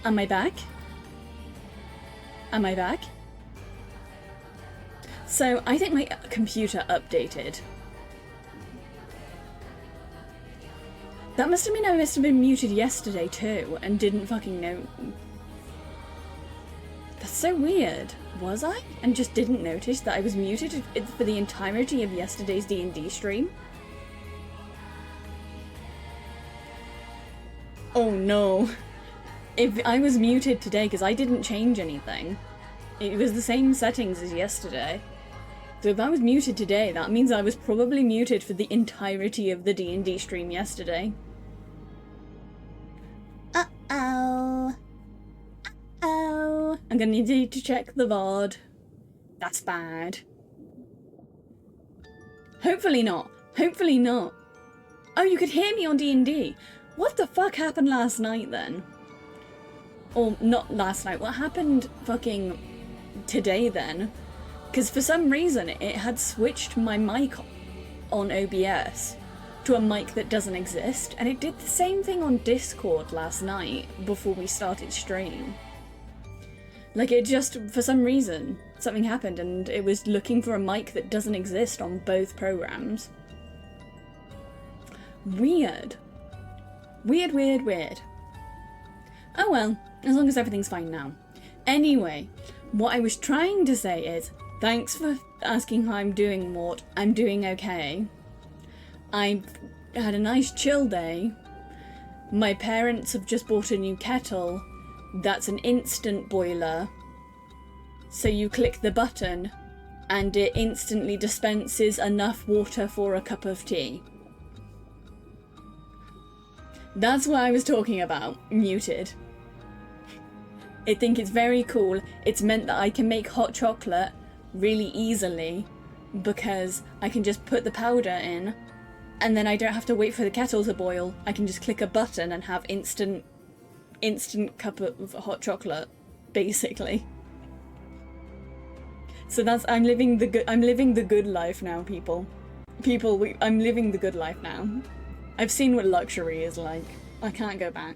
Am I back? Am I back? So, I think my computer updated. That must have meant I must have been muted yesterday too, and didn't fucking know. That's so weird. Was I? And just didn't notice that I was muted for the entirety of yesterday's D&D stream? Oh no. If I was muted today, because I didn't change anything. It was the same settings as yesterday. So if I was muted today, that means I was probably muted for the entirety of the D&D stream yesterday. Uh-oh. Uh-oh. I'm gonna need to check the VOD. That's bad. Hopefully not. Hopefully not. Oh, you could hear me on D&D. What the fuck happened last night then? Or not last night, what happened fucking today then? Because for some reason it had switched my mic on OBS to a mic that doesn't exist, and it did the same thing on Discord last night before we started stream. Like, it just, for some reason, something happened and it was looking for a mic that doesn't exist on both programs. Weird. Weird, weird, weird. Oh well, as long as everything's fine now. Anyway, what I was trying to say is, thanks for asking how I'm doing, Mort. I'm doing okay. I had a nice chill day. My parents have just bought a new kettle. That's an instant boiler. So you click the button and it instantly dispenses enough water for a cup of tea. That's what I was talking about. Muted. I think it's very cool. It's meant that I can make hot chocolate really easily because I can just put the powder in and then I don't have to wait for the kettle to boil. I can just click a button and have instant cup of hot chocolate, basically. So that's I'm living the good life now, people. I'm living the good life now. I've seen what luxury is like. I can't go back.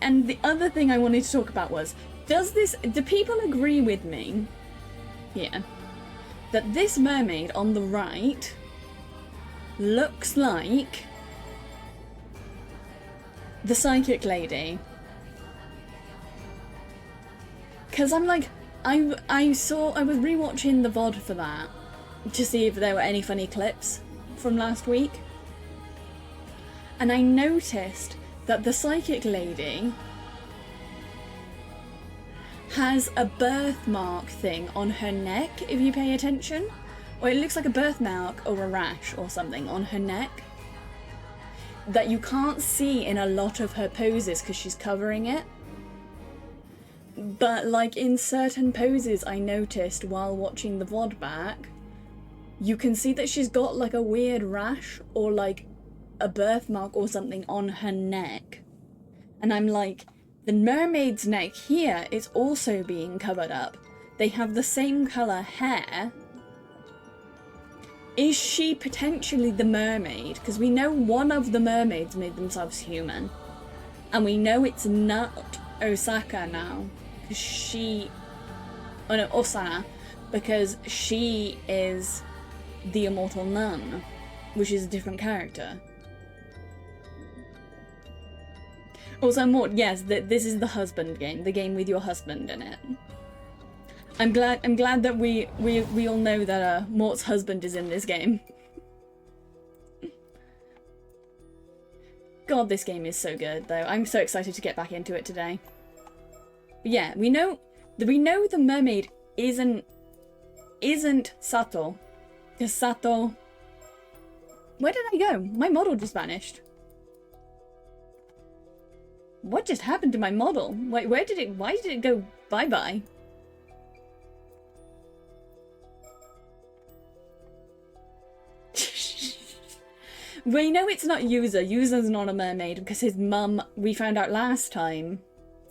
And the other thing I wanted to talk about was, do people agree with me here that this mermaid on the right looks like the psychic lady? Because I'm like, I was rewatching the VOD for that to see if there were any funny clips from last week, and I noticed that the psychic lady has a birthmark thing on her neck, if you pay attention. Or it looks like a birthmark or a rash or something on her neck that you can't see in a lot of her poses because she's covering it. But like in certain poses I noticed while watching the VOD back, you can see that she's got like a weird rash or like a birthmark or something on her neck. And I'm like, the mermaid's neck here is also being covered up. They have the same colour hair. Is she potentially the mermaid? Because we know one of the mermaids made themselves human. And we know it's not Osaka now. Because Osana. Because she is the immortal nun, which is a different character. Also, Mort, yes, this is the husband game, the game with your husband in it. I'm glad that we all know that Mort's husband is in this game. God, this game is so good though. I'm so excited to get back into it today. But yeah, we know the mermaid isn't Sato. Because Sato... Where did I go? My model just vanished. What just happened to my model? Wait, why did it go bye-bye? We know it's not Yuza. Yuza's not a mermaid because his mum, we found out last time.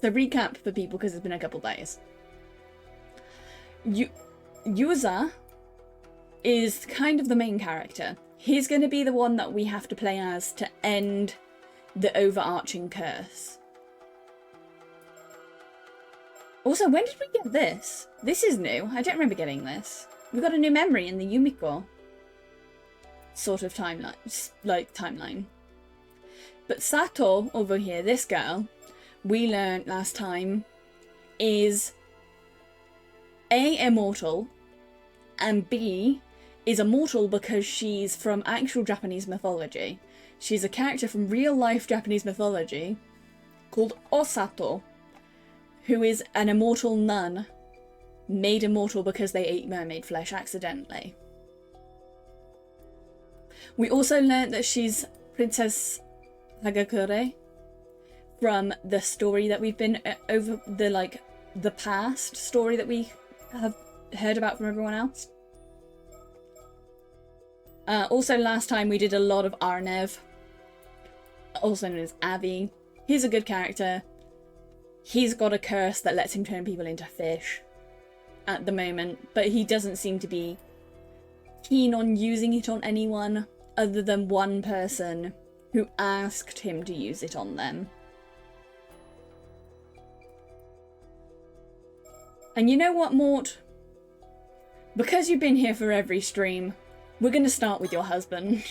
So recap for people because it's been a couple days. Yuza is kind of the main character. He's going to be the one that we have to play as to end the overarching curse. Also, when did we get this? This is new. I don't remember getting this. We got a new memory in the Yumiko sort of timeline. But Sato over here, this girl, we learned last time, is A, immortal, and B, is immortal because she's from actual Japanese mythology. She's a character from real-life Japanese mythology called Osato, who is an immortal nun, made immortal because they ate mermaid flesh accidentally. We also learnt that she's Princess Hagakure from the story that we've been over the past story that we have heard about from everyone else. Also last time we did a lot of Arnev, also known as Avi. He's a good character. He's got a curse that lets him turn people into fish at the moment, but he doesn't seem to be keen on using it on anyone other than one person who asked him to use it on them. And you know what, Mort? Because you've been here for every stream, we're going to start with your husband.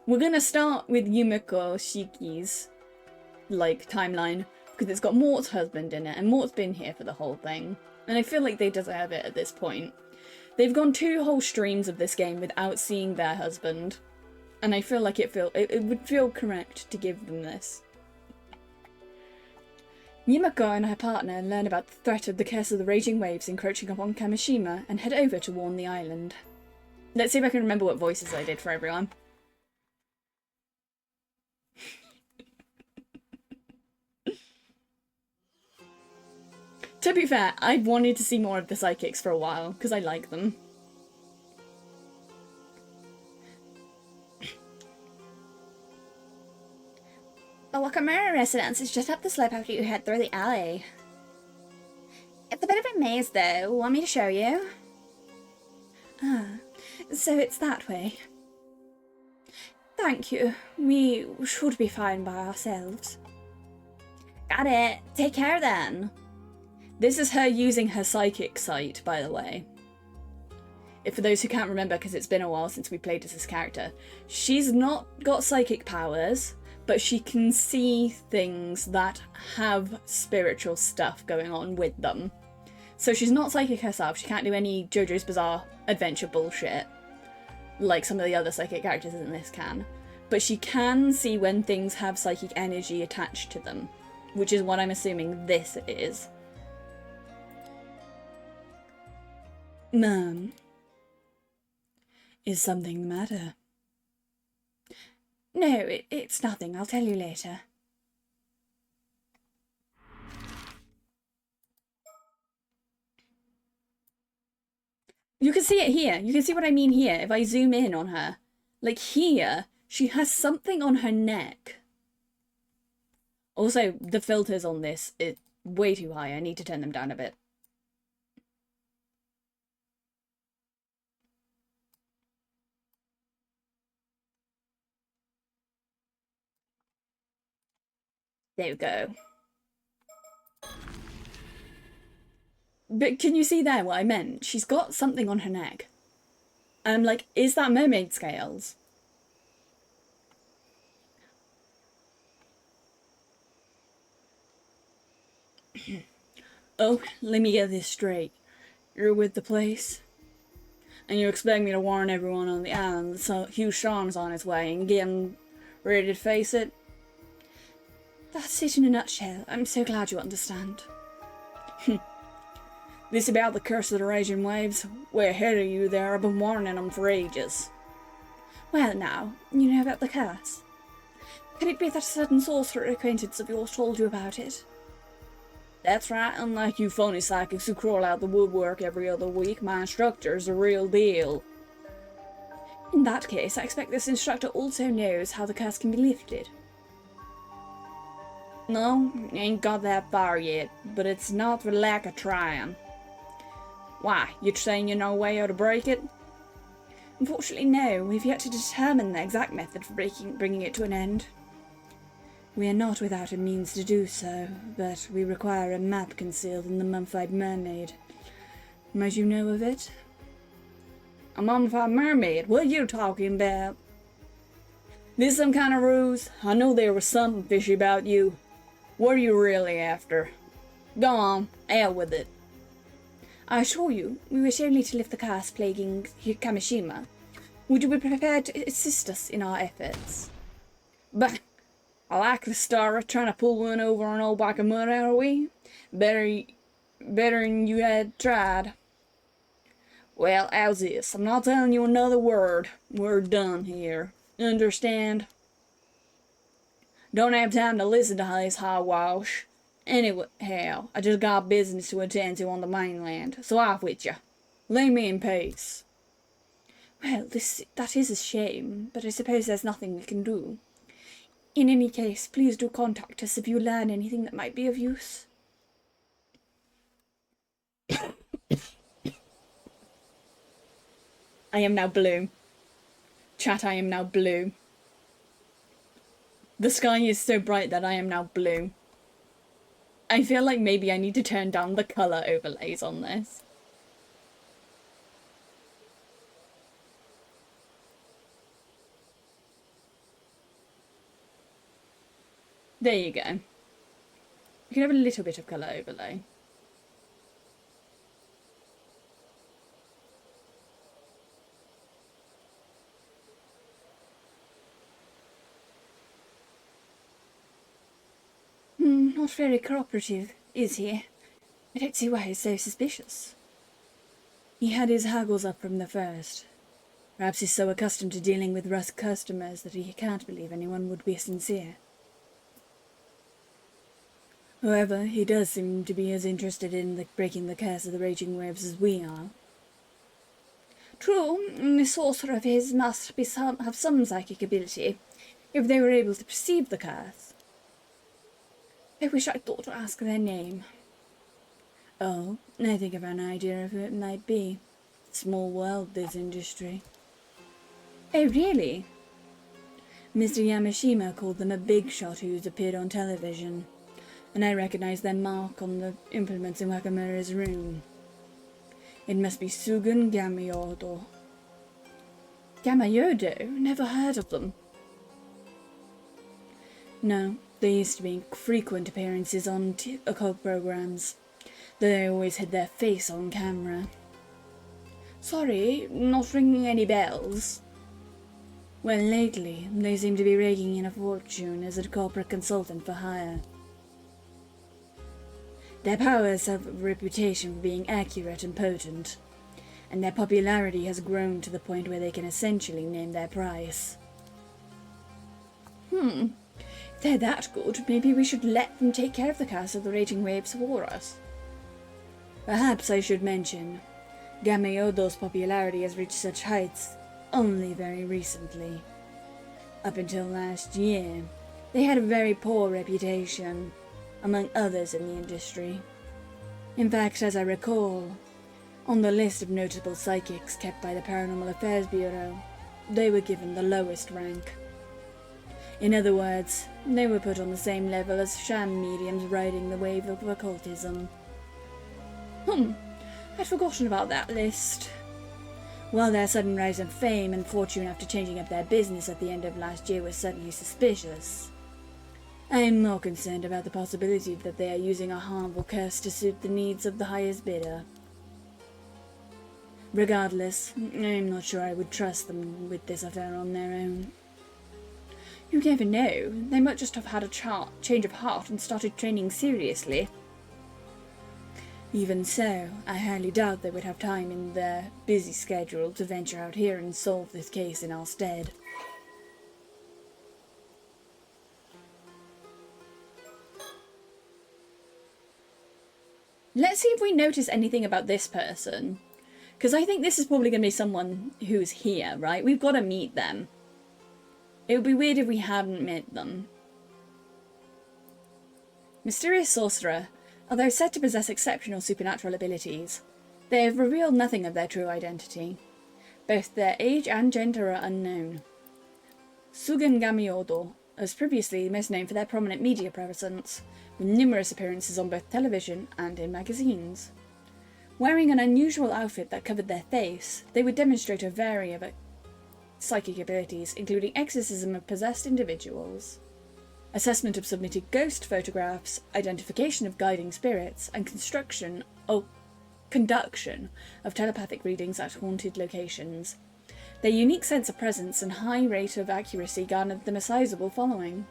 We're going to start with Yumiko Shiki's timeline, because it's got Mort's husband in it, and Mort's been here for the whole thing. And I feel like they deserve it at this point. They've gone 2 whole streams of this game without seeing their husband, and I feel like it would feel correct to give them this. Yumiko and her partner learn about the threat of the curse of the raging waves encroaching upon Kamishima and head over to warn the island. Let's see if I can remember what voices I did for everyone. To be fair, I've wanted to see more of the psychics for a while, because I like them. The Wakamura residence is just up the slope after you head through the alley. It's a bit of a maze though, want me to show you? Ah, so it's that way. Thank you, we should be fine by ourselves. Got it, take care then. This is her using her psychic sight, by the way. If for those who can't remember, because it's been a while since we played as this character, she's not got psychic powers, but she can see things that have spiritual stuff going on with them. So she's not psychic herself, she can't do any JoJo's Bizarre Adventure bullshit, like some of the other psychic characters in this can. But she can see when things have psychic energy attached to them, which is what I'm assuming this is. Mum, is something the matter? No, it's nothing. I'll tell you later. You can see it here. You can see what I mean here if I zoom in on her. Like here, she has something on her neck. Also, the filters on this are way too high. I need to turn them down a bit. There we go. But can you see there what I meant? She's got something on her neck. And I'm like, is that mermaid scales? Oh, let me get this straight. You're with the place? And you expect me to warn everyone on the island that so Hugh Sean's on his way and get him ready to face it? That's it in a nutshell. I'm so glad you understand. This about the curse of the raging waves? Way ahead of you there. I've been warning them for ages. Well now, you know about the curse. Could it be that a certain sorcerer acquaintance of yours told you about it? That's right, unlike you phony psychics who crawl out the woodwork every other week, my instructor's the real deal. In that case, I expect this instructor also knows how the curse can be lifted. No, ain't got that far yet, but it's not for lack of trying. Why, you saying you know a way how to break it? Unfortunately, no. We've yet to determine the exact method for bringing it to an end. We are not without a means to do so, but we require a map concealed in the mummified mermaid. Might you know of it? A mummified mermaid? What are you talking about? This some kind of ruse? I know there was something fishy about you. What are you really after? Go on, out with it. I assure you, we wish only to lift the curse plaguing Kamishima. Would you be prepared to assist us in our efforts? But I like the story, trying to pull one over on old Bakamura, are we? Better than you had tried. Well, how's this? I'm not telling you another word. We're done here. Understand? Don't have time to listen to this hogwash. Anyhow, I just got business to attend to on the mainland, so off with you. Leave me in peace. Well, that is a shame, but I suppose there's nothing we can do. In any case, please do contact us if you learn anything that might be of use. I am now blue. Chat, I am now blue. The sky is so bright that I am now blue. I feel like maybe I need to turn down the colour overlays on this. There you go. You can have a little bit of colour overlay. Not very cooperative, is he? I don't see why he's so suspicious. He had his haggles up from the first. Perhaps he's so accustomed to dealing with rough customers that he can't believe anyone would be sincere. However, he does seem to be as interested in breaking the curse of the raging waves as we are. True, this sorcerer of his must have some psychic ability, if they were able to perceive the curse. I wish I'd thought to ask their name. Oh, I think I've an idea of who it might be. Small world, this industry. Oh, really? Mr. Yamashima called them a big shot who's appeared on television, and I recognize their mark on the implements in Wakamura's room. It must be Sugun Gamayodo. Gamayodo? Never heard of them. No, they used to make frequent appearances on occult programs, though they always had their face on camera. Sorry, not ringing any bells. Well, lately, they seem to be raking in a fortune as a corporate consultant for hire. Their powers have a reputation for being accurate and potent, and their popularity has grown to the point where they can essentially name their price. If they're that good, maybe we should let them take care of the curse of the raging waves for us. Perhaps I should mention, Gamayodo's popularity has reached such heights only very recently. Up until last year, they had a very poor reputation, among others in the industry. In fact, as I recall, on the list of notable psychics kept by the Paranormal Affairs Bureau, they were given the lowest rank. In other words, they were put on the same level as sham mediums riding the wave of occultism. I'd forgotten about that list. While their sudden rise in fame and fortune after changing up their business at the end of last year was certainly suspicious, I am more concerned about the possibility that they are using a harmful curse to suit the needs of the highest bidder. Regardless, I'm not sure I would trust them with this affair on their own. You never know, they might just have had a change of heart and started training seriously. Even so, I highly doubt they would have time in their busy schedule to venture out here and solve this case in our stead. Let's see if we notice anything about this person. Because I think this is probably going to be someone who's here, right? We've got to meet them. It would be weird if we hadn't met them. Mysterious sorcerer. Although said to possess exceptional supernatural abilities, they have revealed nothing of their true identity. Both their age and gender are unknown. Sugengami Odo is previously most known for their prominent media presence, with numerous appearances on both television and in magazines. Wearing an unusual outfit that covered their face, they would demonstrate a variety of psychic abilities, including exorcism of possessed individuals, assessment of submitted ghost photographs, identification of guiding spirits, and conduction of telepathic readings at haunted locations. Their unique sense of presence and high rate of accuracy garnered them a sizable following,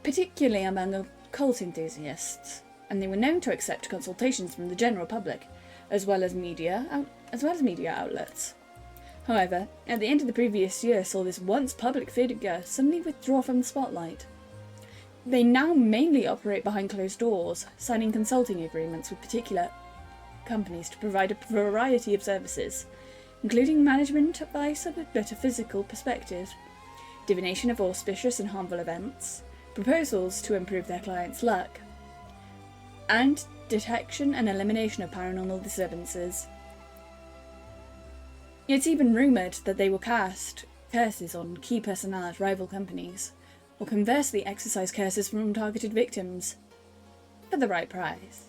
particularly among occult enthusiasts, and they were known to accept consultations from the general public, as well as media outlets. However, at the end of the previous year saw this once public figure suddenly withdraw from the spotlight. They now mainly operate behind closed doors, signing consulting agreements with particular companies to provide a variety of services, including management advice of a metaphysical perspective, divination of auspicious and harmful events, proposals to improve their clients' luck, and detection and elimination of paranormal disturbances. It's even rumoured that they will cast curses on key personnel at rival companies, or conversely exercise curses from targeted victims, for the right price.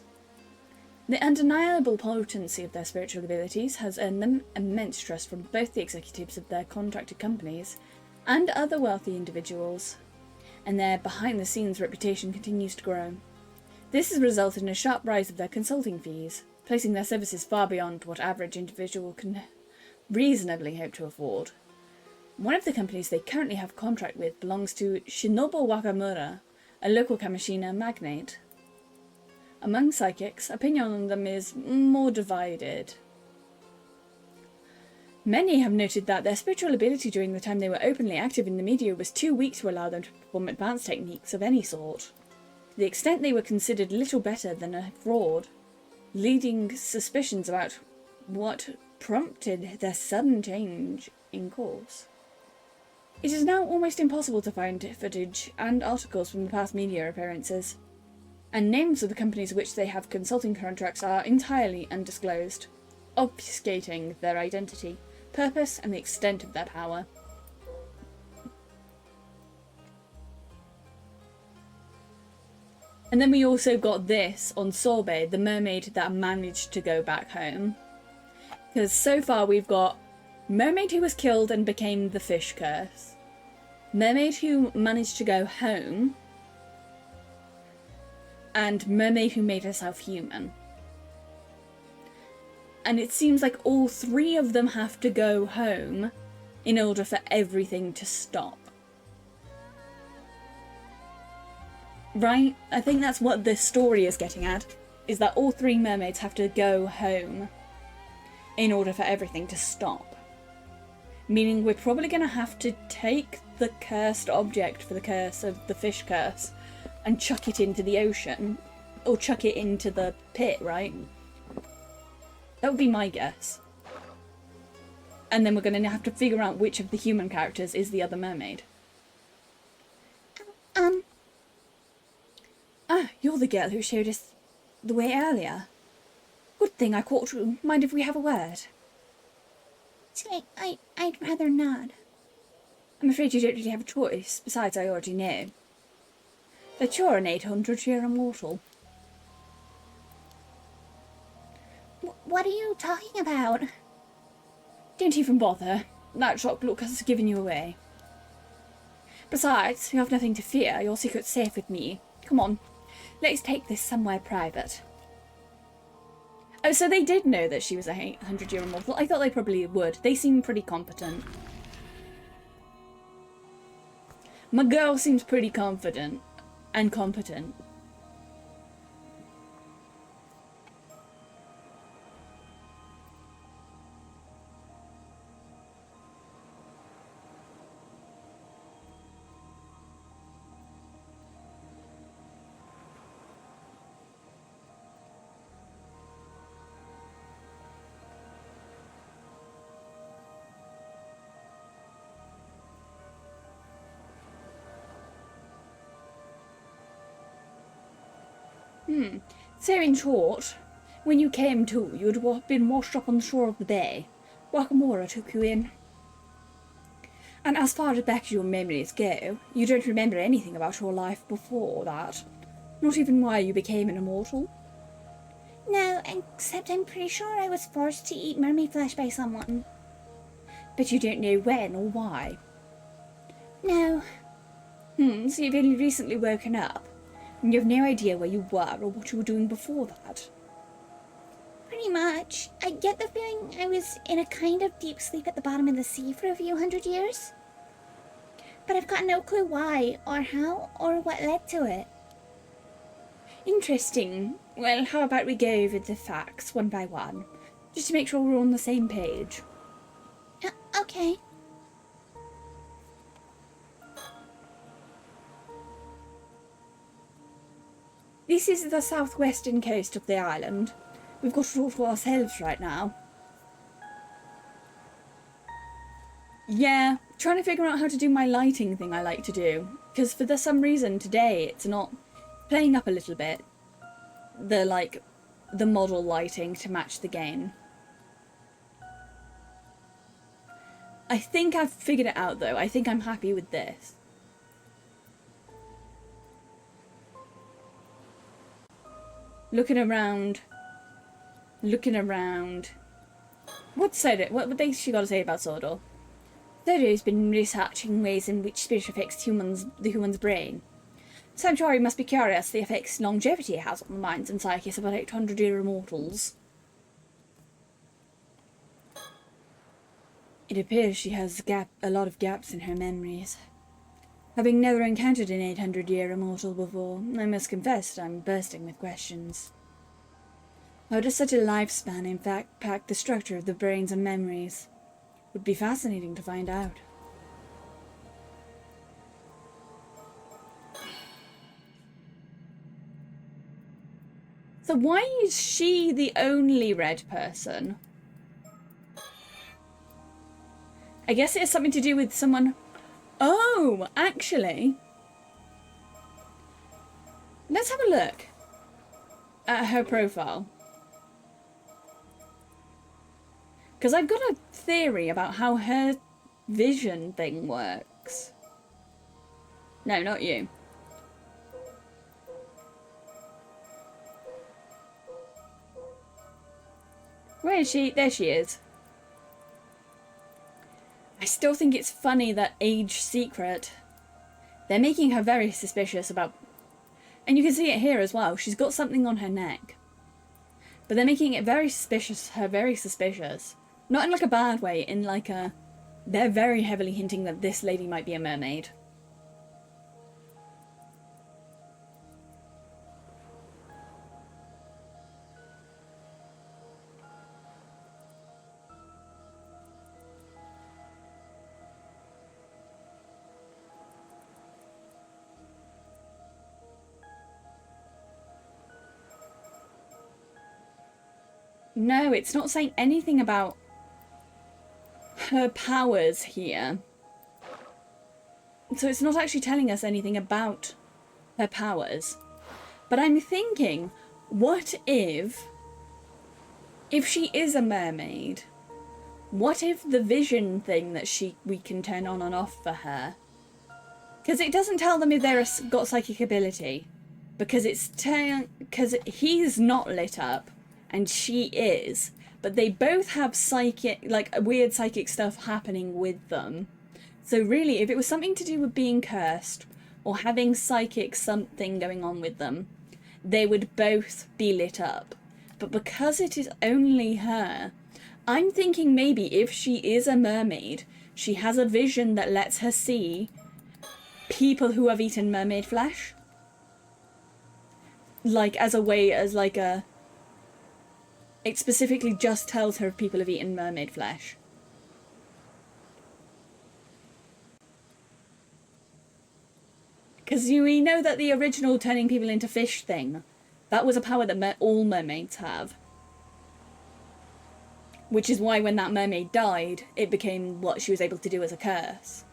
The undeniable potency of their spiritual abilities has earned them immense trust from both the executives of their contracted companies and other wealthy individuals, and their behind-the-scenes reputation continues to grow. This has resulted in a sharp rise of their consulting fees, placing their services far beyond what average individual can reasonably hope to afford. One of the companies they currently have a contract with belongs to Shinobu Wakamura, a local Kamishina magnate. Among psychics, opinion on them is more divided. Many have noted that their spiritual ability during the time they were openly active in the media was too weak to allow them to perform advanced techniques of any sort, to the extent they were considered little better than a fraud, leading suspicions about what prompted their sudden change in course. It is now almost impossible to find footage and articles from the past media appearances, and names of the companies which they have consulting contracts are entirely undisclosed, obfuscating their identity, purpose, and the extent of their power. And then we also got this on Sorbet, the mermaid that managed to go back home. Because so far we've got mermaid who was killed and became the fish curse, mermaid who managed to go home, and mermaid who made herself human. And it seems like all three of them have to go home in order for everything to stop. Right? I think that's what this story is getting at, is that all three mermaids have to go home in order for everything to stop. Meaning we're probably going to have to take the cursed object for the curse of the fish curse and chuck it into the ocean, or chuck it into the pit, right? That would be my guess. And then we're going to have to figure out which of the human characters is the other mermaid. You're the girl who showed us the way earlier. Good thing I caught you. Mind if we have a word? I'd rather not. I'm afraid you don't really have a choice. Besides, I already know that you're an 800-year immortal. What are you talking about? Don't even bother. That shock look has given you away. Besides, you have nothing to fear. Your secret's safe with me. Come on, let's take this somewhere private. Oh, so they did know that she was a 800-year immortal. I thought they probably would. They seem pretty competent. My girl seems pretty confident and competent. So in short, when you came to, you'd been washed up on the shore of the bay. Wakamura took you in. And as far back as your memories go, you don't remember anything about your life before that. Not even why you became an immortal. No, except I'm pretty sure I was forced to eat mermaid flesh by someone. But you don't know when or why. No. So you've only recently woken up, and you have no idea where you were or what you were doing before that. Pretty much. I get the feeling I was in a kind of deep sleep at the bottom of the sea for a few hundred years. But I've got no clue why, or how, or what led to it. Interesting. Well, how about we go over the facts one by one, just to make sure we're on the same page. Okay. This is the southwestern coast of the island. We've got it all to ourselves right now. Yeah, trying to figure out how to do my lighting thing I like to do. Because for some reason today it's not playing up a little bit. The model lighting to match the game. I think I've figured it out though. I think I'm happy with this. Looking around. What they she got to say about Sordor? Sordor's been researching ways in which spirit affects the human's brain. So I'm sure he must be curious the effects longevity has on the minds and psyches of about 800-year immortals. It appears she has a lot of gaps in her memories. Having never encountered an 800-year immortal before, I must confess I'm bursting with questions. How does such a lifespan in fact impact the structure of the brains and memories? Would be fascinating to find out. So why is she the only red person? I guess it has something to do with someone... Oh, actually. Let's have a look at her profile. Because I've got a theory about how her vision thing works. No, not you. Where is she? There she is. I still think it's funny that age secret. They're making her very suspicious about... And you can see it here as well. She's got something on her neck. But they're making it very suspicious, her very suspicious. Not in like a bad way, in like a... They're very heavily hinting that this lady might be a mermaid. No, it's not saying anything about her powers here. So it's not actually telling us anything about her powers. But I'm thinking, what if she is a mermaid, what if the vision thing that we can turn on and off for her? Because it doesn't tell them if they're got psychic ability. Because because he's not lit up. And she is, but they both have weird psychic stuff happening with them. So really, if it was something to do with being cursed or having psychic something going on with them, they would both be lit up. But because it is only her, I'm thinking maybe if she is a mermaid, she has a vision that lets her see people who have eaten mermaid flesh. It specifically just tells her if people have eaten mermaid flesh. Because we know that the original turning people into fish thing, that was a power that all mermaids have. Which is why when that mermaid died, it became what she was able to do as a curse.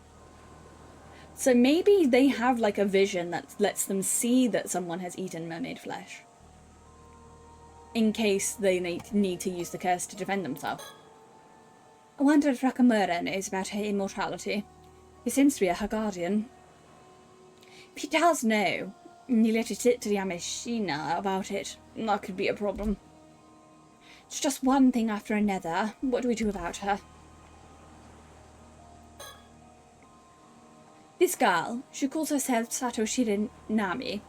So maybe they have like a vision that lets them see that someone has eaten mermaid flesh. In case they need to use the curse to defend themselves. I wonder if Rakamura knows about her immortality. He seems to be her guardian. If he does know, and you let it sit to the Yamashina about it, that could be a problem. It's just one thing after another. What do we do about her? This girl, she calls herself Satoshi Nami.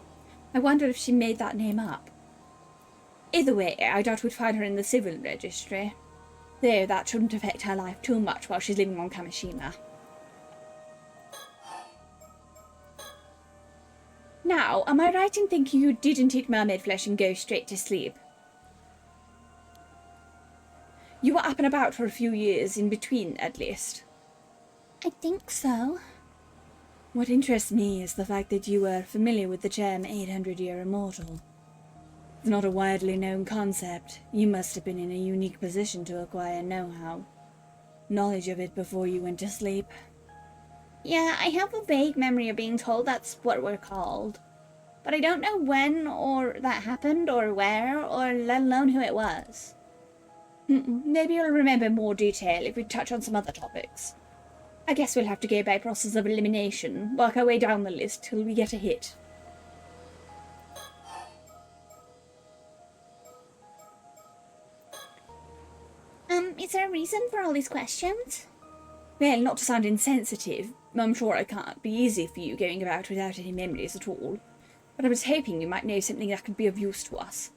I wonder if she made that name up. Either way, I doubt we'd find her in the civil registry. Though that shouldn't affect her life too much while she's living on Kamishima. Now, am I right in thinking you didn't eat mermaid flesh and go straight to sleep? You were up and about for a few years in between, at least. I think so. What interests me is the fact that you were familiar with the term 800-year immortal. It's not a widely known concept. You must have been in a unique position to acquire know-how. Knowledge of it before you went to sleep. Yeah, I have a vague memory of being told that's what we're called. But I don't know when or that happened, or where, or let alone who it was. Maybe you'll remember more detail if we touch on some other topics. I guess we'll have to go by process of elimination, work our way down the list till we get a hit. Is there a reason for all these questions? Well, not to sound insensitive, I'm sure it can't be easy for you going about without any memories at all, but I was hoping you might know something that could be of use to us.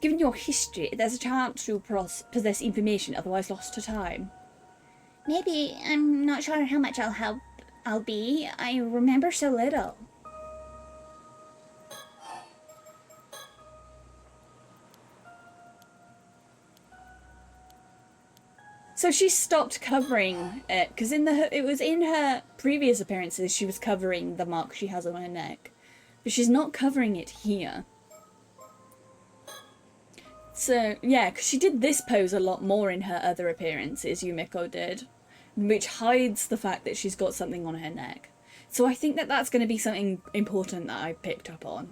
Given your history, there's a chance you'll possess information otherwise lost to time. Maybe. I'm not sure how much I'll be. I remember so little. So she stopped covering it, because it was in her previous appearances she was covering the mark she has on her neck. But she's not covering it here. So, yeah, because she did this pose a lot more in her other appearances, Yumiko did. Which hides the fact that she's got something on her neck. So I think that that's going to be something important that I picked up on.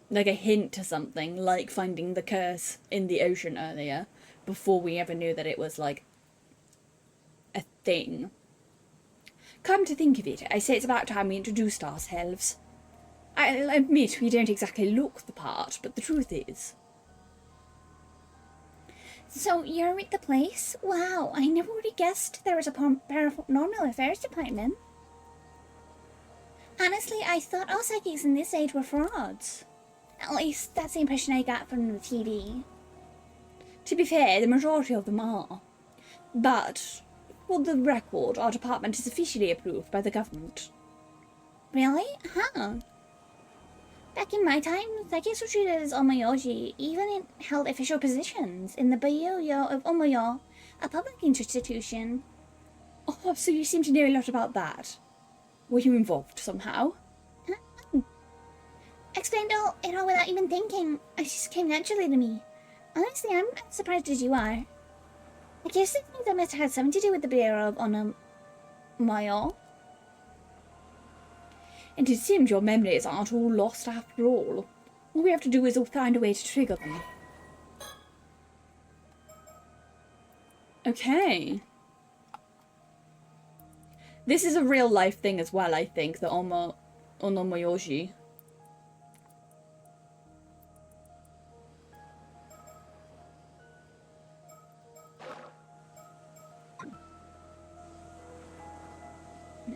Like a hint to something, like finding the curse in the ocean earlier, before we ever knew that it was, like, a thing. Come to think of it, I say it's about time we introduced ourselves. I'll admit we don't exactly look the part, but the truth is... So you're at the place? Wow, I never would have guessed there was a paranormal affairs department. Honestly, I thought all psychics in this age were frauds. At least that's the impression I got from the TV. To be fair, the majority of them are. But, for the record, our department is officially approved by the government. Really? Huh. Back in my time, psychics were treated as omoyoji, even held official positions in the Byoyo of Omoyo, a public institution. Oh, so you seem to know a lot about that. Were you involved somehow? Explained it all without even thinking. It just came naturally to me. Honestly, I'm as surprised as you are. I guess I think that must have had something to do with the Bureau of Omoyo. And it seems your memories aren't all lost after all. All we have to do is find a way to trigger them. Okay. This is a real life thing as well, I think, the Onomoyoshi.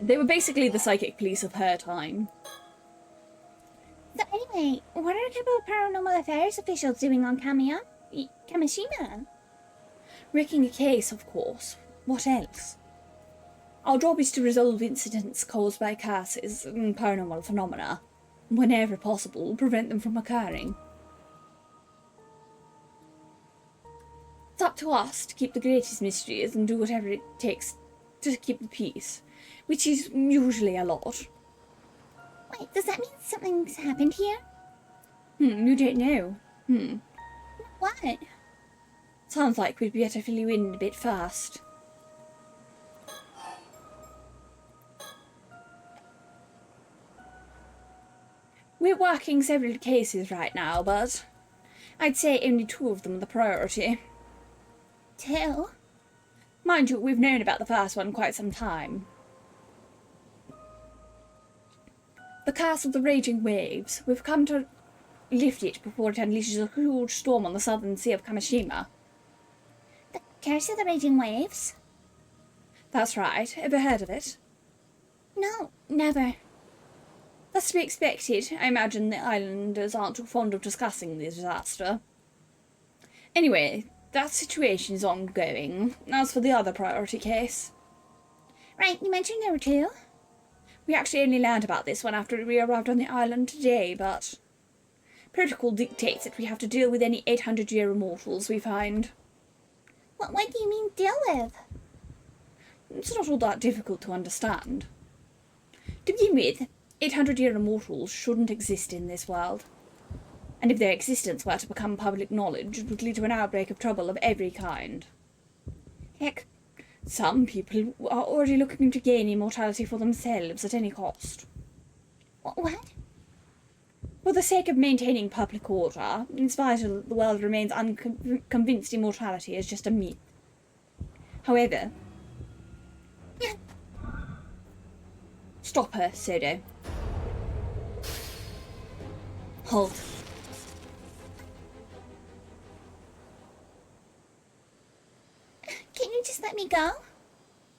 They were basically the psychic police of her time. So anyway, what are a couple of paranormal affairs officials doing on Kamishima? Wrecking a case, of course. What else? Our job is to resolve incidents caused by curses and paranormal phenomena. Whenever possible, prevent them from occurring. It's up to us to keep the greatest mysteries and do whatever it takes to keep the peace. Which is usually a lot. Wait, does that mean something's happened here? You don't know. What? Sounds like we'd better fill you in a bit fast. We're working several cases right now, but I'd say only 2 of them are the priority. 2? Mind you, we've known about the first one quite some time. The curse of the raging waves. We've come to lift it before it unleashes a huge storm on the southern sea of Kamishima. The curse of the raging waves? That's right. Ever heard of it? No, never. That's to be expected. I imagine the islanders aren't too fond of discussing the disaster. Anyway, that situation is ongoing. As for the other priority case... Right, you mentioned there were two? We actually only learned about this one after we arrived on the island today, but... protocol dictates that we have to deal with any 800-year immortals we find. What do you mean, deal with? It's not all that difficult to understand. To begin with, 800-year immortals shouldn't exist in this world. And if their existence were to become public knowledge, it would lead to an outbreak of trouble of every kind. Heck, some people are already looking to gain immortality for themselves at any cost. What? For the sake of maintaining public order, it's vital the world remains unconvinced immortality is just a myth. However... Yeah. Stop her, Sodo. Halt. Can you just let me go?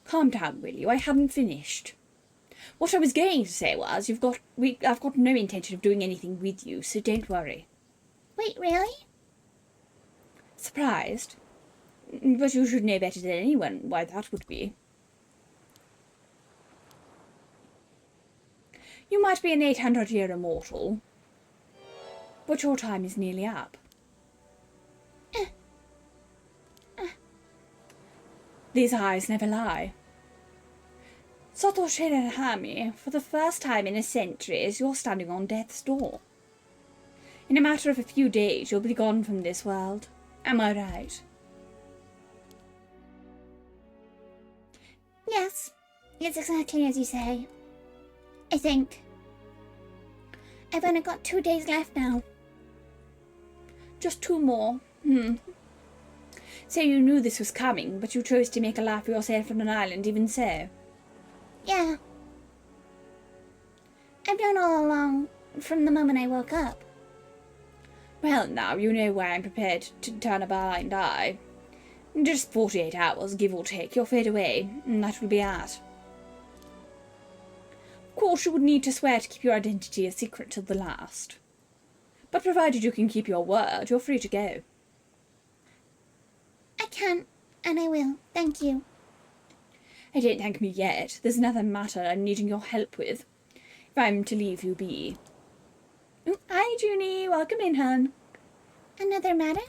Calm down, will you? I hadn't finished. What I was going to say was, I've got no intention of doing anything with you, so don't worry. Wait, really? Surprised? But you should know better than anyone why that would be. You might be an 800-year immortal, but your time is nearly up. These eyes never lie. Satoshi Hami, for the first time in centuries, you're standing on death's door. In a matter of a few days, you'll be gone from this world. Am I right? Yes, it's exactly as you say. I think. I've only got 2 days left now. Just 2 more. So you knew this was coming, but you chose to make a life for yourself on an island even so. Yeah. I've known all along, from the moment I woke up. Well, now you know why I'm prepared to turn a blind eye. In just 48 hours, give or take, you'll fade away, and that will be it. Of course, you would need to swear to keep your identity a secret till the last. But provided you can keep your word, you're free to go. I can, and I will. Thank you. Hey, don't thank me yet. There's another matter I'm needing your help with, if I'm to leave you be. Oh, hi, Junie. Welcome in, hun. Another matter?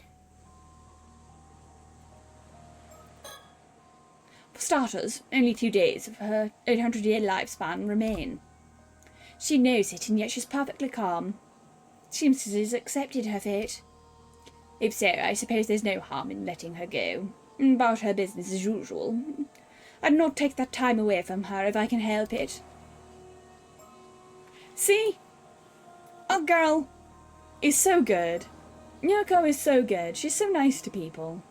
For starters, only 2 days of her 800-year lifespan remain. She knows it, and yet she's perfectly calm. Seems to have accepted her fate. If so, I suppose there's no harm in letting her go. About her business as usual. I'd not take that time away from her if I can help it. See? Our girl is so good. Nyoko is so good. She's so nice to people.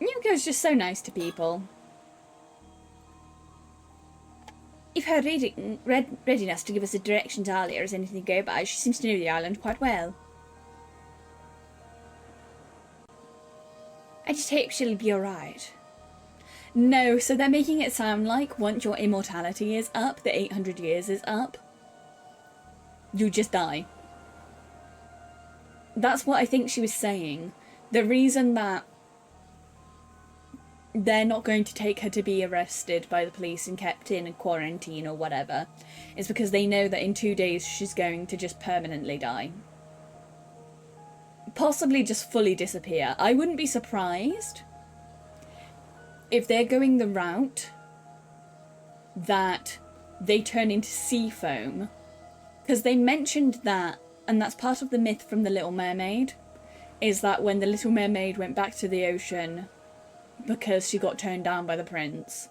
Nyuko's just so nice to people. If her readiness to give us the directions earlier is anything to go by, she seems to know the island quite well. I just hope she'll be alright. No, so they're making it sound like once your immortality is up, the 800 years is up, you just die. That's what I think she was saying. The reason that they're not going to take her to be arrested by the police and kept in a quarantine or whatever is because they know that in 2 days she's going to just permanently die. Possibly just fully disappear. I wouldn't be surprised if they're going the route that they turn into sea foam. Because they mentioned that, and that's part of the myth from The Little Mermaid, is that when the Little Mermaid went back to the ocean because she got turned down by the prince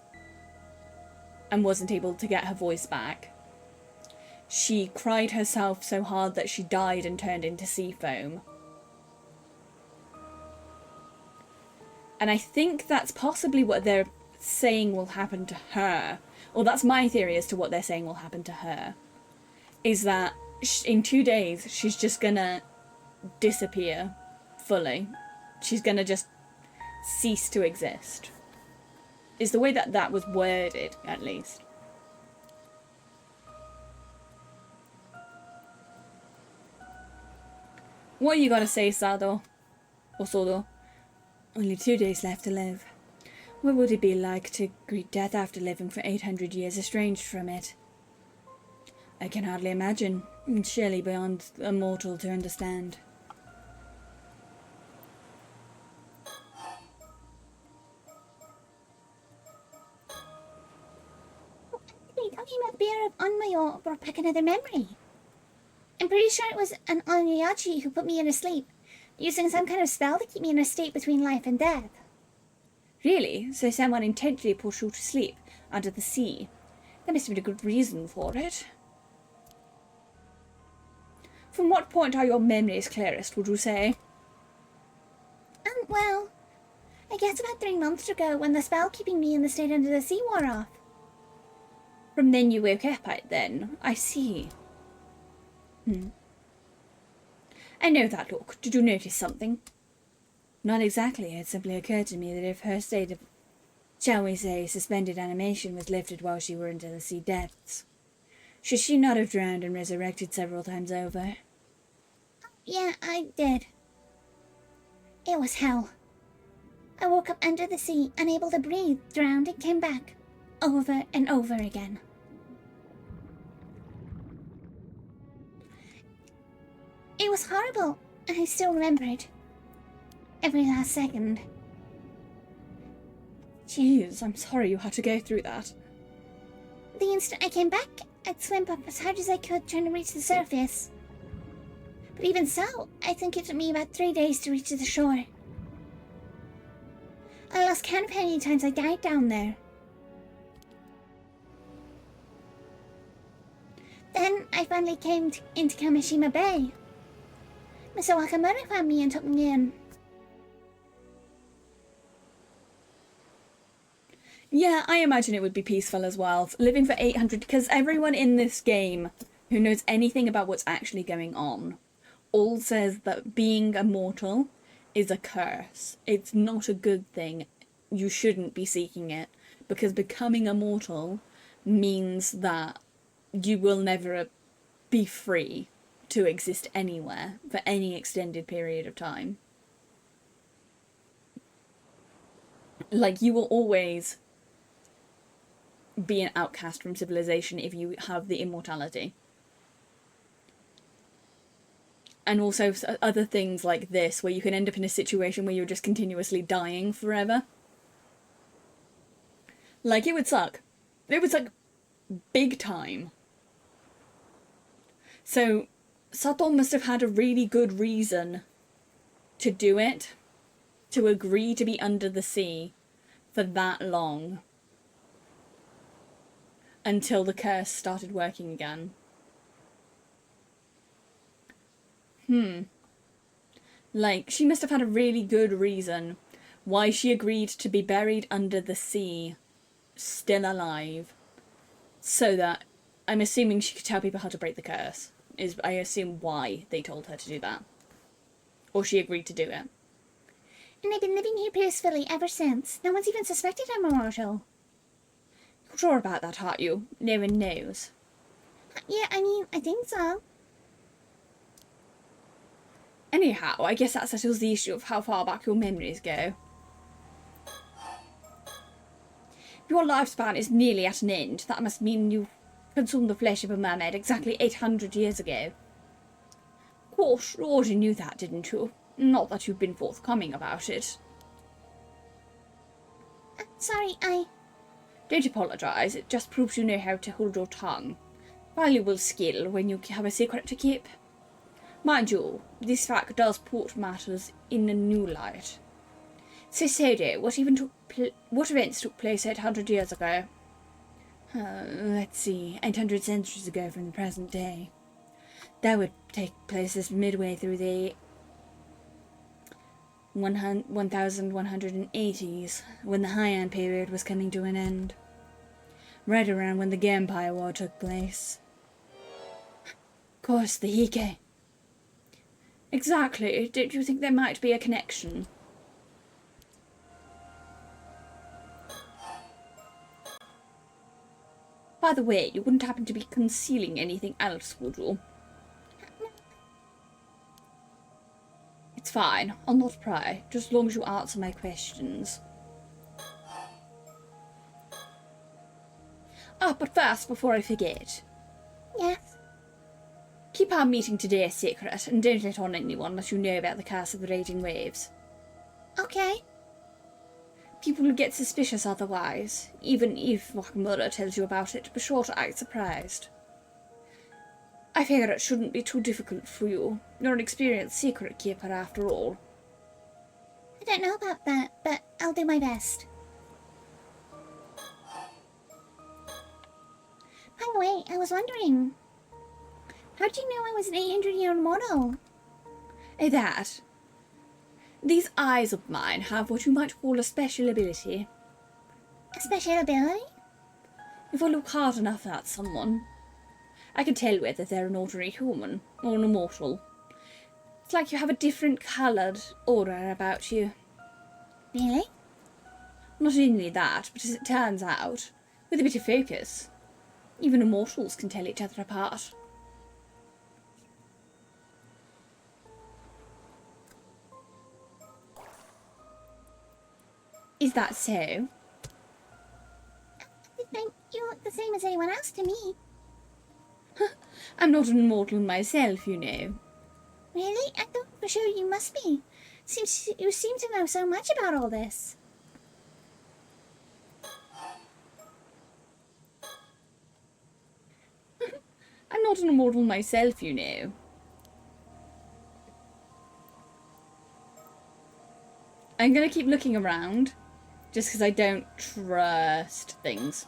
and wasn't able to get her voice back, she cried herself so hard that she died and turned into sea foam. And I think that's possibly what they're saying will happen to her. Or that's my theory as to what they're saying will happen to her. Is that in 2 days, she's just gonna disappear fully. She's gonna just cease to exist. Is the way that that was worded, at least. What you gotta say, Sado? Or Sodo? Only 2 days left to live. What would it be like to greet death after living for 800 years estranged from it? I can hardly imagine. It's surely beyond a mortal to understand. Wait, talking about the bear of Onmayo brought back another memory. I'm pretty sure it was an Onyachi who put me in a sleep, using some kind of spell to keep me in a state between life and death. Really? So someone intentionally put you to sleep under the sea? There must have been a good reason for it. From what point are your memories clearest, would you say? Well, I guess about 3 months ago when the spell keeping me in the state under the sea wore off. From then you woke up, then? I see. I know that look. Did you notice something? Not exactly. It simply occurred to me that if her state of, shall we say, suspended animation was lifted while she were into the sea depths, should she not have drowned and resurrected several times over? Yeah, I did. It was hell. I woke up under the sea, unable to breathe, drowned, and came back. Over and over again. It was horrible, and I still remember it. Every last second. Jeez, I'm sorry you had to go through that. The instant I came back, I'd swim up as hard as I could, trying to reach the surface. But even so, I think it took me about 3 days to reach the shore. I lost count of how many times I died down there. Then I finally came into Kamishima Bay. Mr. Wakamoto found me and took me in. Yeah, I imagine it would be peaceful as well. Living for 800, because everyone in this game who knows anything about what's actually going on all says that being immortal is a curse. It's not a good thing. You shouldn't be seeking it, because becoming immortal means that you will never be free to exist anywhere for any extended period of time. Like, you will always be an outcast from civilization if you have the immortality. And also other things like this, where you can end up in a situation where you're just continuously dying forever. Like, it would suck. It would suck big time. So, Sato must have had a really good reason to do it. To agree to be under the sea for that long. Until the curse started working again. Like, she must have had a really good reason why she agreed to be buried under the sea, still alive. So that, I'm assuming she could tell people how to break the curse. Is, I assume, why they told her to do that. Or she agreed to do it. And I've been living here peacefully ever since. No one's even suspected I'm immortal. You're sure about that, aren't you? No one knows. Yeah, I mean, I think so. Anyhow, I guess that settles the issue of how far back your memories go. Your lifespan is nearly at an end. That must mean you consumed the flesh of a mermaid exactly 800 years ago. Of course, you already knew that, didn't you? Not that you've been forthcoming about it. Sorry, Don't apologise, it just proves you know how to hold your tongue. Valuable skill when you have a secret to keep. Mind you, this fact does put matters in a new light. So, Sodo, what events took place 800 years ago? Let's see, 800 centuries ago from the present day. That would take place as midway through the 1180s, when the Heian period was coming to an end. Right around when the Genpei War took place. Of course, the Hike. Exactly. Did you think there might be a connection? By the way, you wouldn't happen to be concealing anything else, would you? It's fine. I'll not pry, just as long as you answer my questions. Ah, but first, before I forget. Yes. Keep our meeting today a secret, and don't let on anyone unless you know about the curse of the raging waves. Okay. People will get suspicious otherwise. Even if Wakamura tells you about it, be sure to act surprised. I figure it shouldn't be too difficult for you. You're an experienced secret keeper after all. I don't know about that, but I'll do my best. By the way, I was wondering, how'd you know I was an 800-year mortal? That. These eyes of mine have what you might call a special ability. A special ability? If I look hard enough at someone, I can tell whether they're an ordinary human or an immortal. It's like you have a different coloured aura about you. Really? Not only that, but as it turns out, with a bit of focus, even immortals can tell each other apart. Is that so? I think you look the same as anyone else to me. I'm not an immortal myself, you know. Really? I thought for sure you must be. You seem to know so much about all this. I'm not an immortal myself, you know. I'm gonna keep looking around, just because I don't trust things.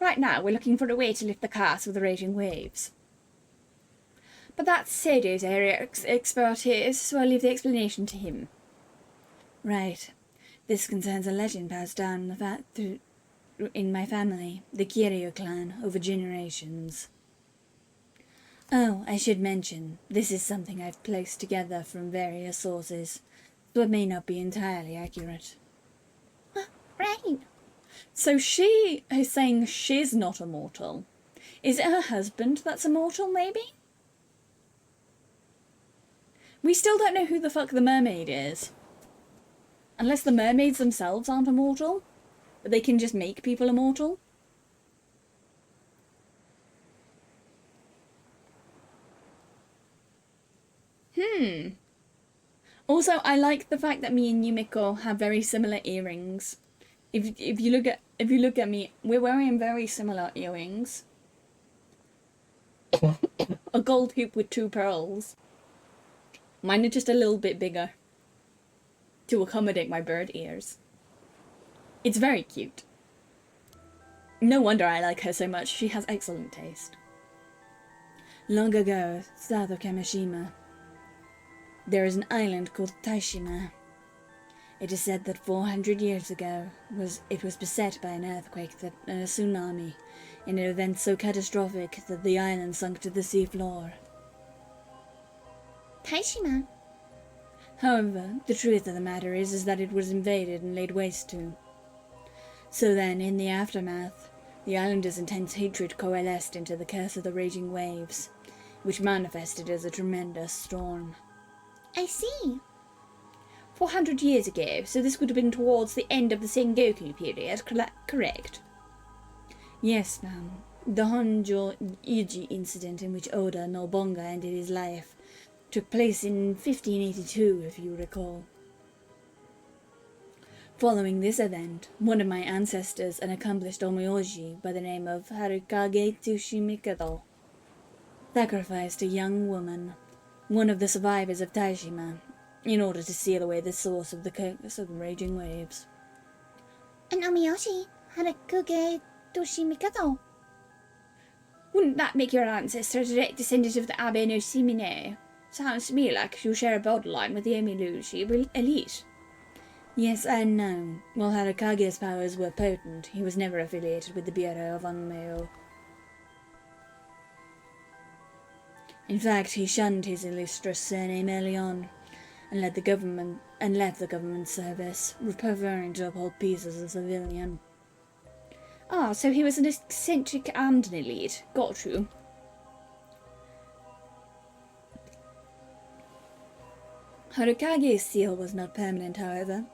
Right now, we're looking for a way to lift the curse of the raging waves. But that's Sedo's area expertise, so I'll leave the explanation to him. Right. This concerns a legend passed down in my family, the Kiryu clan, over generations. Oh, I should mention, this is something I've placed together from various sources, so it may not be entirely accurate. Right. So she is saying she's not immortal. Is it her husband that's immortal, maybe? We still don't know who the fuck the mermaid is. Unless the mermaids themselves aren't immortal, but they can just make people immortal. Also, I like the fact that me and Yumiko have very similar earrings. If you look at me, we're wearing very similar earrings. A gold hoop with 2 pearls. Mine are just a little bit bigger to accommodate my bird ears. It's very cute. No wonder I like her so much. She has excellent taste. Long ago, south of Kamishima, there is an island called Taishima. It is said that 400 years ago, it was beset by an earthquake and a tsunami, in an event so catastrophic that the island sunk to the sea floor. Taishima. However, the truth of the matter is that it was invaded and laid waste to. So then, in the aftermath, the islanders' intense hatred coalesced into the curse of the raging waves, which manifested as a tremendous storm. I see. 400 years ago, so this would have been towards the end of the Sengoku period, correct? Yes, ma'am. The Honjo Iji incident in which Oda Nobunga ended his life took place in 1582, if you recall. Following this event, one of my ancestors, an accomplished omoyoshi by the name of Harukage Tsushimikado, sacrificed a young woman, one of the survivors of Taishima, in order to seal away the source of the curse of the raging waves. An Omiyoshi, Harakuge Toshimikado. Wouldn't that make your ancestor a direct descendant of the Abe no Shimine? Sounds to me like you share a borderline with the mythology elite. Yes and no. While Harakage's powers were potent, he was never affiliated with the Bureau of Onmyo. In fact, he shunned his illustrious surname early on, and left the government service, preferring to uphold peace as a civilian. Ah, so he was an eccentric and an elite. Got you. Harakage's seal was not permanent, however.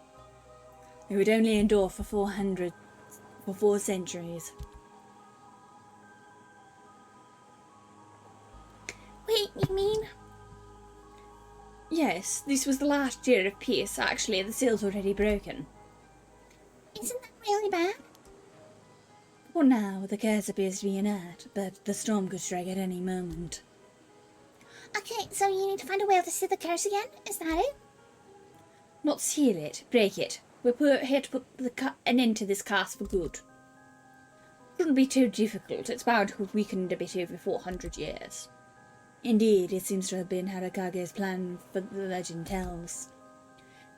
It would only endure for 4 centuries. Wait, you mean? Yes, this was the last year of peace. Actually, the seal's already broken. Isn't that really bad? For now, the curse appears to be inert, but the storm could strike at any moment. Okay, so you need to find a way to seal the curse again? Is that it? Not seal it, break it. We're here to put an end to this curse for good. Shouldn't be too difficult. It's bound to have weakened a bit over 400 years. Indeed, it seems to have been Harakage's plan, for the legend tells.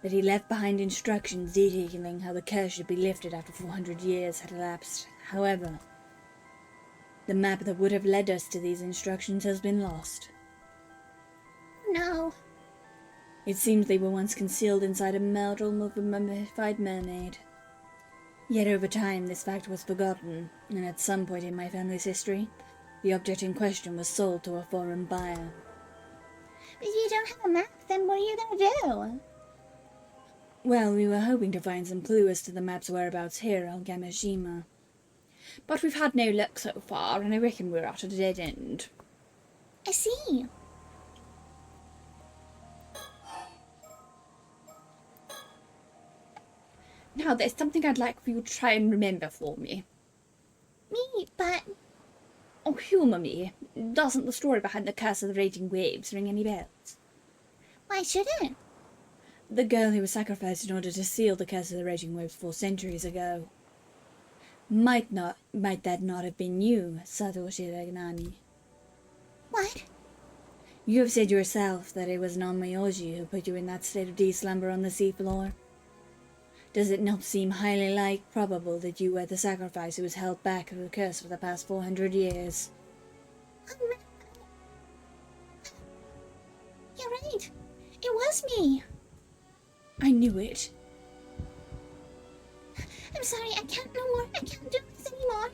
That he left behind instructions detailing how the curse should be lifted after 400 years had elapsed. However, the map that would have led us to these instructions has been lost. No. It seems they were once concealed inside a model of a mummified mermaid. Yet over time this fact was forgotten, and at some point in my family's history, the object in question was sold to a foreign buyer. If you don't have a map, then what are you going to do? Well, we were hoping to find some clue as to the map's whereabouts here on Gamashima. But we've had no luck so far, and I reckon we're at a dead end. I see. Now, there's something I'd like for you to try and remember for me. Me, but... Oh, humour me. Doesn't the story behind the curse of the raging waves ring any bells? Why should it? The girl who was sacrificed in order to seal the curse of the raging waves 4 centuries ago. Might that not have been you, Satoshi Ragnani? What? You have said yourself that it was Nanmayoji who put you in that state of de-slumber on the seafloor. Does it not seem highly probable that you were the sacrifice who was held back of the curse for the past 400 years? You're right. It was me. I knew it. I'm sorry, I can't no more. I can't do this anymore.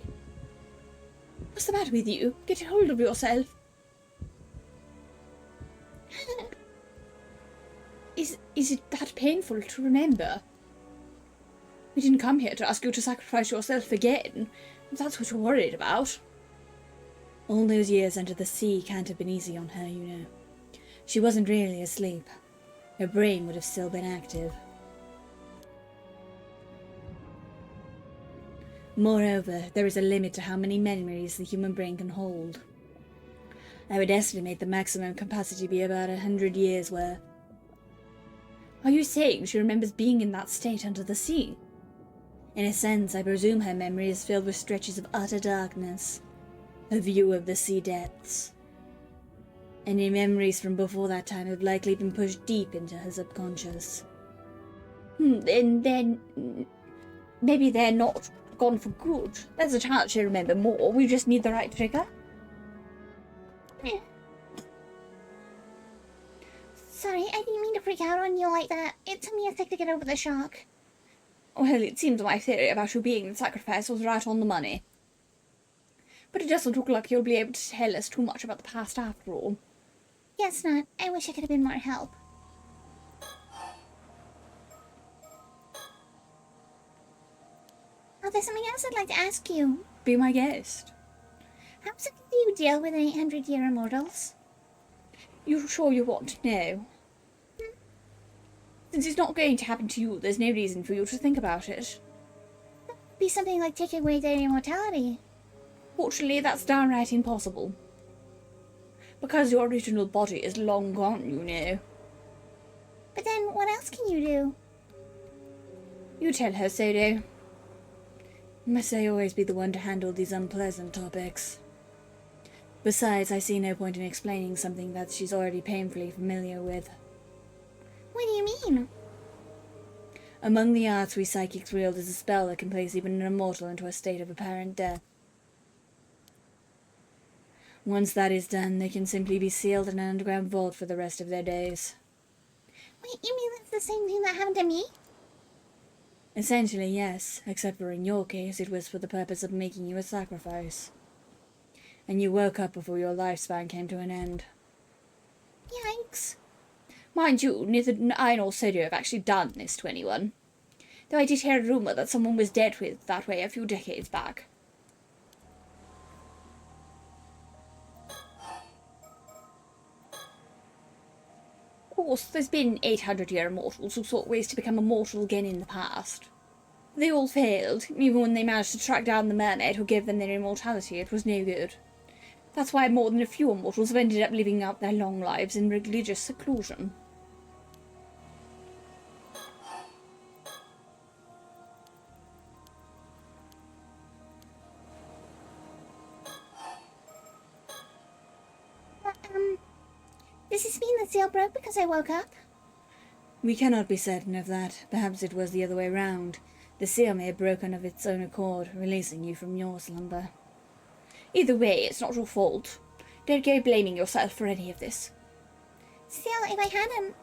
What's the matter with you? Get a hold of yourself. Is it that painful to remember? We didn't come here to ask you to sacrifice yourself again, if that's what you're worried about. All those years under the sea can't have been easy on her, you know. She wasn't really asleep. Her brain would have still been active. Moreover, there is a limit to how many memories the human brain can hold. I would estimate the maximum capacity to be about 100 years worth. Are you saying she remembers being in that state under the sea? In a sense, I presume her memory is filled with stretches of utter darkness, a view of the sea depths. Any memories from before that time have likely been pushed deep into her subconscious. Then maybe they're not gone for good. There's a chance she'll remember more. We just need the right trigger. Sorry, I didn't mean to freak out on you like that. It took me a sec to get over the shock. Well, it seems my theory about you being the sacrifice was right on the money. But it doesn't look like you'll be able to tell us too much about the past after all. Guess not. I wish I could have been more help. Oh, there's something else I'd like to ask you. Be my guest. How exactly do you deal with 800-year immortals? You sure you want to know? Since it's not going to happen to you, there's no reason for you to think about it. That would be something like taking away their immortality. Fortunately, that's downright impossible. Because your original body is long gone, you know. But then, what else can you do? You tell her, Sodo. Must I always be the one to handle these unpleasant topics? Besides, I see no point in explaining something that she's already painfully familiar with. What do you mean? Among the arts we psychics wield is a spell that can place even an immortal into a state of apparent death. Once that is done, they can simply be sealed in an underground vault for the rest of their days. Wait, you mean that's the same thing that happened to me? Essentially, yes, except for in your case, it was for the purpose of making you a sacrifice. And you woke up before your lifespan came to an end. Yikes. Mind you, neither I nor Sodio have actually done this to anyone. Though I did hear a rumour that someone was dead with that way a few decades back. Of course, there's been 800-year immortals who sought ways to become immortal again in the past. They all failed. Even when they managed to track down the mermaid who gave them their immortality, it was no good. That's why more than a few immortals have ended up living out their long lives in religious seclusion. Does this mean the seal broke because I woke up? We cannot be certain of that. Perhaps it was the other way round. The seal may have broken of its own accord, releasing you from your slumber. Either way, it's not your fault. Don't go blaming yourself for any of this. Still, if I hadn't...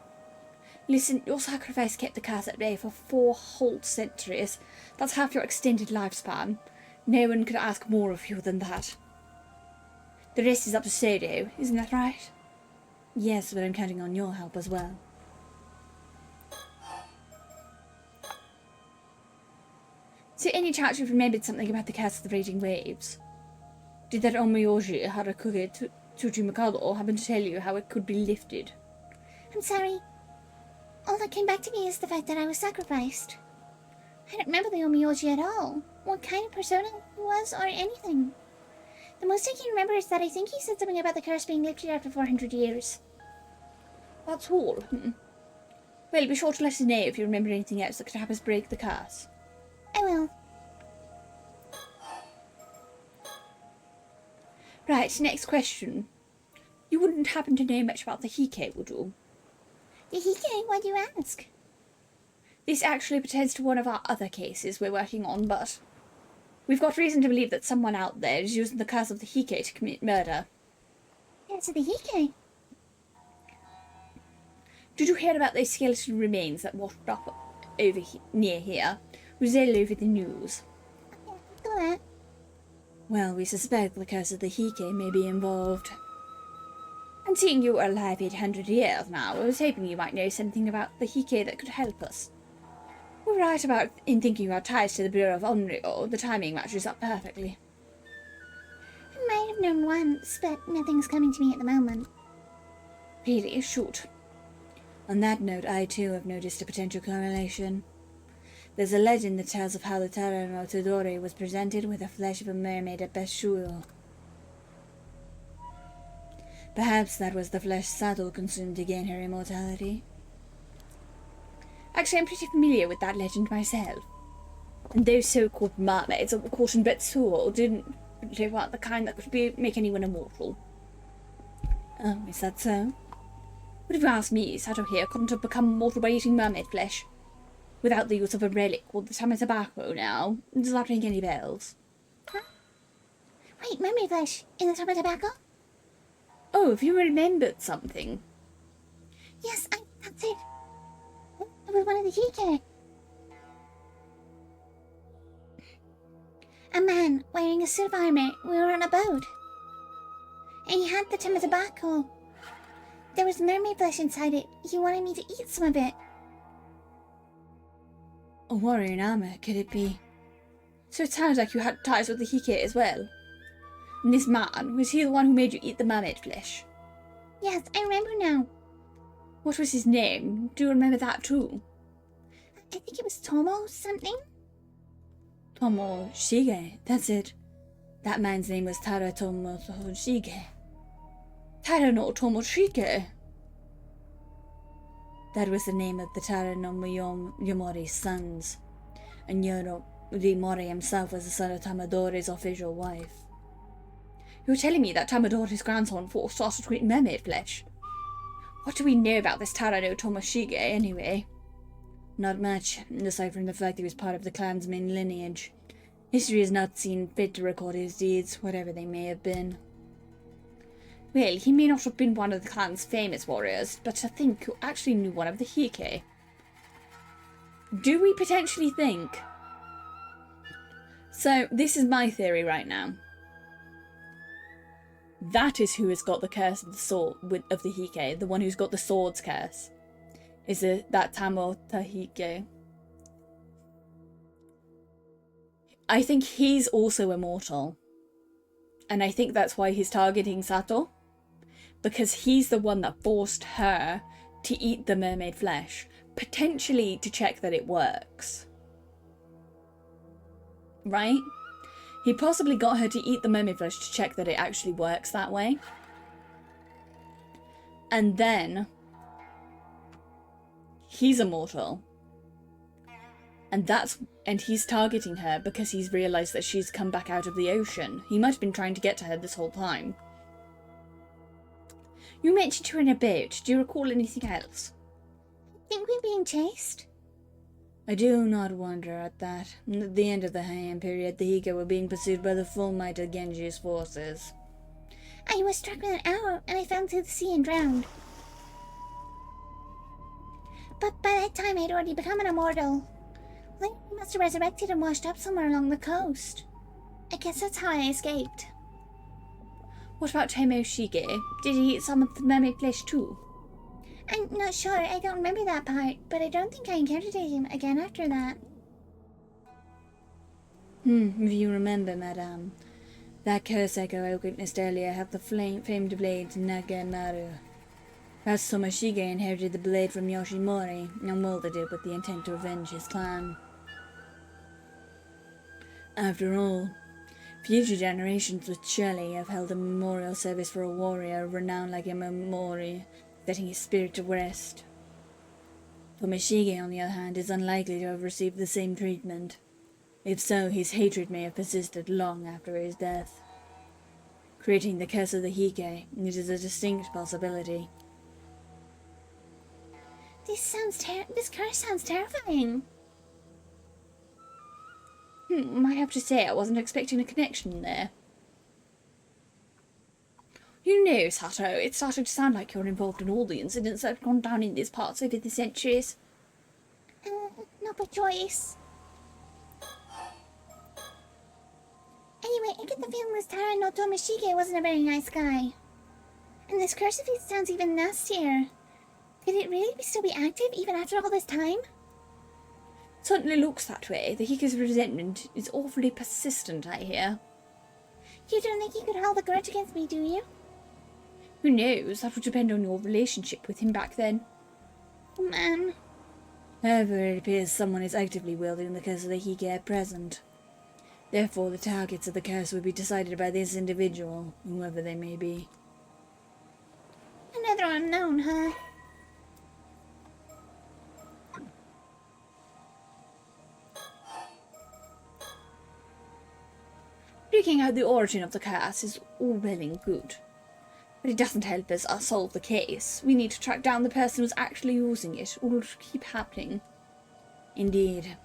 Listen, your sacrifice kept the curse at bay for 4 whole centuries. That's half your extended lifespan. No one could ask more of you than that. The rest is up to Sodo, isn't that right? Yes, but I'm counting on your help as well. So any chance you've remembered something about the curse of the raging waves? Did that Omiyoshi Harakure Tsuchimikado happen to tell you how it could be lifted? I'm sorry. All that came back to me is the fact that I was sacrificed. I don't remember the Omiyoshi at all. What kind of persona he was or anything. The most I can remember is that I think he said something about the curse being lifted after 400 years. That's all. Well, be sure to let us know if you remember anything else that could help us break the curse. I will. Right, next question. You wouldn't happen to know much about the Hike, would you? The Hike? Why'd you ask? This actually pertains to one of our other cases we're working on, but we've got reason to believe that someone out there is using the curse of the Hike to commit murder. Yes, the Hike. Did you hear about those skeleton remains that washed up over near here? It was all over the news. Yeah, I saw that. Well, we suspect the curse of the Hike may be involved. And seeing you were alive 800 years now, I was hoping you might know something about the Hike that could help us. We're right about in thinking you had ties to the Bureau of Onryo. The timing matches up perfectly. I might have known once, but nothing's coming to me at the moment. Really? Shoot. On that note, I too have noticed a potential correlation. There's a legend that tells of how the Tara no Todori was presented with the flesh of a mermaid at Beshuyo. Perhaps that was the flesh Sato consumed to gain her immortality. Actually, I'm pretty familiar with that legend myself. And those so-called mermaids that were caught in Betsuo they weren't the kind that could make anyone immortal. Oh, is that so? But if you ask me, Sato here couldn't have become immortal by eating mermaid flesh. Without the use of a relic called the Tama Tobacco now. Does that ring any bells? Huh? Wait, mermaid flesh in the Tama Tobacco? Oh, have you remembered something? Yes, that's it. It was one of the Hike. A man wearing a suit of armor. We were on a boat. And he had the Tama Tobacco. There was mermaid flesh inside it. He wanted me to eat some of it. A warrior in armor, could it be? So it sounds like you had ties with the Hike as well. And this man, was he the one who made you eat the mermaid flesh? Yes, I remember now. What was his name? Do you remember that too? I think it was Tomo something. Tomo Shige, that's it. That man's name was Tara Tomo Shige. Tara no Tomoshike. That was the name of the Tara no Yomori's sons. And Yoro Mori himself was the son of Tamadori's official wife. You're telling me that Tamadori's grandson started to eat mermaid flesh? What do we know about this Tarano Tomoshige, anyway? Not much, aside from the fact he was part of the clan's main lineage. History has not seen fit to record his deeds, whatever they may have been. Well, he may not have been one of the clan's famous warriors, but I think he actually knew one of the Hike. Do we potentially think? So, this is my theory right now. That is who has got the curse of the sword of the Hike, the one who's got the sword's curse. Is that Tamo Tahike? I think he's also immortal. And I think that's why he's targeting Sato. Because he's the one that forced her to eat the mermaid flesh. Potentially to check that it works. Right? He possibly got her to eat the mermaid flesh to check that it actually works that way. And then he's immortal. And he's targeting her because he's realised that she's come back out of the ocean. He might have been trying to get to her this whole time. You mentioned her in a boat. Do you recall anything else? Think we're being chased? I do not wonder at that. At the end of the Heian period, the Hika were being pursued by the full might of Genji's forces. I was struck with an arrow, and I fell into the sea and drowned. But by that time, I'd already become an immortal. Like, I must have resurrected and washed up somewhere along the coast. I guess that's how I escaped. What about Tomoshige? Did he eat some of the mermaid flesh too? I'm not sure. I don't remember that part, but I don't think I encountered him again after that. If you remember, madame, that curse echo I witnessed earlier had the famed blade Nagamaru. Perhaps Tomoshige inherited the blade from Yoshimori and wielded it with the intent to avenge his clan. After all, future generations would surely have held a memorial service for a warrior renowned like Imamori, letting his spirit to rest. Tomoshige, on the other hand, is unlikely to have received the same treatment. If so, his hatred may have persisted long after his death. Creating the curse of the Hike, it is a distinct possibility. This curse sounds terrifying. I have to say, I wasn't expecting a connection there. You know, Sato, it's starting to sound like you're involved in all the incidents that have gone down in these parts over the centuries. Not by choice. Anyway, I get the feeling this Tara no Tomoshige wasn't a very nice guy. And this curse of his sounds even nastier. Could it really still be active even after all this time? Certainly looks that way. The Hika's resentment is awfully persistent, I hear. You don't think he could hold a grudge against me, do you? Who knows? That would depend on your relationship with him back then. Oh, man. However, it appears someone is actively wielding the curse of the Hika at present. Therefore, the targets of the curse would be decided by this individual, whoever they may be. Another unknown, huh? Figuring out the origin of the curse is all well and good. But it doesn't help us solve the case. We need to track down the person who's actually using it, or it'll keep happening. Indeed.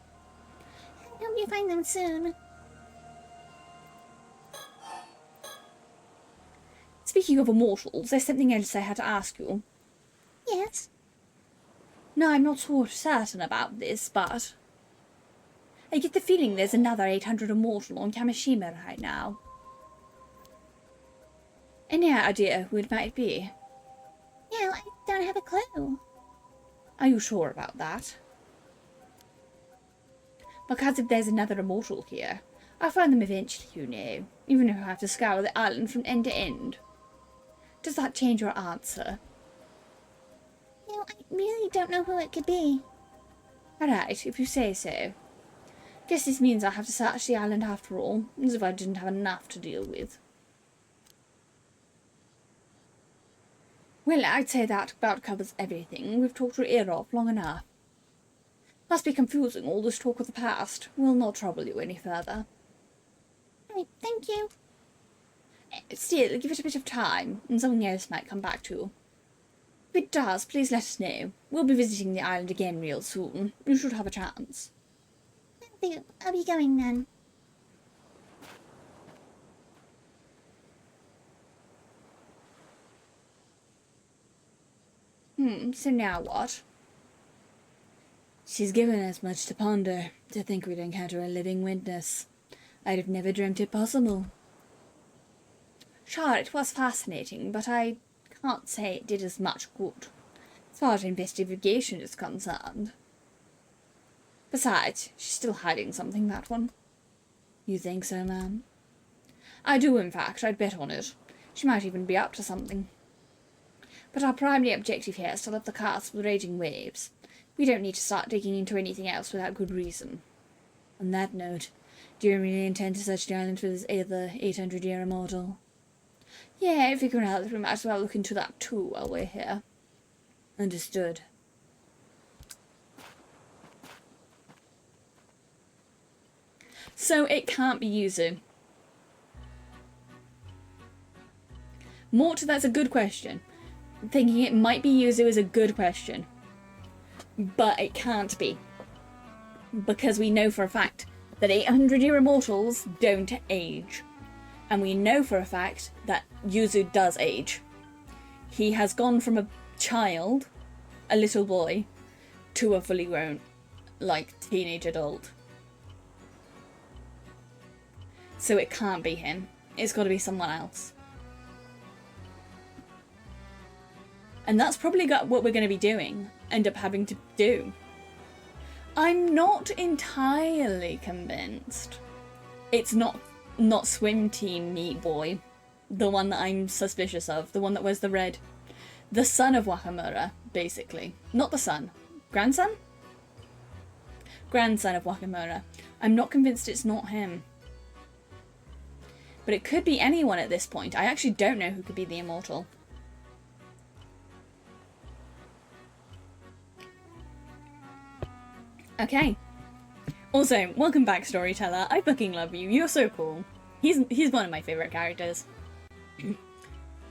I hope you find them soon. Speaking of immortals, there's something else I had to ask you. Yes? No, I'm not so certain about this, but I get the feeling there's another 800 immortal on Kamishima right now. Any idea who it might be? No, I don't have a clue. Are you sure about that? Because if there's another immortal here, I'll find them eventually, you know, even if I have to scour the island from end to end. Does that change your answer? No, I really don't know who it could be. Alright, if you say so. Guess this means I'll have to search the island after all, as if I didn't have enough to deal with. Well, I'd say that about covers everything. We've talked your ear off long enough. Must be confusing, all this talk of the past. We'll not trouble you any further. Right, thank you. Still, give it a bit of time, and something else might come back too. If it does, please let us know. We'll be visiting the island again real soon. You should have a chance. I'll be going then. So now what? She's given us much to ponder. To think we'd encounter a living witness. I'd have never dreamt it possible. Sure, it was fascinating, but I can't say it did us much good, as far as investigation is concerned. Besides, she's still hiding something, that one. You think so, ma'am? I do, in fact. I'd bet on it. She might even be up to something. But our primary objective here is to lift the cast with raging waves. We don't need to start digging into anything else without good reason. On that note, do you really intend to search the island for this other 800-year immortal? Yeah, figuring out that we might as well look into that too while we're here. Understood. So it can't be Yuzu. Mort, that's a good question. Thinking it might be Yuzu is a good question. But it can't be. Because we know for a fact that 800-year immortals don't age. And we know for a fact that Yuzu does age. He has gone from a child, a little boy, to a fully grown, teenage adult. So it can't be him. It's got to be someone else. And that's probably what we're going to be doing. End up having to do. I'm not entirely convinced. It's not Swim Team Meat Boy. The one that I'm suspicious of. The one that wears the red. The son of Wakamura, basically. Not the son. Grandson? Grandson of Wakamura. I'm not convinced it's not him. But it could be anyone at this point. I actually don't know who could be the immortal. Okay. Also, welcome back, Storyteller. I fucking love you. You're so cool. He's one of my favourite characters.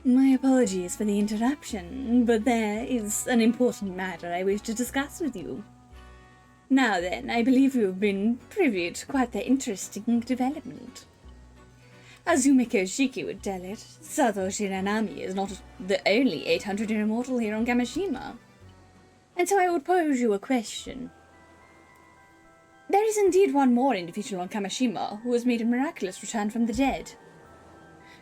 My apologies for the interruption, but there is an important matter I wish to discuss with you. Now then, I believe you have been privy to quite the interesting development. As Yumiko Shiki would tell it, Satoshi Nanami is not the only 800-year immortal here on Kamishima. And so I would pose you a question. There is indeed one more individual on Kamishima who has made a miraculous return from the dead.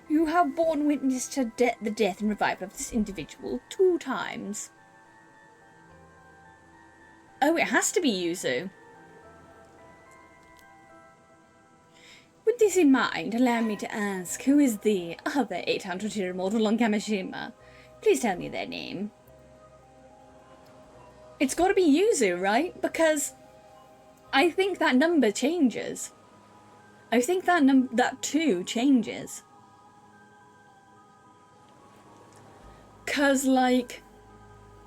You have borne witness to the death and revival of this individual 2 times. Oh, it has to be Yuzu. With this in mind, allow me to ask, who is the other 800-year immortal on Kamishima? Please tell me their name. It's got to be Yuzu, right? Because I think that number changes. I think that 2 changes. 'Cause,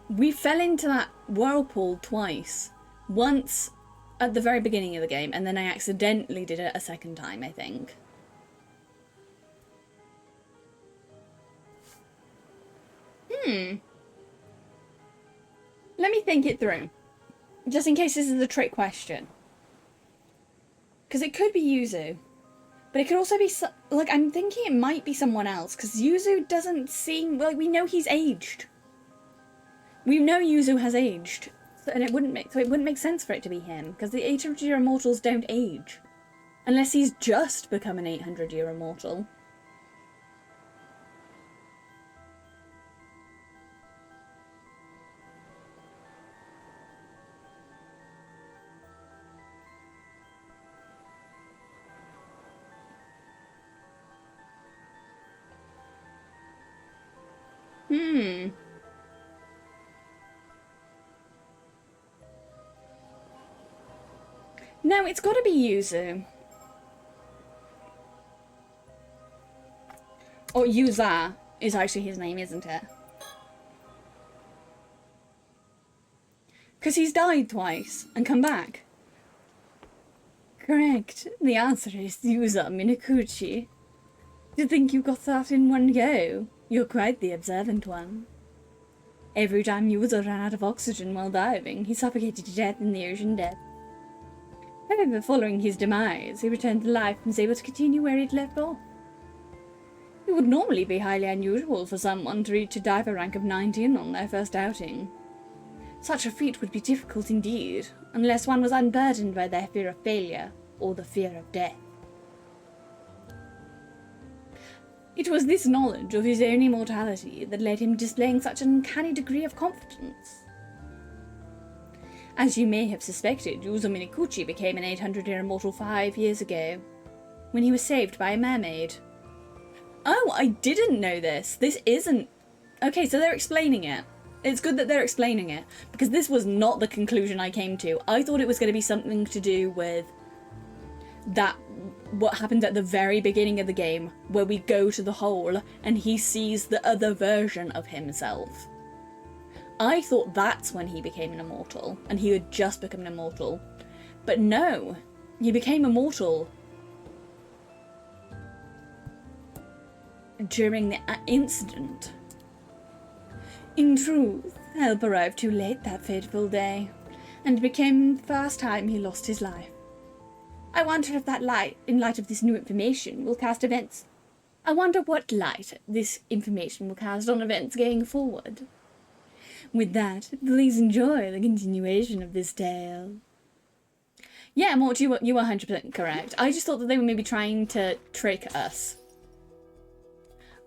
we fell into that whirlpool twice. Once at the very beginning of the game, and then I accidentally did it a second time, I think. Let me think it through. Just in case this is a trick question. Because it could be Yuzu. But it could also be, I'm thinking it might be someone else. Because Yuzu doesn't seem, we know he's aged. We know Yuzu has aged. And it wouldn't make sense for it to be him. Because the 800-year immortals don't age. Unless he's just become an 800-year immortal. No, it's got to be Yuzu. Or Yuza is actually his name, isn't it? Because he's died twice and come back. Correct. The answer is Yuza Minakuchi. To think you got that in one go. You're quite the observant one. Every time User ran out of oxygen while diving, he suffocated to death in the ocean depths. However, following his demise, he returned to life and was able to continue where he'd left off. It would normally be highly unusual for someone to reach a diver rank of 19 on their first outing. Such a feat would be difficult indeed, unless one was unburdened by their fear of failure or the fear of death. It was this knowledge of his own immortality that led him displaying such an uncanny degree of confidence. As you may have suspected, Yuzo Minikuchi became an 800-year immortal 5 years ago, when he was saved by a mermaid. Oh, I didn't know this. This isn't... Okay, so they're explaining it. It's good that they're explaining it, because this was not the conclusion I came to. I thought it was going to be something to do with that, what happened at the very beginning of the game, where we go to the hole and he sees the other version of himself. I thought that's when he became an immortal, and he had just become an immortal. But no, he became immortal during the incident. In truth, help arrived too late that fateful day, and it became the first time he lost his life. I wonder if that light, in light of this new information, will cast events. I wonder what light this information will cast on events going forward. With that, please enjoy the continuation of this tale. Yeah, Mort, you were 100% correct. I just thought that they were maybe trying to trick us.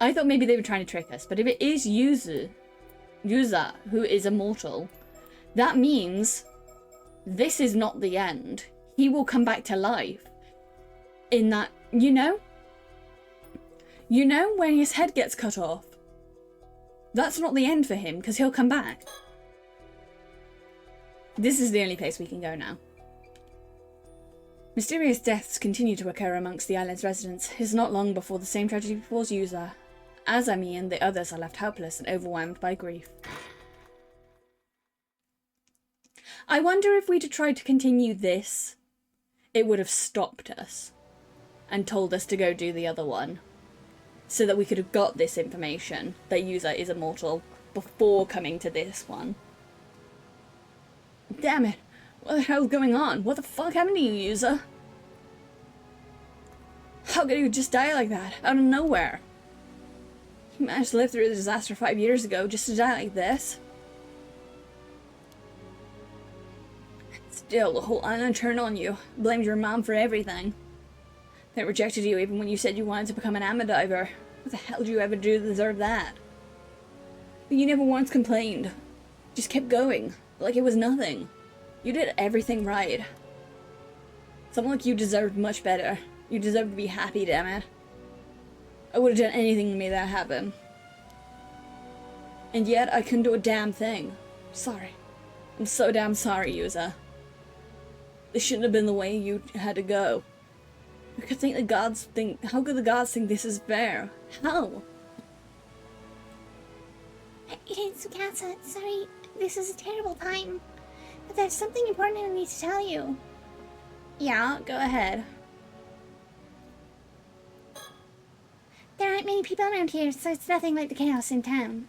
I thought maybe they were trying to trick us, but if it is Yuza who is immortal, that means this is not the end. He will come back to life. In that, you know when his head gets cut off? That's not the end for him, because he'll come back. This is the only place we can go now. Mysterious deaths continue to occur amongst the island's residents. It is not long before the same tragedy befalls Yuza. Azami and the others are left helpless and overwhelmed by grief. I wonder if we'd tried to continue this, it would have stopped us and told us to go do the other one, so that we could have got this information that Yuza is immortal before coming to this one. Damn it! What the hell's going on? What the fuck happened to you, Yuza? How could you just die like that, out of nowhere? You managed to live through the disaster 5 years ago just to die like this? Still, the whole island turned on you, blamed your mom for everything. They rejected you even when you said you wanted to become an ama diver. What the hell did you ever do to deserve that? But you never once complained. Just kept going, like it was nothing. You did everything right. Someone like you deserved much better. You deserved to be happy, damn it. I would have done anything to make that happen. And yet, I couldn't do a damn thing. Sorry. I'm so damn sorry, Yuza. This shouldn't have been the way you had to go. How could the gods think this is fair? How? Hey, Tsukasa, sorry, this is a terrible time. But there's something important I need to tell you. Yeah, go ahead. There aren't many people around here, so it's nothing like the chaos in town.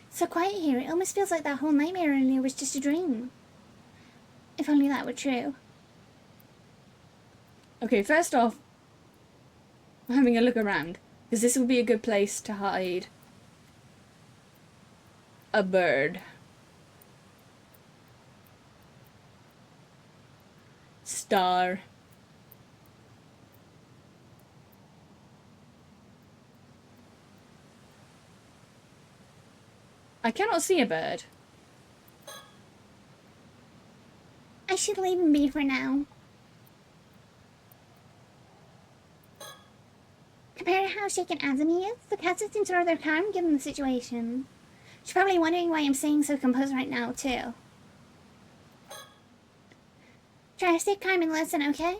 It's so quiet here, it almost feels like that whole nightmare earlier was just a dream. If only that were true. Okay, first off, I'm having a look around, because this would be a good place to hide a bird. Star. I cannot see a bird. I should leave him be for now. Compared to how shaken Azumi is, the cats seem to rather calm given the situation. She's probably wondering why I'm staying so composed right now, too. Try to stay calm and listen, okay?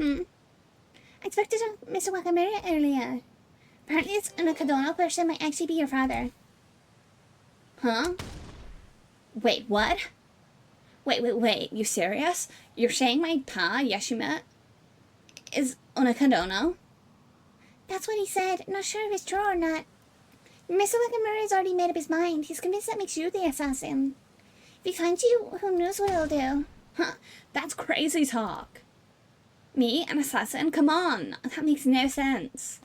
I expected Mr. Wakamura earlier. Apparently this Unakadono person might actually be your father. Huh? Wait, what? Wait, you serious? You're saying my pa, Yashima, is Unakadono? That's what he said. Not sure if it's true or not. Mr. Wickenberry's already made up his mind. He's convinced that makes you the assassin. If he finds you, who knows what he'll do. Huh, that's crazy talk. Me, an assassin? Come on, that makes no sense.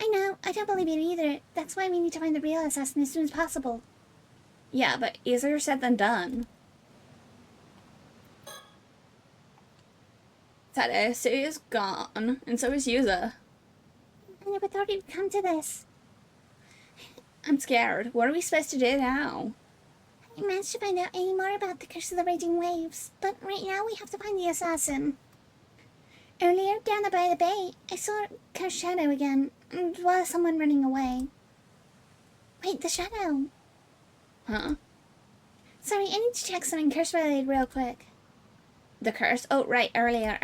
I know, I don't believe it either. That's why we need to find the real assassin as soon as possible. Yeah, but easier said than done. Teddy, Sue is gone, and so is User. I never thought it would come to this. I'm scared. What are we supposed to do now? I managed to find out any more about the curse of the raging waves, but right now we have to find the assassin. Earlier, down by the bay, I saw a cursed shadow again, and was someone running away. Wait, the shadow. Huh? Sorry, I need to check something curse-related real quick. The curse? Oh, right, earlier,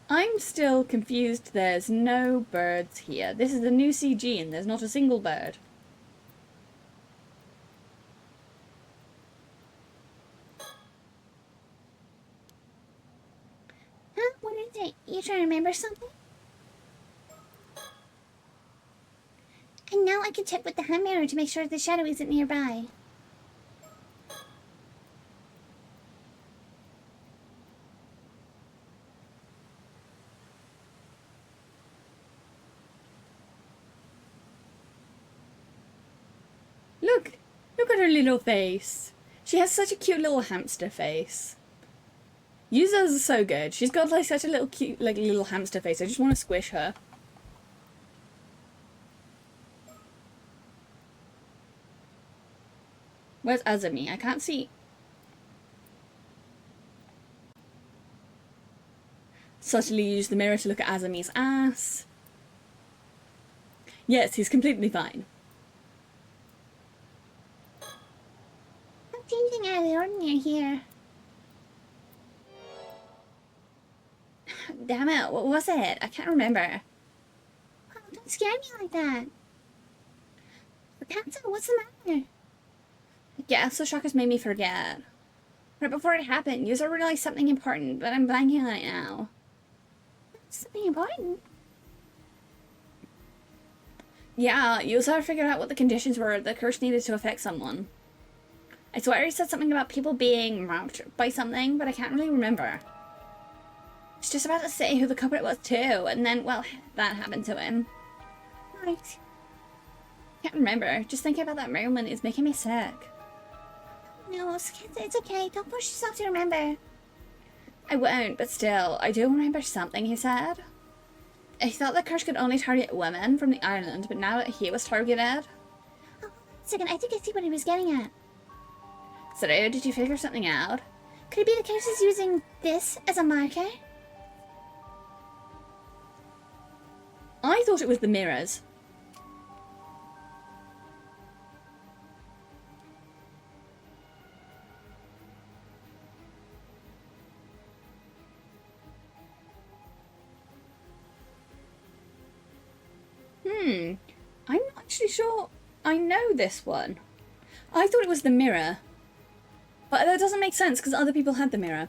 I'm still confused. There's no birds here. This is the new CG and there's not a single bird. Huh? What is it? You trying to remember something? And now I can check with the hand mirror to make sure the shadow isn't nearby. Look at her little face. She has such a cute little hamster face. Yuza's is so good. She's got like such a little cute like little hamster face. I just want to squish her. Where's Azumi? I can't see. Subtly use the mirror to look at Azumi's ass. Yes, he's completely fine. Anything out of the ordinary here. Damn it, what was it? I can't remember. Oh, don't scare me like that. Captain, what's the matter? Yeah, so shock has made me forget. Right before it happened, you realized something important, but I'm blanking on it now. Something important? Yeah, you figured out what the conditions were the curse needed to affect someone. I swear he said something about people being marked by something, but I can't really remember. I was just about to say who the culprit was too, and then, well, that happened to him. Right. Can't remember. Just thinking about that moment is making me sick. No, it's okay. Don't push yourself to remember. I won't, but still, I do remember something he said. He thought the curse could only target women from the island, but now that he was targeted. Oh, second, I think I see what he was getting at. So, did you figure something out? Could it be the curse is using this as a marker? I thought it was the mirrors. I'm not actually sure I know this one. I thought it was the mirror. But that doesn't make sense because other people had the mirror.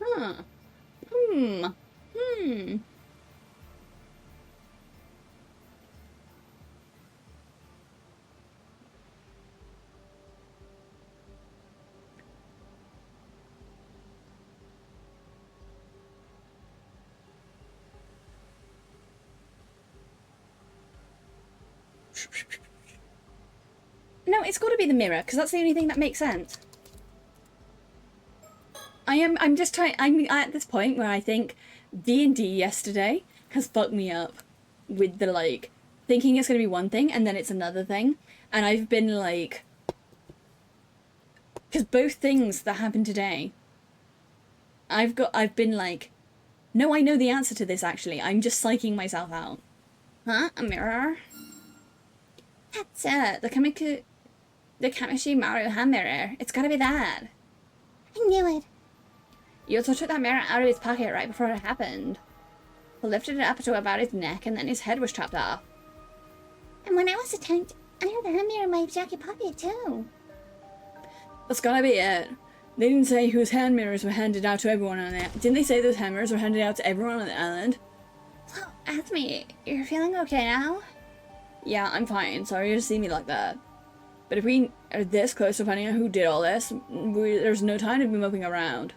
Huh. No, it's got to be the mirror, because that's the only thing that makes sense. I'm at this point where I think D&D yesterday has fucked me up with the, like, thinking it's going to be one thing and then it's another thing. And I've been, like... Because both things that happened today, I've been like, no, I know the answer to this, actually. I'm just psyching myself out. Huh? A mirror? That's it. The Kamishi Maru hand mirror. It's gotta be that. I knew it. You also took that mirror out of his pocket right before it happened. He lifted it up to about his neck and then his head was chopped off. And when I was attacked, I had the hand mirror in my jacket pocket too. That's gotta be it. They didn't say whose hand mirrors were handed out to everyone on the Didn't they say those hand mirrors were handed out to everyone on the island? So, ask me, you're feeling okay now? Yeah, I'm fine. Sorry to see me like that. But if we are this close to finding out who did all this, there's no time to be moping around.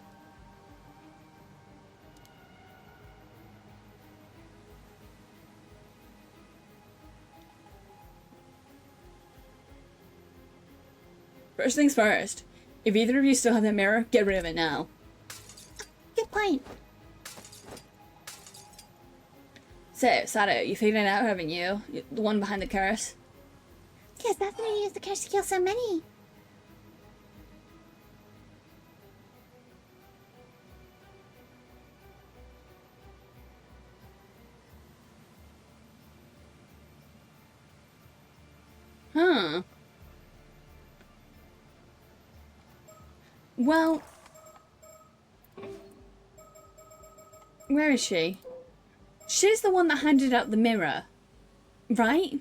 First things first. If either of you still have that mirror, get rid of it now. Good point. So, Sato, you figured it out, haven't you? The one behind the curse? Yes, that's when I used the curse to kill so many. Huh. Well... Where is she? She's the one that handed out the mirror, right?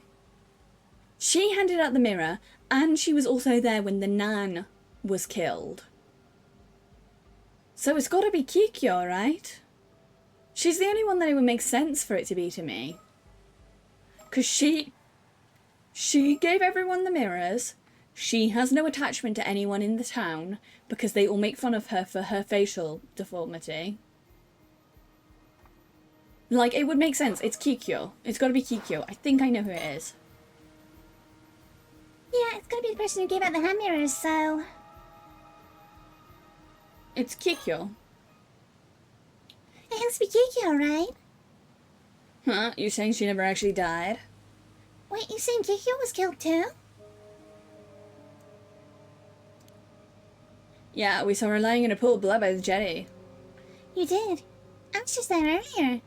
She handed out the mirror, and she was also there when the Nan was killed. So it's gotta be Kikyo, right? She's the only one that it would make sense for it to be to me. Because she gave everyone the mirrors. She has no attachment to anyone in the town because they all make fun of her for her facial deformity. Like, it would make sense. It's Kikyo. It's gotta be Kikyo. I think I know who it is. Yeah, it's gonna be the person who gave out the hand mirrors, so... It's Kikyo. It has to be Kikyo, right? Huh? You saying she never actually died? Wait, you saying Kikyo was killed too? Yeah, we saw her lying in a pool of blood by the jetty. You did. I was just there earlier.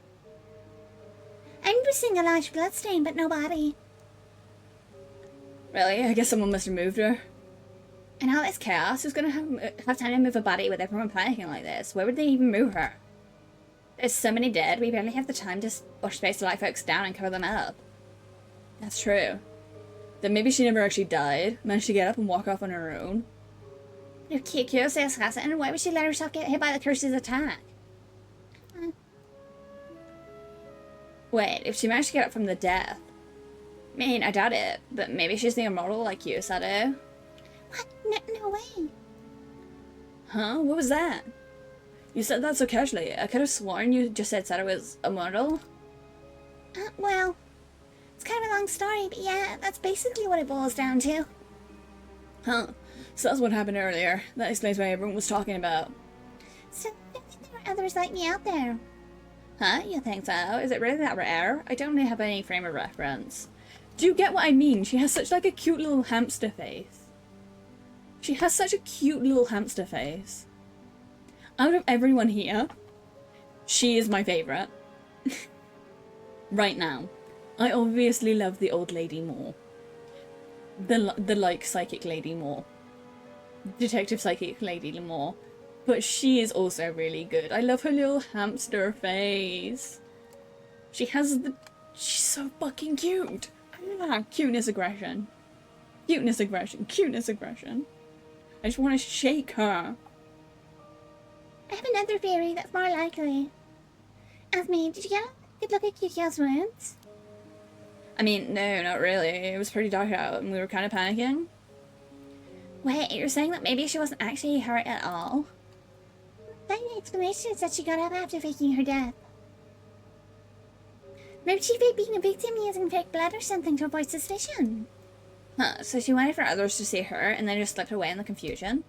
I remember seeing a large bloodstain, but no body. Really? I guess someone must have moved her. And all this chaos, who's gonna have time to move a body with everyone panicking like this? Where would they even move her? There's so many dead, we barely have the time to or space to light folks down and cover them up. That's true. Then maybe she never actually died, managed to get up and walk off on her own. If Kikyo's the assassin, why would she let herself get hit by the curse's attack? Wait, if she managed to get up from the death... I mean, I doubt it, but maybe she's the immortal like you, Sato. What? No way. Huh? What was that? You said that so casually. I could have sworn you just said Sato was immortal. Well, it's kind of a long story, but yeah, that's basically what it boils down to. Huh. So that's what happened earlier. That explains why everyone was talking about. So, I think there were others like me out there. Huh? You think so? Is it really that rare? I don't really have any frame of reference. Do you get what I mean? She has such like a cute little hamster face. She has such a cute little hamster face. Out of everyone here, she is my favourite. Right now. I obviously love the old lady more. The like psychic lady more. Detective psychic lady more. But she is also really good. I love her little hamster face. She's so fucking cute. Ah, cuteness aggression. Cuteness aggression. Cuteness aggression. I just want to shake her. I have another theory that's more likely. Ask me, did you get a good look at Kikyo's wounds? I mean, no, not really. It was pretty dark out and we were kind of panicking. Wait, you're saying that maybe she wasn't actually hurt at all? The explanation is that she got up after faking her death. Maybe she faked being a victim using fake blood or something to avoid suspicion. Huh, so she waited for others to see her and then just slipped away in the confusion?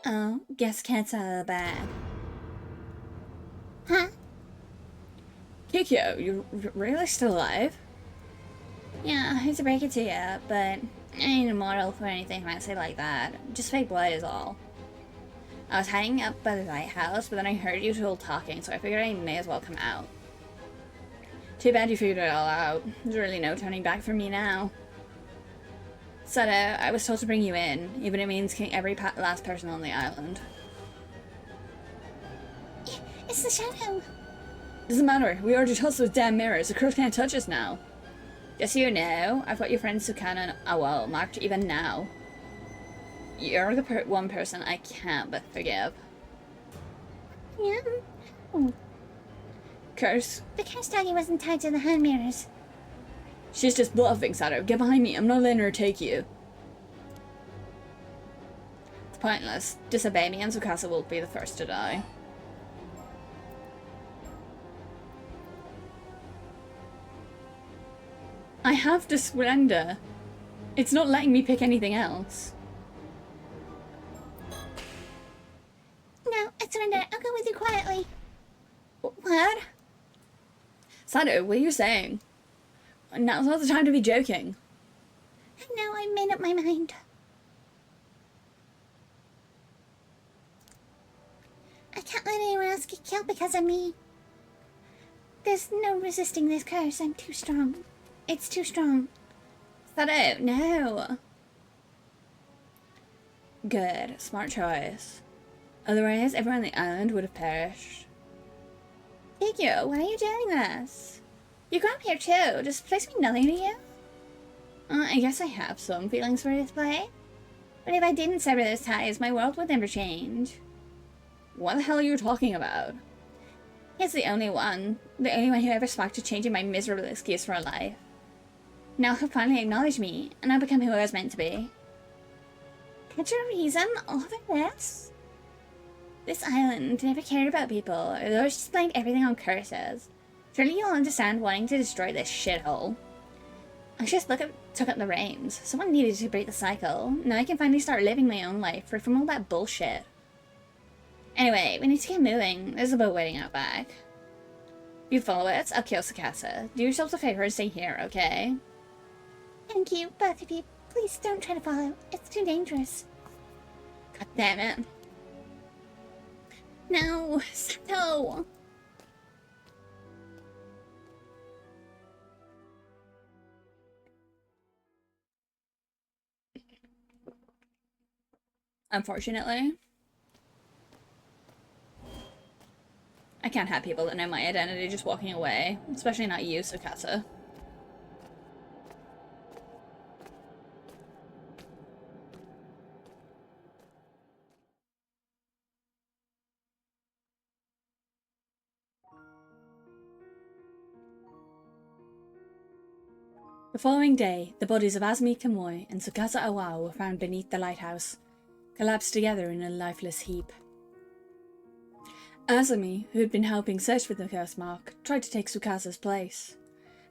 Oh, guess cat's out of the bag. Huh? Kikyo, you're really still alive? Yeah, I hate to break it to you, but I ain't immortal for anything fancy like that. Just fake blood is all. I was hanging up by the lighthouse, but then I heard you two talking, so I figured I may as well come out. Too bad you figured it all out. There's really no turning back for me now. Said I was told to bring you in, even if it means killing every last person on the island. Yeah, it's the shadow. Doesn't matter, we already touched those damn mirrors, the curse can't touch us now. Just so you know, I've got your friend Sukana marked even now. You're the one person I can't but forgive. Yeah. Oh. Curse. The curse doggy wasn't tied to the hand mirrors. She's just bluffing, Sato. Get behind me. I'm not letting her take you. It's pointless. Disobey me and Tsukasa will be the first to die. I have to surrender. It's not letting me pick anything else. No, I surrender. I'll go with you quietly. What? Sato, what are you saying? Now's not the time to be joking. No, I made up my mind. I can't let anyone else get killed because of me. There's no resisting this curse. I'm too strong. It's too strong. Sato, no. Good. Smart choice. Otherwise, everyone on the island would have perished. Pigeon, why are you doing this? You come here too. Does this place mean nothing to you? I guess I have some feelings for this place. But if I didn't sever those ties, my world would never change. What the hell are you talking about? He's the only one who ever sparked a change in my miserable excuse for a life. Now he'll finally acknowledge me, and I'll become who I was meant to be. Could you reason all of this? This island never cared about people. It always just blamed everything on curses. Surely you'll understand wanting to destroy this shithole. I just took up the reins. Someone needed to break the cycle. Now I can finally start living my own life, free from all that bullshit. Anyway, we need to get moving. There's a boat waiting out back. If you follow it, I'll kill Tsukasa. Do yourselves a favor and stay here, okay? Thank you, both of you. Please don't try to follow. It's too dangerous. God damn it. No, Sato! Unfortunately, I can't have people that know my identity just walking away, especially not you, Tsukasa. The following day, the bodies of Azumi Kamoi and Tsukasa Awao were found beneath the lighthouse, collapsed together in a lifeless heap. Azumi, who had been helping search for the curse mark, tried to take Tsukasa's place,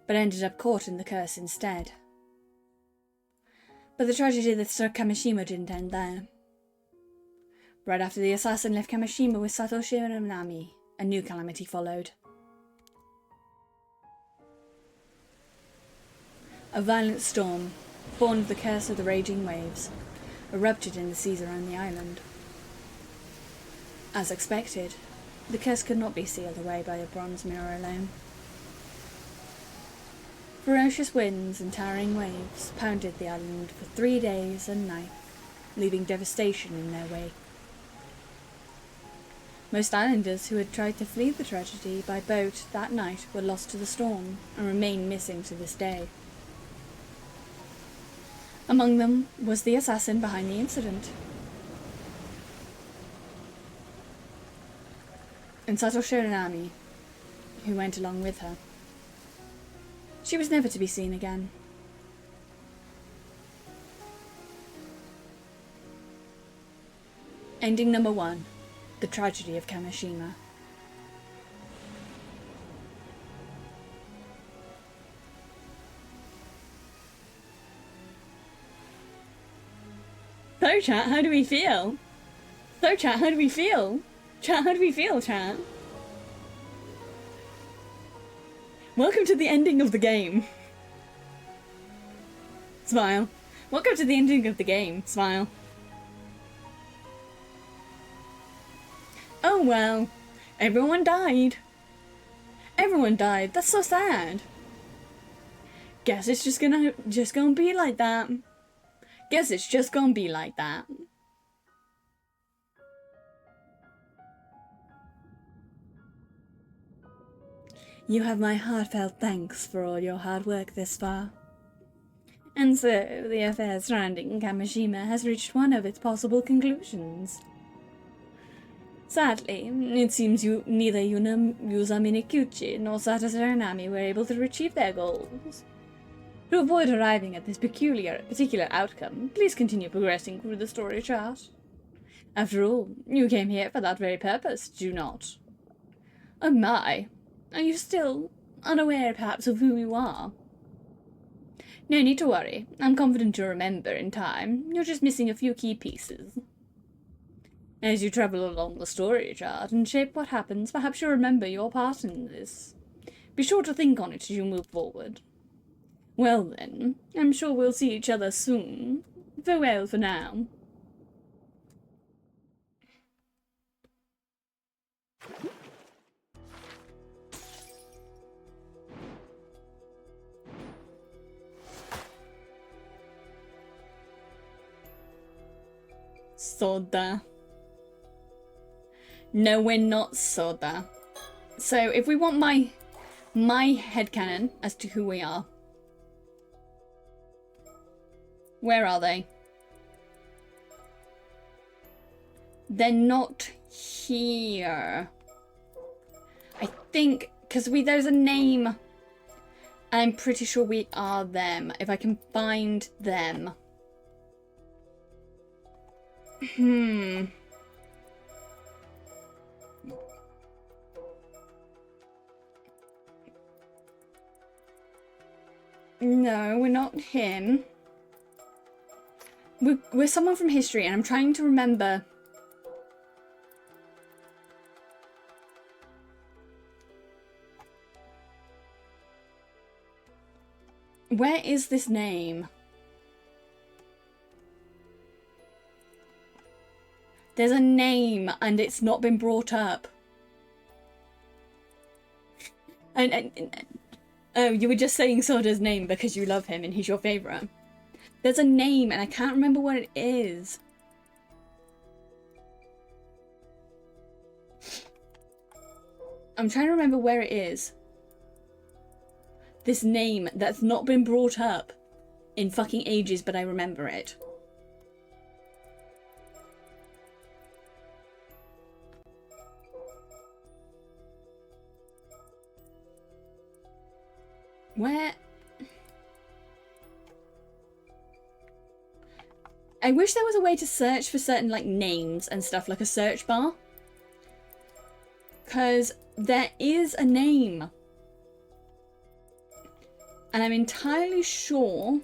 but ended up caught in the curse instead. But the tragedy that struck Kamishima didn't end there. Right after the assassin left Kamishima with Satoshi and Nami, a new calamity followed. A violent storm, born of the curse of the raging waves, erupted in the seas around the island. As expected, the curse could not be sealed away by a bronze mirror alone. Ferocious winds and towering waves pounded the island for 3 days and nights, leaving devastation in their wake. Most islanders who had tried to flee the tragedy by boat that night were lost to the storm and remain missing to this day. Among them was the assassin behind the incident, and Satoshi Nami, who went along with her. She was never to be seen again. Ending number 1, The Tragedy of Kamishima. So chat, how do we feel? So chat, how do we feel? Chat, how do we feel, chat? Welcome to the ending of the game. Smile. Welcome to the ending of the game. Smile. Oh well. Everyone died. Everyone died. That's so sad. Guess it's just gonna be like that. Guess it's just gonna be like that. You have my heartfelt thanks for all your hard work this far. And so, the affair surrounding Kamishima has reached one of its possible conclusions. Sadly, it seems neither Yusamine Kyuchi nor Sata Serenami were able to achieve their goals. To avoid arriving at this particular outcome, please continue progressing through the story chart. After all, you came here for that very purpose, did you not? Oh my, are you still unaware perhaps of who you are? No need to worry, I'm confident you'll remember in time, you're just missing a few key pieces. As you travel along the story chart and shape what happens, perhaps you'll remember your part in this. Be sure to think on it as you move forward. Well then, I'm sure we'll see each other soon. Farewell for now. Soda. No, we're not Soda. So, if we want my headcanon as to who we are. Where are they? They're not here. I think, because there's a name. I'm pretty sure we are them, if I can find them. No, we're not him. We're someone from history, and I'm trying to remember. Where is this name? There's a name, and it's not been brought up. Oh, you were just saying Soda's name because you love him and he's your favourite. There's a name, and I can't remember what it is. I'm trying to remember where it is. This name that's not been brought up in fucking ages, but I remember it. Where? I wish there was a way to search for certain, like, names and stuff, like a search bar. Because there is a name. And I'm entirely sure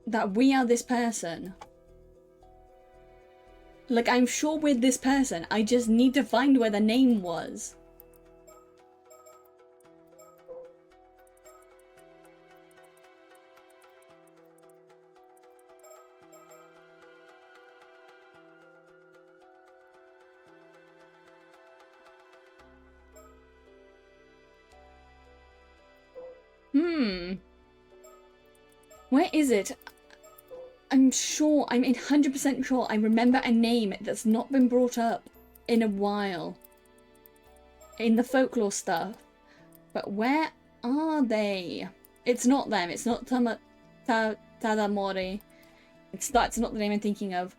that we are this person. Like, I'm sure we're this person. I just need to find where the name was. Where is it? I'm sure, I'm 100% sure I remember a name that's not been brought up in a while. In the folklore stuff. But where are they? It's not them, it's not Tadamori. That's not the name I'm thinking of.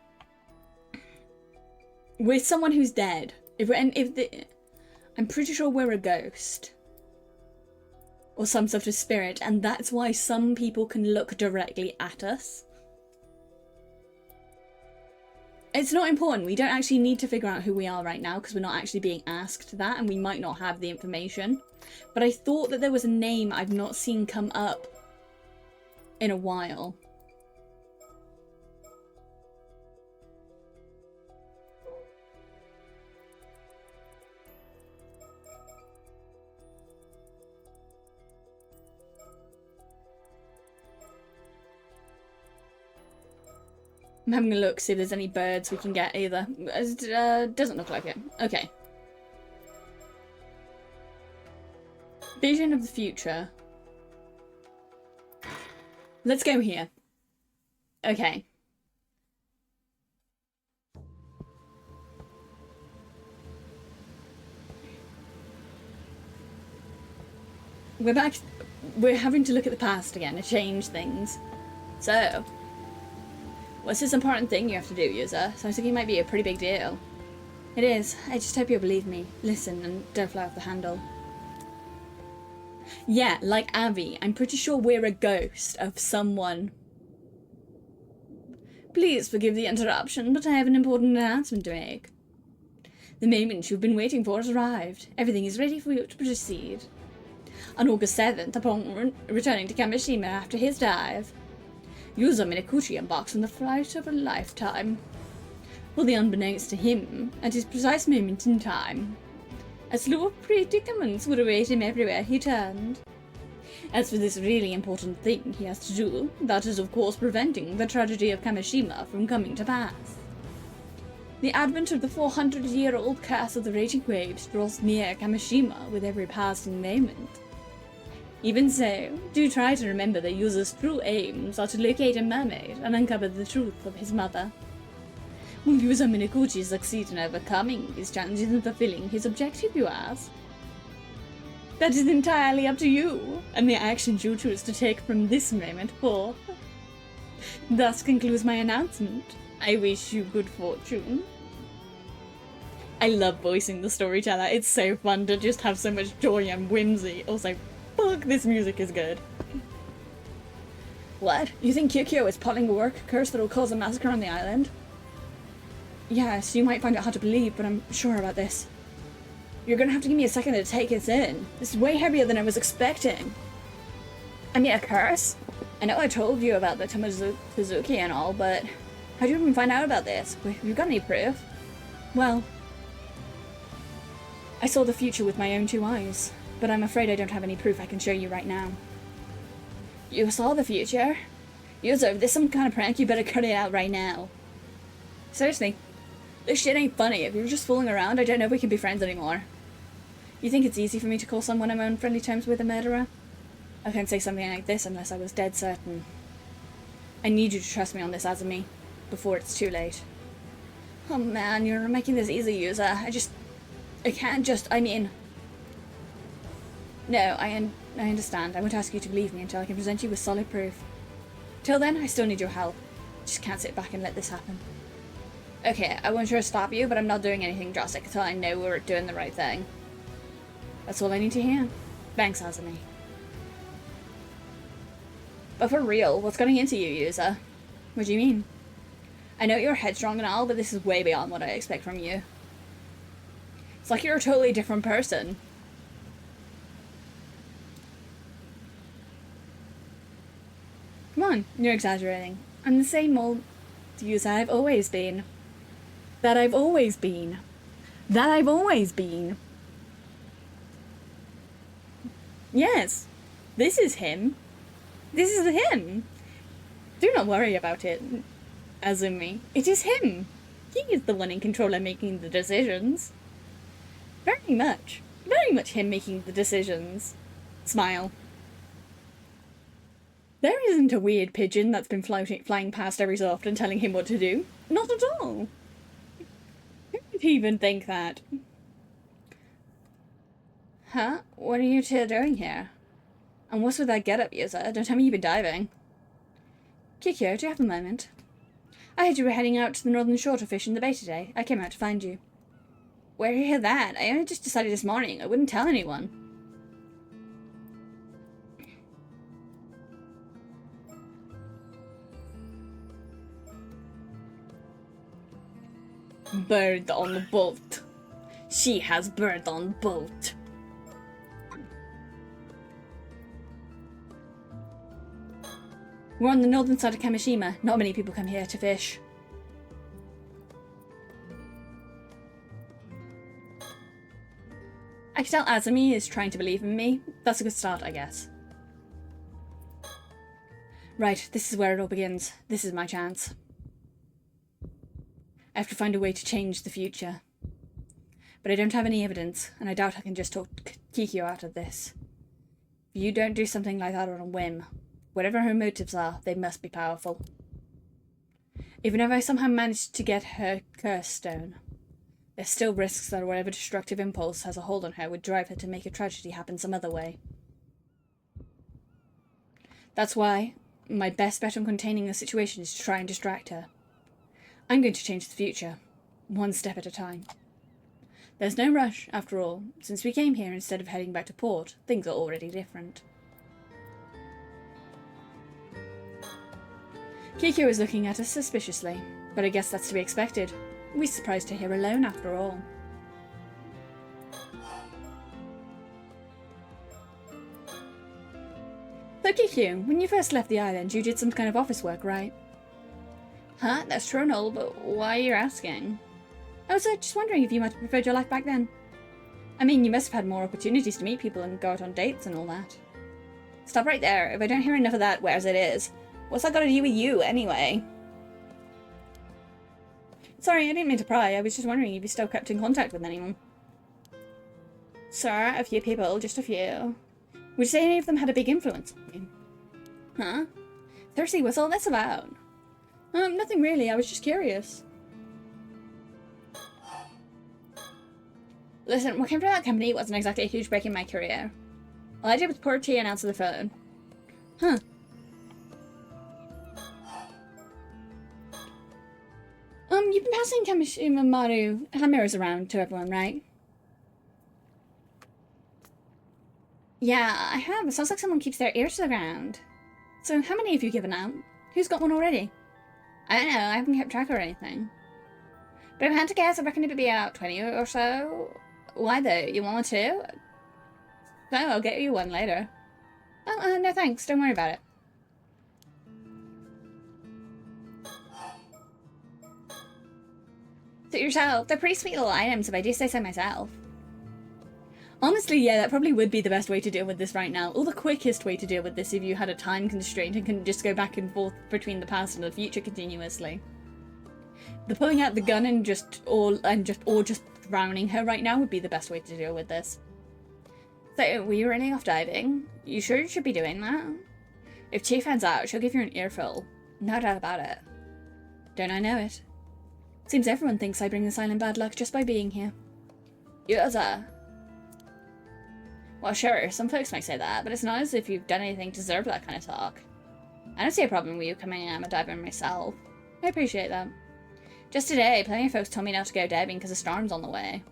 We're someone who's dead. I'm pretty sure we're a ghost. Or some sort of spirit, and that's why some people can look directly at us. It's not important. We don't actually need to figure out who we are right now because we're not actually being asked that, and we might not have the information. But I thought that there was a name I've not seen come up in a while. I'm having a look, see if there's any birds we can get either. Doesn't look like it. Okay. Vision of the future. let's go here. Okay. We're back. We're having to look at the past again to change things. So, what's this important thing you have to do, user? Sounds like it might be a pretty big deal. It is. I just hope you'll believe me. Listen and don't fly off the handle. Yeah, like Abby, I'm pretty sure we're a ghost of someone. Please forgive the interruption, but I have an important announcement to make. The moment you've been waiting for has arrived. Everything is ready for you to proceed. On August 7th, upon returning to Kamishima after his dive, user Minakuchi embarks on the flight of a lifetime. Fully unbeknownst to him, at his precise moment in time, a slew of predicaments would await him everywhere he turned. As for this really important thing he has to do, that is of course preventing the tragedy of Kamishima from coming to pass. The advent of the 400-year-old curse of the raging waves draws near Kamishima with every passing moment. Even so, do try to remember the user's true aims are to locate a mermaid and uncover the truth of his mother. Will user Minakuchi succeed in overcoming his challenges and fulfilling his objective, you ask? That is entirely up to you, and the actions you choose to take from this moment forth. Thus concludes my announcement. I wish you good fortune. I love voicing the storyteller. It's so fun to just have so much joy and whimsy. Also, fuck, this music is good. What? You think Kikyo is plotting a work curse that will cause a massacre on the island? Yes, you might find it hard to believe, but I'm sure about this. You're gonna have to give me a second to take this in. This is way heavier than I was expecting. I mean, a curse? I know I told you about the Tamazuki and all, but how'd you even find out about this? Have you got any proof? Well, I saw the future with my own two eyes, but I'm afraid I don't have any proof I can show you right now. You saw the future? User, if this some kind of prank, you better cut it out right now. Seriously, this shit ain't funny. If you're just fooling around, I don't know if we can be friends anymore. You think it's easy for me to call someone I'm on friendly terms with a murderer? I can't say something like this unless I was dead certain. I need you to trust me on this, Azumi, before it's too late. Oh man, you're making this easy, user. I can't just, I mean... No, I understand. I won't ask you to believe me until I can present you with solid proof. Till then, I still need your help. Just can't sit back and let this happen. Okay, I won't try to stop you, but I'm not doing anything drastic until I know we're doing the right thing. That's all I need to hear. Thanks, Azumi. But for real, what's getting into you, user? What do you mean? I know you're headstrong and all, but this is way beyond what I expect from you. It's like you're a totally different person. Come on, you're exaggerating. I'm the same old user I've always been. That I've always been. That I've always been. Yes, this is him. This is him. Do not worry about it, Azumi. It is him. He is the one in control and making the decisions. Very much him making the decisions. Smile. There isn't a weird pigeon that's been flying past every so often telling him what to do. Not at all. Who would even think that? Huh? What are you two doing here? And what's with that get-up, user? Don't tell me you've been diving. Kikyo, do you have a moment? I heard you were heading out to the northern shore to fish in the bay today. I came out to find you. Where did you hear that? I only just decided this morning. I wouldn't tell anyone. Bird on the boat. She has bird on boat. We're on the northern side of Kamishima. Not many people come here to fish. I can tell Azumi is trying to believe in me. That's a good start, I guess. Right, this is where it all begins. This is my chance. I have to find a way to change the future. But I don't have any evidence, and I doubt I can just talk Kikyo out of this. If you don't do something like that on a whim, Whatever her motives are, they must be powerful. Even if I somehow managed to get her curse stone, there's still risks that whatever destructive impulse has a hold on her would drive her to make a tragedy happen some other way. That's why my best bet on containing the situation is to try and distract her. I'm going to change the future, one step at a time. There's no rush, after all. Since we came here instead of heading back to port, things are already different. Kikyo is looking at us suspiciously, but I guess that's to be expected. We surprised her here alone, after all. So Kikyo, when you first left the island, you did some kind of office work, right? Huh? That's true and all, but why are you asking? I was just wondering if you might have preferred your life back then. I mean, you must have had more opportunities to meet people and go out on dates and all that. Stop right there. If I don't hear enough of that, where's it is? What's that got to do with you, anyway? Sorry, I didn't mean to pry. I was just wondering if you still kept in contact with anyone. Sir, a few people, just a few. Would you say any of them had a big influence on you? Huh? Seriously, what's all this about? Nothing really. I was just curious. Listen, working for that company wasn't exactly a huge break in my career. All I did was pour tea and answer the phone. Huh. You've been passing Kamishima Maru hand mirrors around to everyone, right? Yeah, I have. It sounds like someone keeps their ears to the ground. So how many have you given out? Who's got one already? I don't know, I haven't kept track or anything. But if I had to guess, I reckon it'd be about 20 or so. Why though? You want one too? No, I'll get you one later. Oh, no thanks. Don't worry about it. Suit yourself. They're pretty sweet little items if I do say so myself. Honestly, yeah, that probably would be the best way to deal with this right now. Or the quickest way to deal with this if you had a time constraint and can just go back and forth between the past and the future continuously. The pulling out the gun and just drowning her right now would be the best way to deal with this. So, were you running off diving? You sure you should be doing that? If Chief finds out, she'll give you an earful. No doubt about it. Don't I know it? Seems everyone thinks I bring this island bad luck just by being here. Yuza. Well, sure, some folks might say that, but it's not as if you've done anything to deserve that kind of talk. I don't see a problem with you coming in. I'm a diver myself. I appreciate that. Just today, plenty of folks told me not to go diving because a storm's on the way.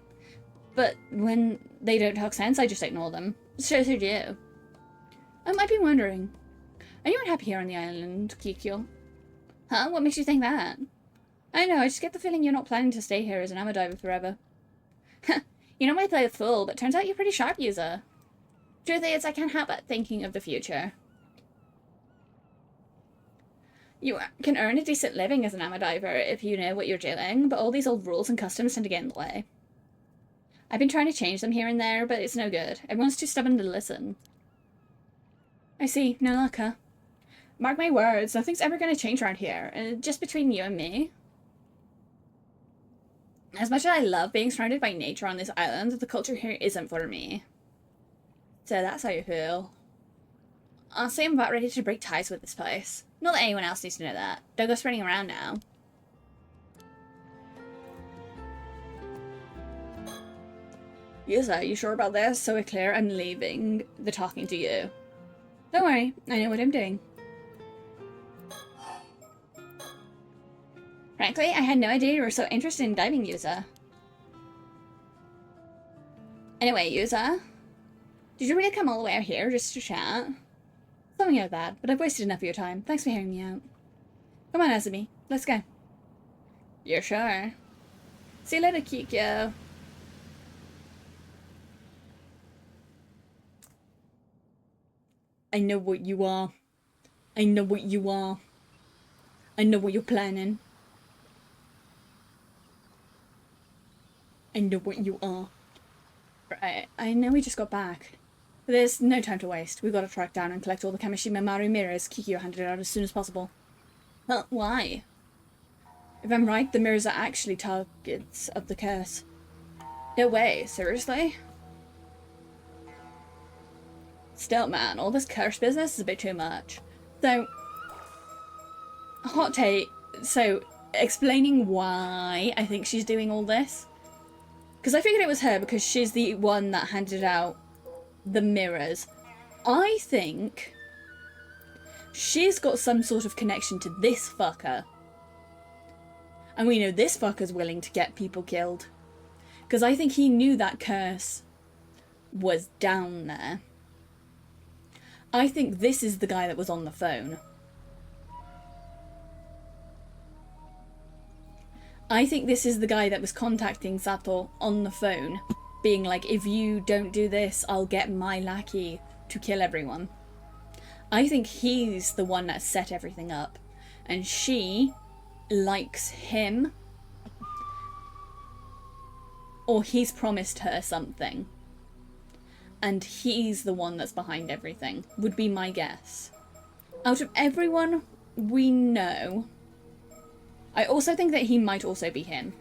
But when they don't talk sense, I just ignore them. So do you. I might be wondering, are you unhappy here on the island, Kikyo? Huh? What makes you think that? I know, I just get the feeling you're not planning to stay here as an amateur diver forever. You know, I play it full, but turns out you're pretty sharp, user. Truth is, I can't help but thinking of the future. You can earn a decent living as an amateur diver if you know what you're doing, but all these old rules and customs tend to get in the way. I've been trying to change them here and there, but it's no good. Everyone's too stubborn to listen. I see. No luck, huh? Mark my words, nothing's ever going to change around here. Just between you and me. As much as I love being surrounded by nature on this island, the culture here isn't for me. So that's how you feel. Honestly, I'm about ready to break ties with this place. Not that anyone else needs to know that. Don't go spreading around now. Yes, are you sure about this? So we're clear, I'm leaving the talking to you. Don't worry, I know what I'm doing. Frankly, I had no idea you were so interested in diving, Yuza. Anyway, Yuza, did you really come all the way out here just to chat? Something like that, but I've wasted enough of your time. Thanks for hearing me out. Come on, Azumi, let's go. You're sure? See you later, Kikyo. I know what you are. I know what you are. I know what you're planning. I know what you are. Right, I know we just got back. But there's no time to waste. We've got to track down and collect all the Kamishima Maru mirrors Kikyo handed out as soon as possible. Well, why? If I'm right, the mirrors are actually targets of the curse. No way, seriously? Still, man, all this curse business is a bit too much. So, hot take. So, explaining why I think she's doing all this. Because I figured it was her because she's the one that handed out the mirrors. I think she's got some sort of connection to this fucker. And we know this fucker's willing to get people killed. Because I think he knew that curse was down there. I think this is the guy that was on the phone. I think this is the guy that was contacting Sato on the phone, being like, if you don't do this, I'll get my lackey to kill everyone. I think he's the one that set everything up, and she likes him, or he's promised her something, and he's the one that's behind everything, would be my guess. Out of everyone we know, I also think that he might also be him.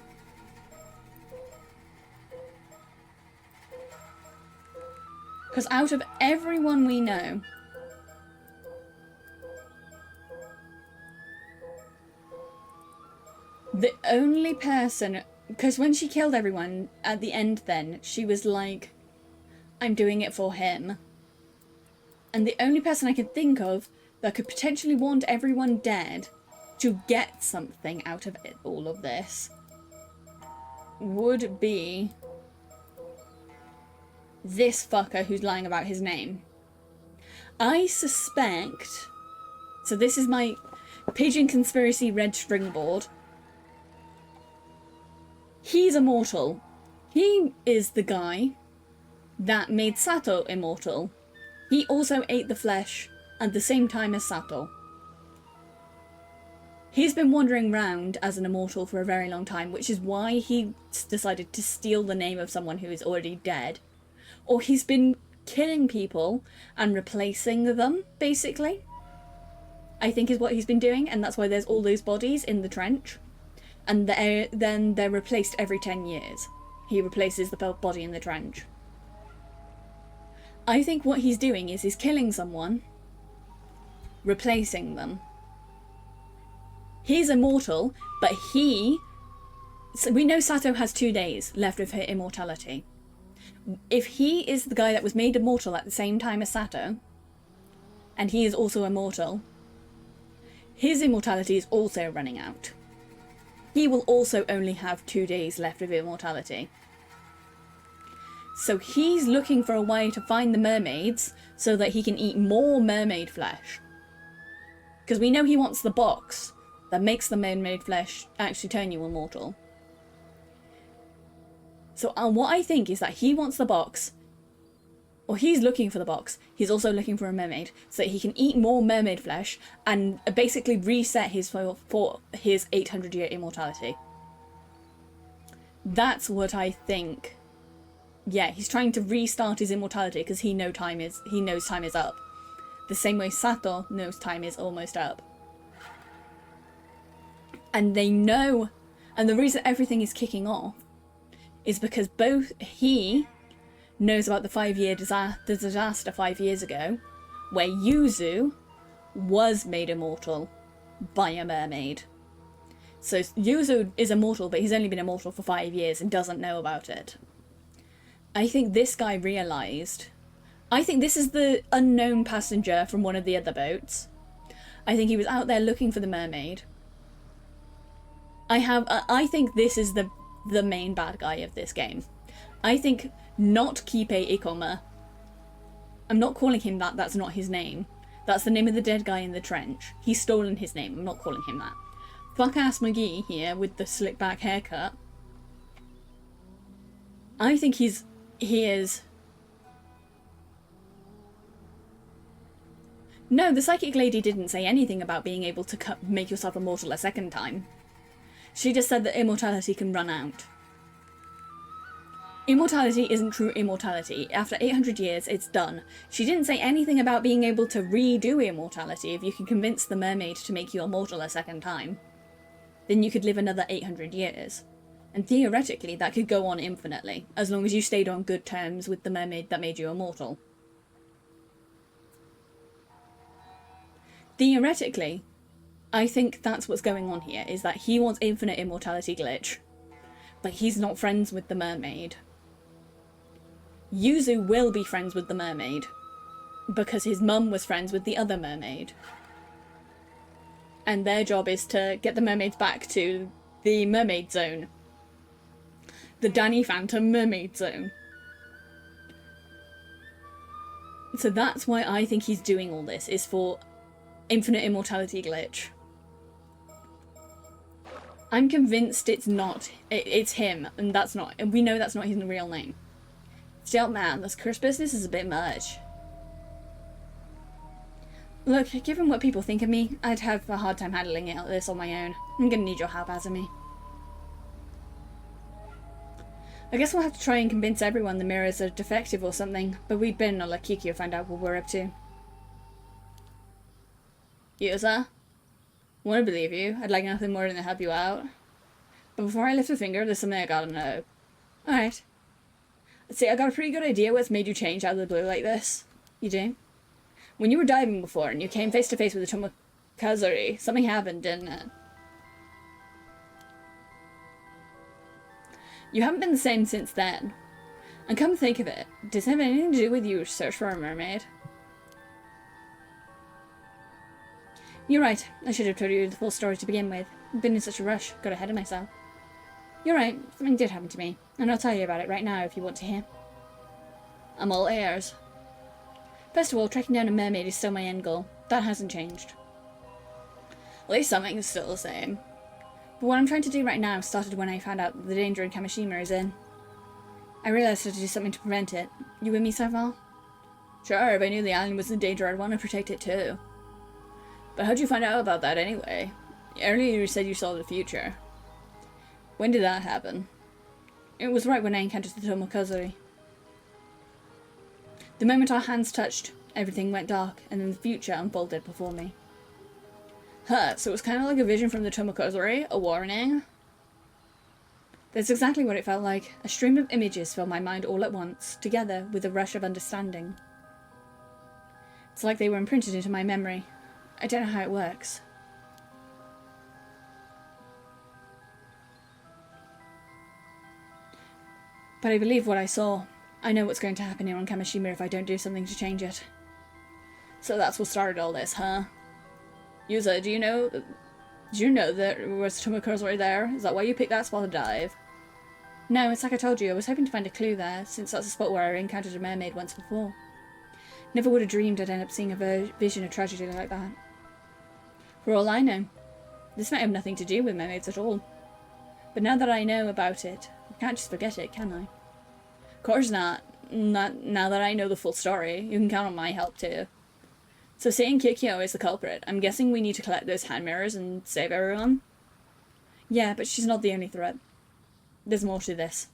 Because out of everyone we know, the only person... Because when she killed everyone, at the end then, she was like, I'm doing it for him. And the only person I could think of that could potentially want everyone dead to get something out of it, all of this, would be this fucker who's lying about his name. I suspect... So this is my Pigeon Conspiracy red string board. He's immortal. He is the guy that made Sato immortal. He also ate the flesh at the same time as Sato. He's been wandering around as an immortal for a very long time, which is why he decided to steal the name of someone who is already dead. Or he's been killing people and replacing them, basically. I think is what he's been doing, and that's why there's all those bodies in the trench. And then they're replaced every 10 years. He replaces the body in the trench. I think what he's doing is he's killing someone, replacing them. He's immortal, but so we know Sato has 2 days left of her immortality. If he is the guy that was made immortal at the same time as Sato, and he is also immortal, his immortality is also running out. He will also only have 2 days left of immortality. So he's looking for a way to find the mermaids so that he can eat more mermaid flesh. Because we know he wants the box that makes the mermaid flesh actually turn you immortal. So what I think is that he wants the box, or he's looking for the box, he's also looking for a mermaid, so that he can eat more mermaid flesh and basically reset his for his 800-year immortality. That's what I think. Yeah, he's trying to restart his immortality because he knows time is up. The same way Sato knows time is almost up. And they know, and the reason everything is kicking off is because both he knows about the 5-year disaster 5 years ago, where Yuzu was made immortal by a mermaid. So Yuzu is immortal, but he's only been immortal for 5 years and doesn't know about it. I think this guy realised... I think this is the unknown passenger from one of the other boats. I think he was out there looking for the mermaid. I think this is the main bad guy of this game. I think not Kipe Ikoma. I'm not calling him that, that's not his name. That's the name of the dead guy in the trench. He's stolen his name, I'm not calling him that. Fuck-ass McGee here with the slick back haircut. I think he is... No, the psychic lady didn't say anything about being able to make yourself immortal a second time. She just said that immortality can run out. Immortality isn't true immortality. After 800 years, it's done. She didn't say anything about being able to redo immortality. If you can convince the mermaid to make you immortal a second time, then you could live another 800 years. And theoretically, that could go on infinitely, as long as you stayed on good terms with the mermaid that made you immortal. theoretically, I think that's what's going on here, is that he wants infinite immortality glitch, but he's not friends with the mermaid. Yuzu will be friends with the mermaid, because his mum was friends with the other mermaid. And their job is to get the mermaids back to the mermaid zone. The Danny Phantom mermaid zone. So that's why I think he's doing all this, is for infinite immortality glitch. I'm convinced it's not. It's him, and that's not. And we know that's not his real name. Still, man, this curse business is a bit much. Look, given what people think of me, I'd have a hard time handling this on my own. I'm gonna need your help, Azumi. I guess we'll have to try and convince everyone the mirrors are defective or something, but we'd better not let Kikyo find out what we're up to. Yuza? Want to believe you. I'd like nothing more than to help you out. But before I lift a finger, there's something I gotta know. Alright. See, I got a pretty good idea what's made you change out of the blue like this. You do? When you were diving before and you came face to face with the Tomokezuri, something happened, didn't it? You haven't been the same since then. And come think of it, does it have anything to do with your search for a mermaid? You're right, I should have told you the full story to begin with. I've been in such a rush, got ahead of myself. You're right, something did happen to me, and I'll tell you about it right now if you want to hear. I'm all ears. First of all, tracking down a mermaid is still my end goal. That hasn't changed. At least something is still the same. But what I'm trying to do right now started when I found out that the danger in Kamishima is in. I realized I had to do something to prevent it. You with me so far? Sure, if I knew the island was in danger, I'd want to protect it too. But how'd you find out about that anyway? Earlier you said you saw the future. When did that happen? It was right when I encountered the Tomokezuri. The moment our hands touched, everything went dark, and then the future unfolded before me. Huh, so it was kind of like a vision from the Tomokezuri, a warning? That's exactly what it felt like. A stream of images filled my mind all at once, together with a rush of understanding. It's like they were imprinted into my memory. I don't know how it works. But I believe what I saw. I know what's going to happen here on Kamishima if I don't do something to change it. So that's what started all this, huh? Yuza, do you know that there was Tomokezuri there? Is that why you picked that spot to dive? No, it's like I told you, I was hoping to find a clue there, since that's a spot where I encountered a mermaid once before. Never would have dreamed I'd end up seeing a vision of tragedy like that. For all I know, this might have nothing to do with mermaids at all. But now that I know about it, I can't just forget it, can I? Of course not. Not now that I know the full story. You can count on my help too. So saying Kikyo is the culprit, I'm guessing we need to collect those hand mirrors and save everyone? Yeah, but she's not the only threat. There's more to this.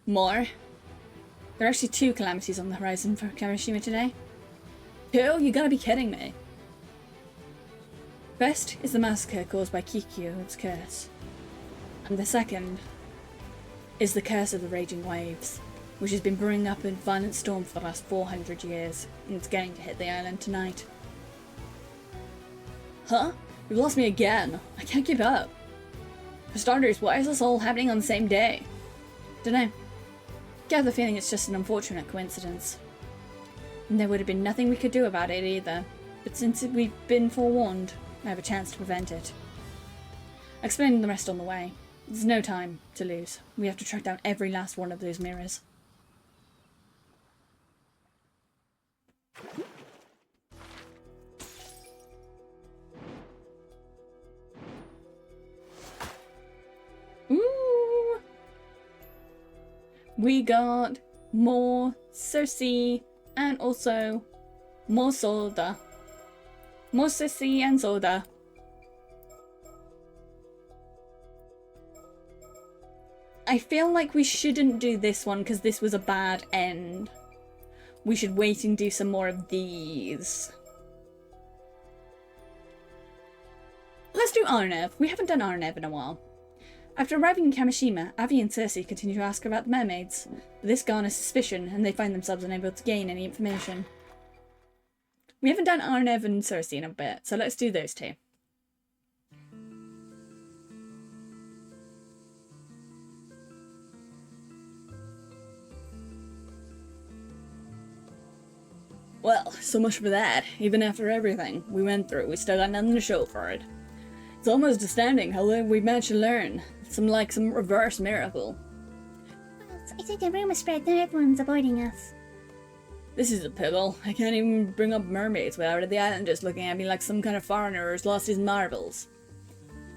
More? There are actually 2 calamities on the horizon for Kamishima today. 2? You gotta be kidding me. First is the massacre caused by Kikyo's curse. And the second is the curse of the raging waves, which has been brewing up in violent storm for the last 400 years, and it's going to hit the island tonight. Huh? You've lost me again. I can't keep up. For starters, why is this all happening on the same day? Dunno. Get the feeling it's just an unfortunate coincidence. And there would have been nothing we could do about it either, but since we've been forewarned, I have a chance to prevent it. I'll explain the rest on the way. There's no time to lose. We have to track down every last one of those mirrors. Ooh! We got more Cersei and also more soda. More Cersei and soda. I feel like we shouldn't do this one because this was a bad end. We should wait and do some more of these. Let's do Arnev. We haven't done Arnev in a while. After arriving in Kamishima, Avi and Cersei continue to ask about the mermaids. But this garners suspicion and they find themselves unable to gain any information. We haven't done Arnev and Cersei in a bit, so let's do those two. Well, so much for that. Even after everything we went through, we still got nothing to show for it. It's almost astounding how little we managed to learn. Some reverse miracle. Well, I think the rumor spread that everyone's avoiding us. This is a pickle. I can't even bring up mermaids without the islanders looking at me like some kind of foreigner who's lost his marbles.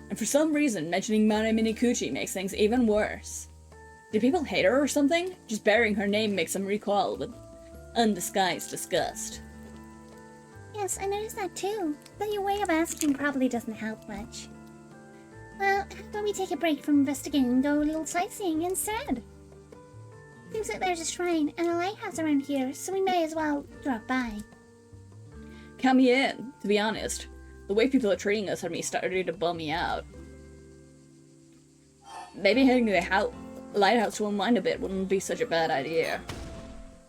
And for some reason, mentioning Mana Minikuchi makes things even worse. Do people hate her or something? Just bearing her name makes them recoil with undisguised disgust. Yes, I noticed that too. But your way of asking probably doesn't help much. Well, how about we take a break from investigating and go a little sightseeing instead? Seems like there's a shrine and a lighthouse around here, so we may as well drop by. Count me in, to be honest. The way people are treating us had me starting to bum me out. Maybe heading to the lighthouse to unwind a bit wouldn't be such a bad idea.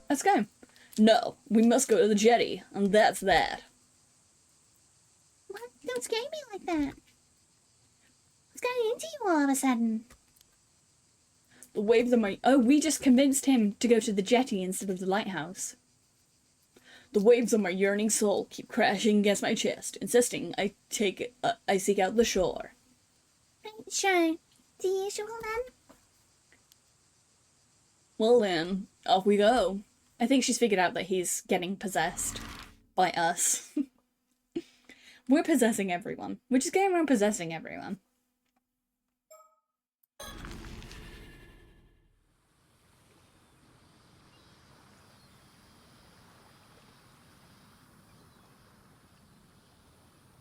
Let's go. No, we must go to the jetty, and that's that. What? Don't scare me like that. What's gotten into you all of a sudden? The waves of my... Oh, we just convinced him to go to the jetty instead of the lighthouse. The waves of my yearning soul keep crashing against my chest, insisting I seek out the shore. Right, sure. The usual then? Well then, off we go. I think she's figured out that he's getting possessed by us. We're possessing everyone. We're just going around possessing everyone.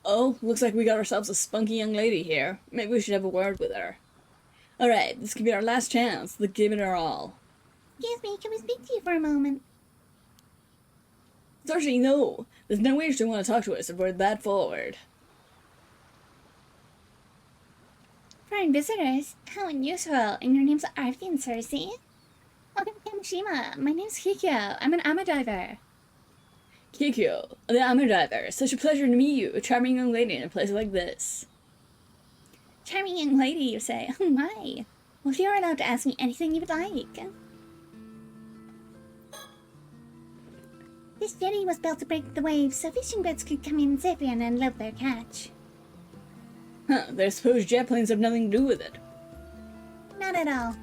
Oh, looks like we got ourselves a spunky young lady here. Maybe we should have a word with her. Alright, this could be our last chance to give it our all. Excuse me, can we speak to you for a moment? Cersei, no! There's no way she want to talk to us if we're that forward. Foreign visitors? How unusual. And your name's Arthi and Cersei? Welcome to Kamishima. My name's Kikyo. I'm an ama diver. Kikyo, the Amur Diver. Such a pleasure to meet you, a charming young lady in a place like this. Charming young lady, you say? Oh my. Well, you're allowed to ask me anything you would like. This jetty was built to break the waves so fishing boats could come in safely and unload their catch. Huh, I suppose jet planes have nothing to do with it. Not at all.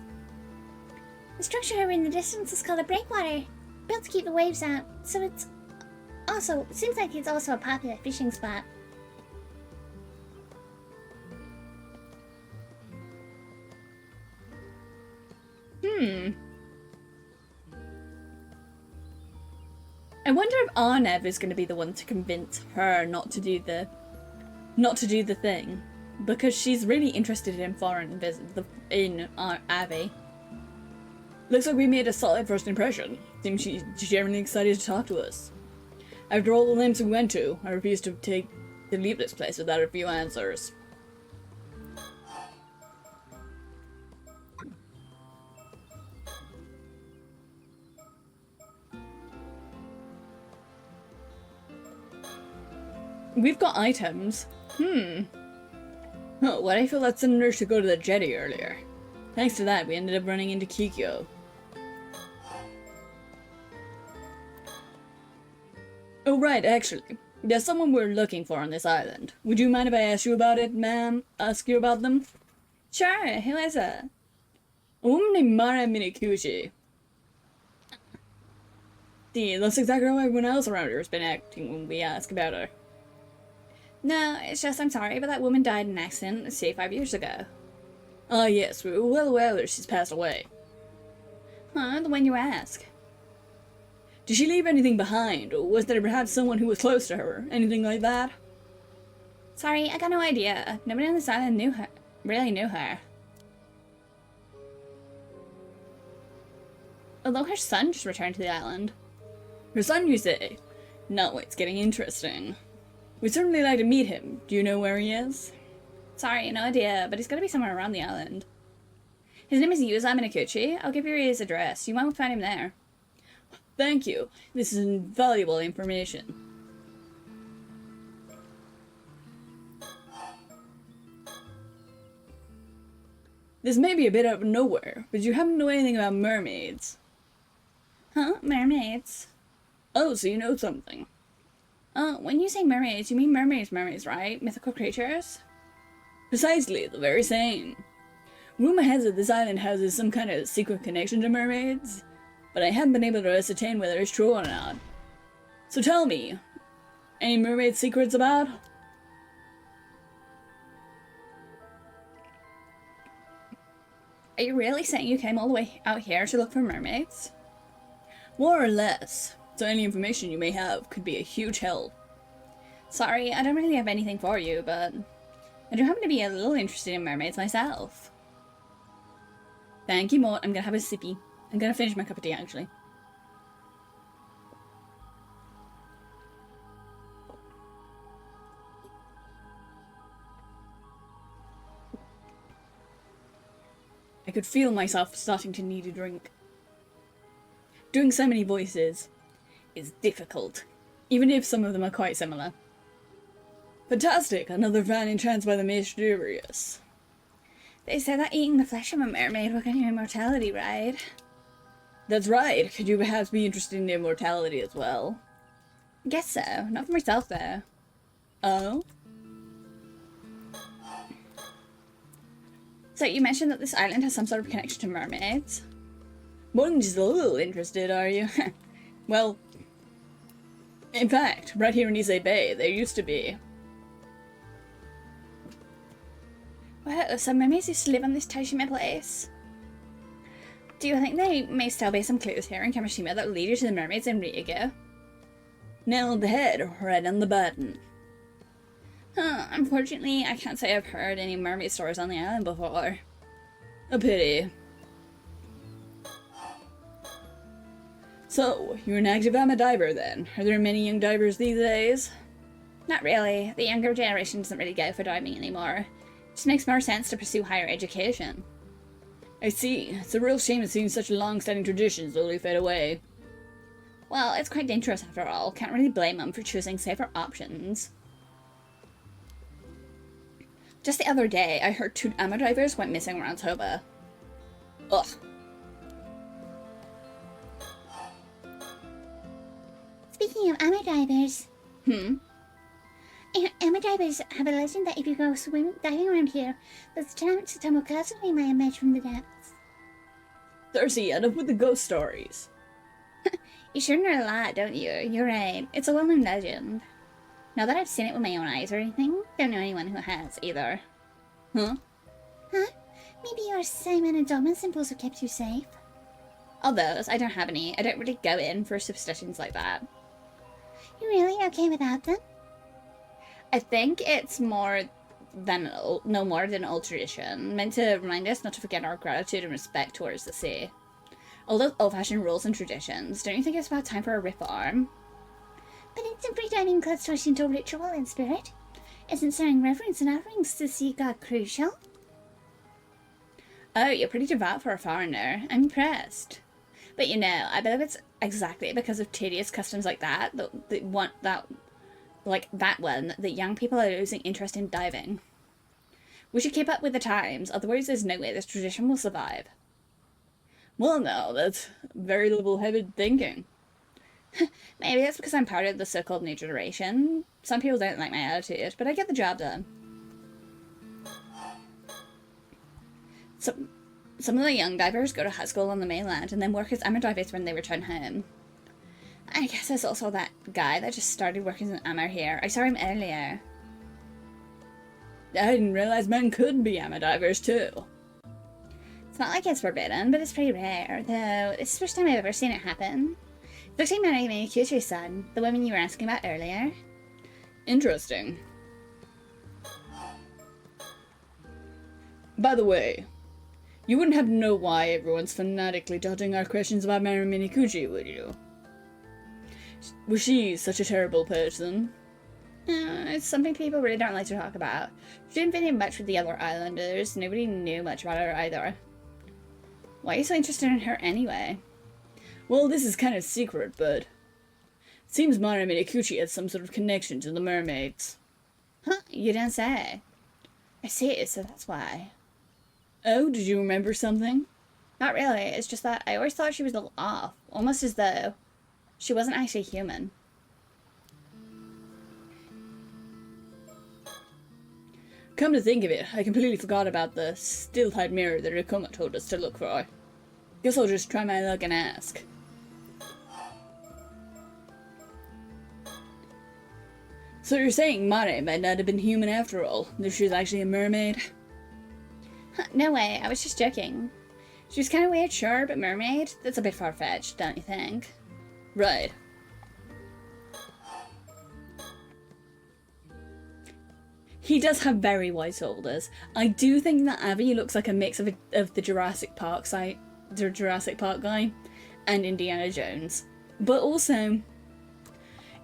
The structure over in the distance is called a breakwater, built to keep the waves out, so it seems like it's also a popular fishing spot. I wonder if Arnev is going to be the one to convince her not to do the thing, because she's really interested in foreign Abby. Looks like we made a solid first impression. Seems she's genuinely excited to talk to us. After all the lengths we went to, I refuse to leave this place without a few answers. We've got items. Oh, why did I feel that sudden urge to go to the jetty earlier? Thanks to that, we ended up running into Kikyo. Oh right, actually. There's someone we're looking for on this island. Would you mind if I ask you about it, ma'am? Ask you about them? Sure, who is it? A woman named Mara Minikuchi. See, that's exactly how everyone else around here has been acting when we ask about her. No, it's just I'm sorry, but that woman died in an accident, say 5 years ago. Ah yes, we were well aware that she's passed away. Huh, the one you ask. Did she leave anything behind, or was there perhaps someone who was close to her? Anything like that? Sorry, I got no idea. Nobody on this island really knew her. Although her son just returned to the island. Her son, you say? Now it's getting interesting. We'd certainly like to meet him. Do you know where he is? Sorry, no idea, but he's gotta be somewhere around the island. His name is Yuza Minakuchi. I'll give you his address. You might find him there. Thank you. This is invaluable information. This may be a bit out of nowhere, but you happen to know anything about mermaids? Huh? Mermaids? Oh, so you know something. When you say mermaids, you mean mermaids, right? Mythical creatures? Precisely, the very same. Rumor has it this island houses some kind of secret connection to mermaids, but I haven't been able to ascertain whether it's true or not. So tell me, any mermaid secrets about? Are you really saying you came all the way out here to look for mermaids? More or less, so any information you may have could be a huge help. Sorry, I don't really have anything for you, but I do happen to be a little interested in mermaids myself. Thank you, Mort. I'm gonna have a sippy. I'm gonna finish my cup of tea, actually. I could feel myself starting to need a drink. Doing so many voices is difficult, even if some of them are quite similar. Fantastic! Another fan entranced by the mysterious. They say that eating the flesh of a mermaid will grant you immortality, right? That's right. Could you perhaps be interested in immortality as well? Guess so. Not for myself, though. Oh? So you mentioned that this island has some sort of connection to mermaids? More than just a little interested, are you? Well, in fact, right here in Ise Bay, there used to be. Wow, so mermaids used to live on this Tajima place? Do you think there may still be some clues here in Kamishima that will lead you to the mermaids in Riga? Nail on the head, right on the button. Unfortunately, I can't say I've heard any mermaid stories on the island before. A pity. So, you're an active amateur diver then? Are there many young divers these days? Not really. The younger generation doesn't really go for diving anymore. It just makes more sense to pursue higher education. I see. It's a real shame to see such long-standing traditions slowly fade away. Well, it's quite dangerous after all. Can't really blame them for choosing safer options. Just the other day, I heard 2 amateur divers went missing around Toba. Ugh. Speaking of amateur divers, amateur divers have a legend that if you go diving around here, there's a chance a tomokazu may emerge from the depths. Thirsty, enough with the ghost stories. You sure know a lot, don't you? You're right. It's a well-known legend. Not that I've seen it with my own eyes or anything. Don't know anyone who has, either. Huh? Maybe your Simon and Domin symbols have kept you safe. All those, I don't have any. I don't really go in for superstitions like that. You're really okay without them? I think it's more than no more than an old tradition, meant to remind us not to forget our gratitude and respect towards the sea. All those old-fashioned rules and traditions, don't you think it's about time for a reform? But isn't free diving close to a Shinto ritual in spirit? Isn't showing reverence and offerings to sea god crucial? Oh, you're pretty devout for a foreigner. I'm impressed. But you know, I believe it's exactly because of tedious customs like that that young people are losing interest in diving. We should keep up with the times, otherwise there's no way this tradition will survive. Well, no, that's very level-headed thinking. Maybe that's because I'm part of the so-called new generation. Some people don't like my attitude, but I get the job done. Some of the young divers go to high school on the mainland and then work as amateur divers when they return home. I guess there's also that guy that just started working as an amateur here. I saw him earlier. I didn't realize men could be amateur divers too. It's not like it's forbidden, but it's pretty rare, though it's the first time I've ever seen it happen. It looks like Mary Kyuchi's son, the woman you were asking about earlier. Interesting. By the way, you wouldn't happen to know why everyone's fanatically dodging our questions about Mary Minikuchi, would you? Was she such a terrible person? It's something people really don't like to talk about. She didn't fit in much with the other islanders. Nobody knew much about her either. Why are you so interested in her anyway? Well, this is kind of secret, but it seems Mara Minikuchi had some sort of connection to the mermaids. Huh? You didn't say. I see, so that's why. Oh, did you remember something? Not really, it's just that I always thought she was a little off, almost as though she wasn't actually human. Come to think of it, I completely forgot about the still-type mirror that Akuma told us to look for. Guess I'll just try my luck and ask. So you're saying Mare might not have been human after all, that she was actually a mermaid? No way, I was just joking. She was kind of weird, sure, but mermaid? That's a bit far-fetched, don't you think? Right. He does have very white shoulders. I do think that Avi looks like a mix of the Jurassic Park guy and Indiana Jones. But also,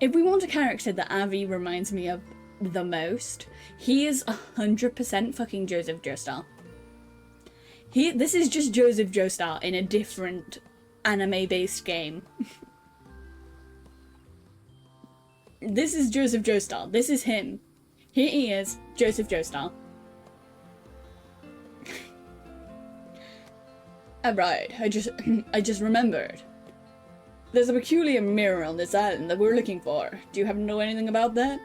if we want a character that Avi reminds me of the most, he is 100% fucking Joseph Joestar. This is just Joseph Joestar in a different anime-based game. This is Joseph Joestar. This is him. Here he is, Joseph Joestar. Right, I just remembered. There's a peculiar mirror on this island that we're looking for. Do you happen to know anything about that?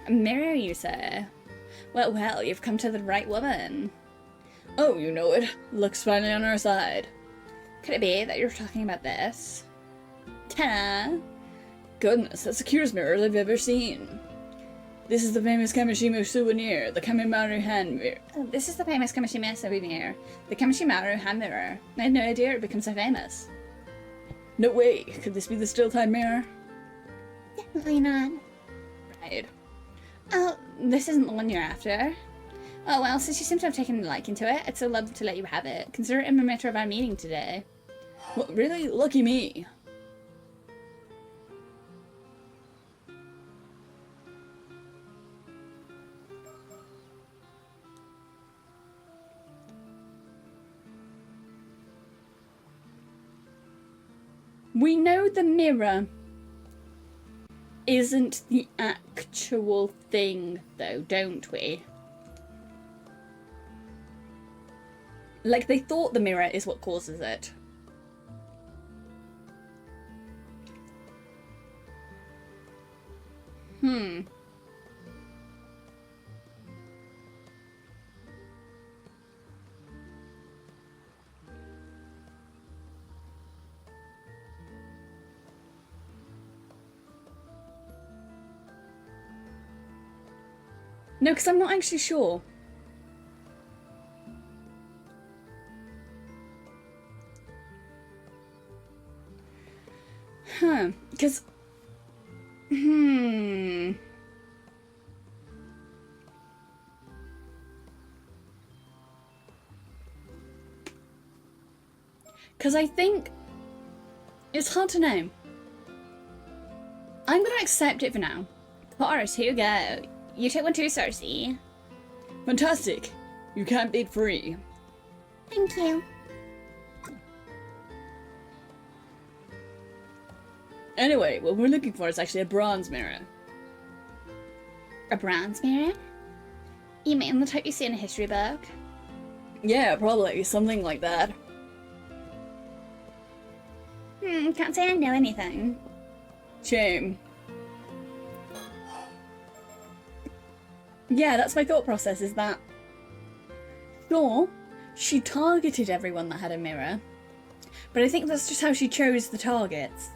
A mirror, you say? Well, you've come to the right woman. Oh, you know it. Luck's finally on our side. Could it be that you're talking about this? Ta-da! Goodness, that's the cutest mirror I've ever seen. This is the famous Kamishima souvenir, the Kamimaru hand mirror. Oh, this is the famous Kamishima souvenir, the Kamishimaru hand mirror. I had no idea it became so famous. No way, could this be the still-time mirror? Definitely not. Right. Oh, this isn't the one you're after. Oh well, since you seem to have taken a liking to it, I'd so love to let you have it. Consider it a memento of our meeting today. Well, really? Lucky me. We know the mirror isn't the actual thing, though, don't we? Like, they thought the mirror is what causes it. No, because I'm not actually sure. Because... Because I think... It's hard to know. I'm going to accept it for now. Of course, here you go. You take one too, Cersei. Fantastic. You can't beat free. Thank you. Anyway, what we're looking for is actually a bronze mirror. A bronze mirror? You mean the type you see in a history book? Yeah, probably. Something like that. Can't say I know anything. Shame. Yeah, that's my thought process, is that... Sure, she targeted everyone that had a mirror, but I think that's just how she chose the targets.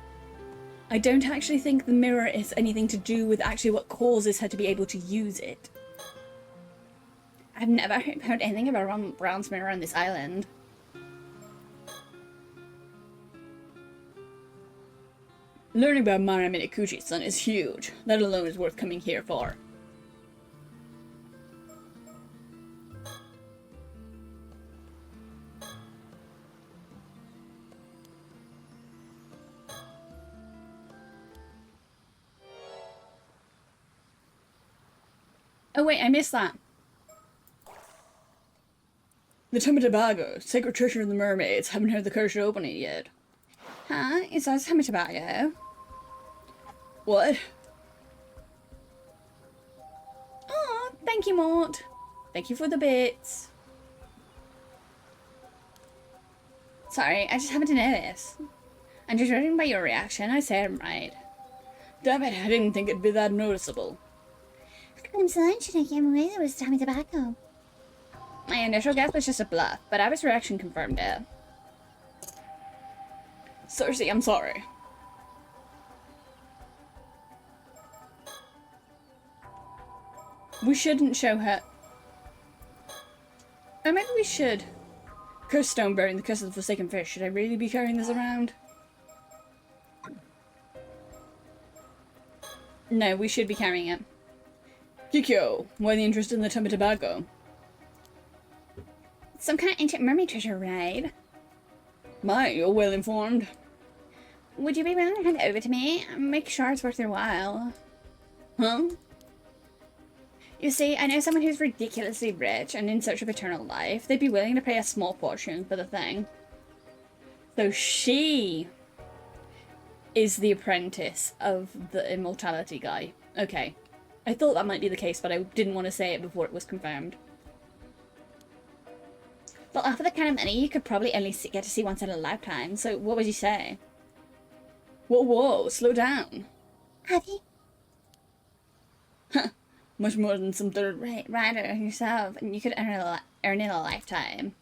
I don't actually think the mirror is anything to do with actually what causes her to be able to use it. I've never heard anything about a bronze mirror on this island. Learning about Mara Minikuchi-san is huge. That alone is worth coming here for. Oh wait, I missed that. The Tomotabago, sacred treasure of the mermaids. Haven't heard the curse open it yet. Huh? Is that Tomotabago? What? Oh, thank you, Mort. Thank you for the bits. Sorry, I just happened to notice. And judging by your reaction, I say I'm right. Damn it, I didn't think it'd be that noticeable. How come someone should have given away that was Tommy Tobacco? My initial guess was just a bluff, but Abby's reaction confirmed it. Cersei, I'm sorry. We shouldn't show her. Or maybe we should. Cursed stone bearing the curse of the forsaken fish. Should I really be carrying this around? No, we should be carrying it. Kikyo, why the interest in the Tommy Tobacco? Some kind of ancient mermaid treasure, right? My, you're well informed. Would you be willing to hand it over to me? Make sure it's worth your while. Huh? You see, I know someone who's ridiculously rich and in search of eternal life. They'd be willing to pay a small fortune for the thing. So she is the apprentice of the immortality guy. Okay. I thought that might be the case, but I didn't want to say it before it was confirmed. Well, after the kind of money, you could probably only get to see once in a lifetime, so what would you say? Whoa, slow down. Abby? Huh, much more than some third Right, rider yourself, and you could earn in a lifetime.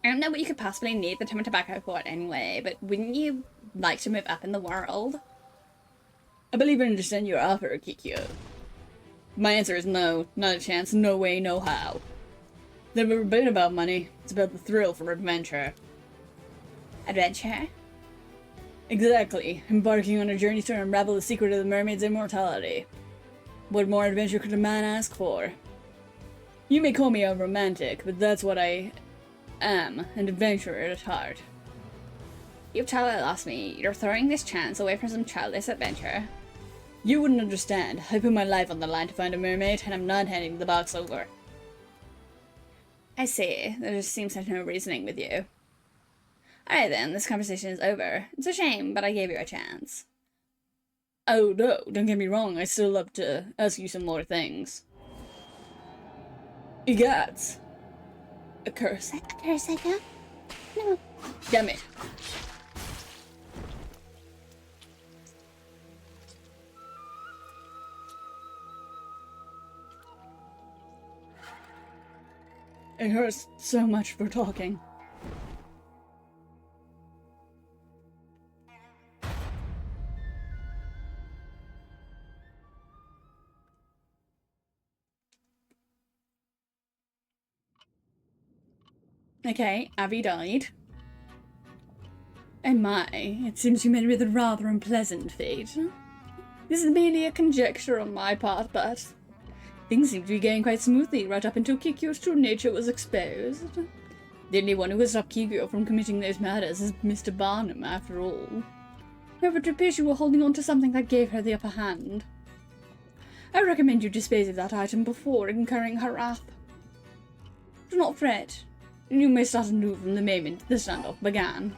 I don't know what you could possibly need the Tommy Tobacco for anyway, but wouldn't you like to move up in the world? I believe I understand your offer, Kikyo. My answer is no, not a chance, no way, no how. Never been about money, it's about the thrill for adventure. Adventure? Exactly, embarking on a journey to unravel the secret of the mermaid's immortality. What more adventure could a man ask for? You may call me a romantic, but that's what I am, an adventurer at heart. You've totally lost me. You're throwing this chance away for some childish adventure. You wouldn't understand. I put my life on the line to find a mermaid, and I'm not handing the box over. I see. There just seems like no reasoning with you. Alright then, this conversation is over. It's a shame, but I gave you a chance. Oh no, don't get me wrong, I still love to ask you some more things. Egots. A curse. A curse, I got? No. Damn it. It hurts so much for talking. Okay, Abby died. Oh my, it seems you met with a rather unpleasant fate. This is merely a conjecture on my part, but things seem to be going quite smoothly right up until Kikyo's true nature was exposed. The only one who could stop Kikyo from committing those murders is Mr. Barnum, after all. However, it appears you were holding on to something that gave her the upper hand. I recommend you dispose of that item before incurring her wrath. Do not fret. You may start anew from the moment the standoff began.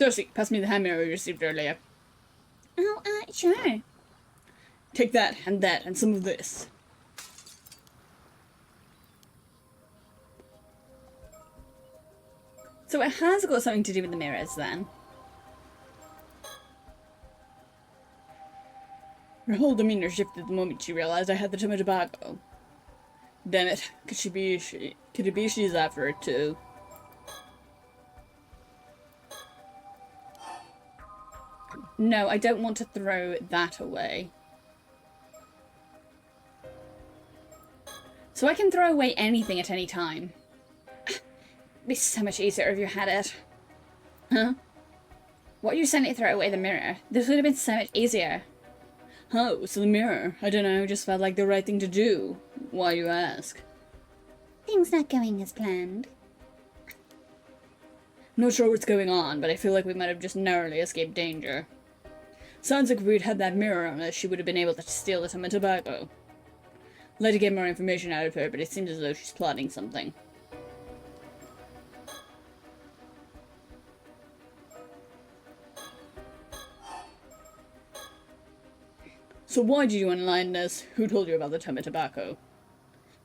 Cersei, pass me the hammer we received earlier. Oh, sure. Take that, and some of this. So it has got something to do with the mirrors, then. Her whole demeanor shifted the moment she realized I had the Tommy Tobacco. Damn it, could it be she's after it too? No, I don't want to throw that away. So I can throw away anything at any time. It'd be so much easier if you had it. Huh? What you sent it throw away the mirror? This would have been so much easier. Oh, so the mirror. I don't know, just felt like the right thing to do. Why you ask? Things not going as planned. Not sure what's going on, but I feel like we might have just narrowly escaped danger. Sounds like if we'd had that mirror on us, she would have been able to steal the tobacco. I'd like to get more information out of her, but it seems as though she's plotting something. So why did you enlighten us? Who told you about the tobacco?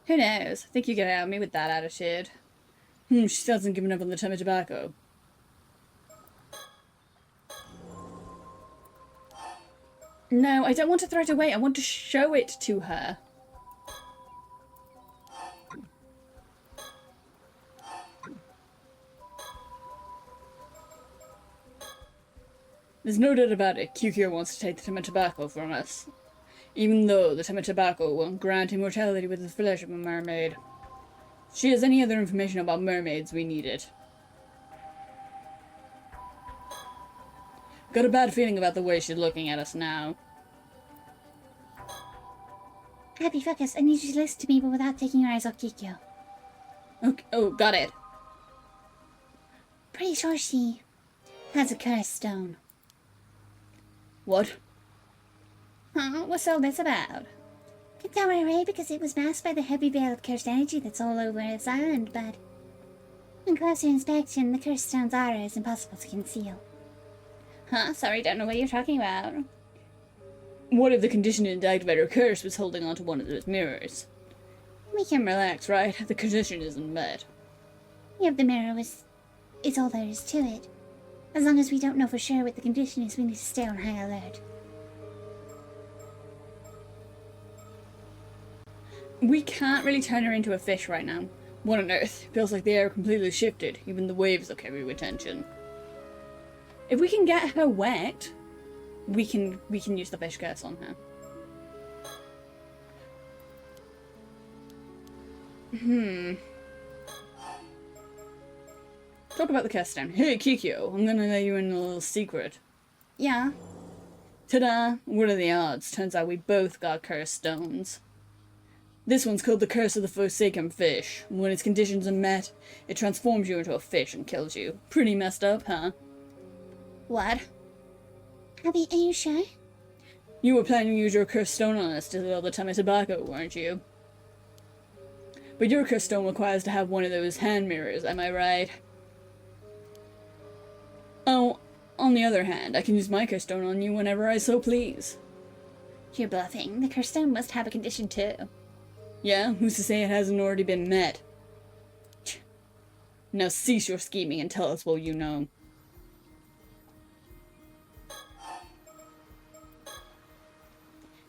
Who knows? I think you get out of me with that attitude. She still hasn't given up on the tobacco. No, I don't want to throw it away. I want to show it to her. There's no doubt about it. Kikyo wants to take the tobacco from us. Even though the tobacco won't grant immortality with the flesh of a mermaid. If she has any other information about mermaids, we need it. Got a bad feeling about the way she's looking at us now. Abby, focus. I need you to listen to me, but without taking your eyes off Kikyo. Okay. Oh, got it. Pretty sure she has a cursed stone. What? Huh? What's all this about? Could tell right away because it was masked by the heavy veil of cursed energy that's all over this island, but on closer inspection, the cursed stone's aura is impossible to conceal. Huh? Sorry, don't know what you're talking about. What if the condition to activate her curse was holding onto one of those mirrors? We can relax, right? The condition isn't met. Yep, the mirror is all there is to it. As long as we don't know for sure what the condition is, we need to stay on high alert. We can't really turn her into a fish right now. What on earth? Feels like the air completely shifted. Even the waves look heavy with tension. If we can get her wet, we can use the fish curse on her. Talk about the curse stone. Hey, Kikyo, I'm gonna let you in a little secret. Yeah. Ta-da! What are the odds? Turns out we both got cursed stones. This one's called the Curse of the Forsaken Fish. When its conditions are met, it transforms you into a fish and kills you. Pretty messed up, huh? What? Abby, are you sure? You were planning to use your cursed stone on us to steal the tobacco, weren't you? But your cursed stone requires to have one of those hand mirrors, am I right? Oh, on the other hand, I can use my cursed stone on you whenever I so please. You're bluffing. The cursed stone must have a condition too. Yeah? Who's to say it hasn't already been met? Now cease your scheming and tell us what you know.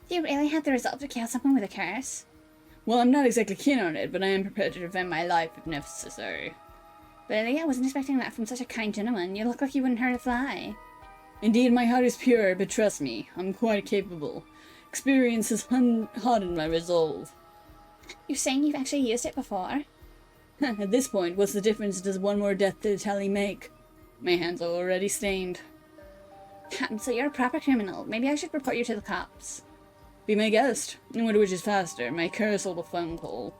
Do you really have the resolve to kill someone with a curse? Well, I'm not exactly keen on it, but I am prepared to defend my life if necessary. Really? I wasn't expecting that from such a kind gentleman. You look like you wouldn't hurt a fly. Indeed, my heart is pure, but trust me, I'm quite capable. Experience has hardened my resolve. You're saying you've actually used it before? At this point, what's the difference does one more death to the tally make? My hands are already stained. So you're a proper criminal. Maybe I should report you to the cops. Be my guest. And which is faster, my curse or the phone call?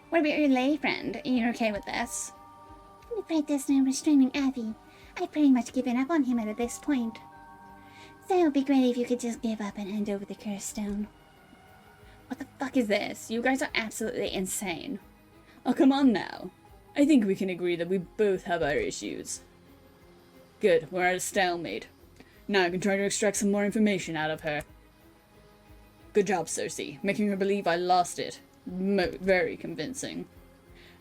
What about your lay friend? Are you okay with this? I'm afraid there's no restraining Abby. I've pretty much given up on him at this point. So it would be great if you could just give up and hand over the cursed stone. What the fuck is this? You guys are absolutely insane. Oh, come on now. I think we can agree that we both have our issues. Good, we're at a stalemate. Now I can try to extract some more information out of her. Good job, Cersei, making her believe I lost it. Very convincing.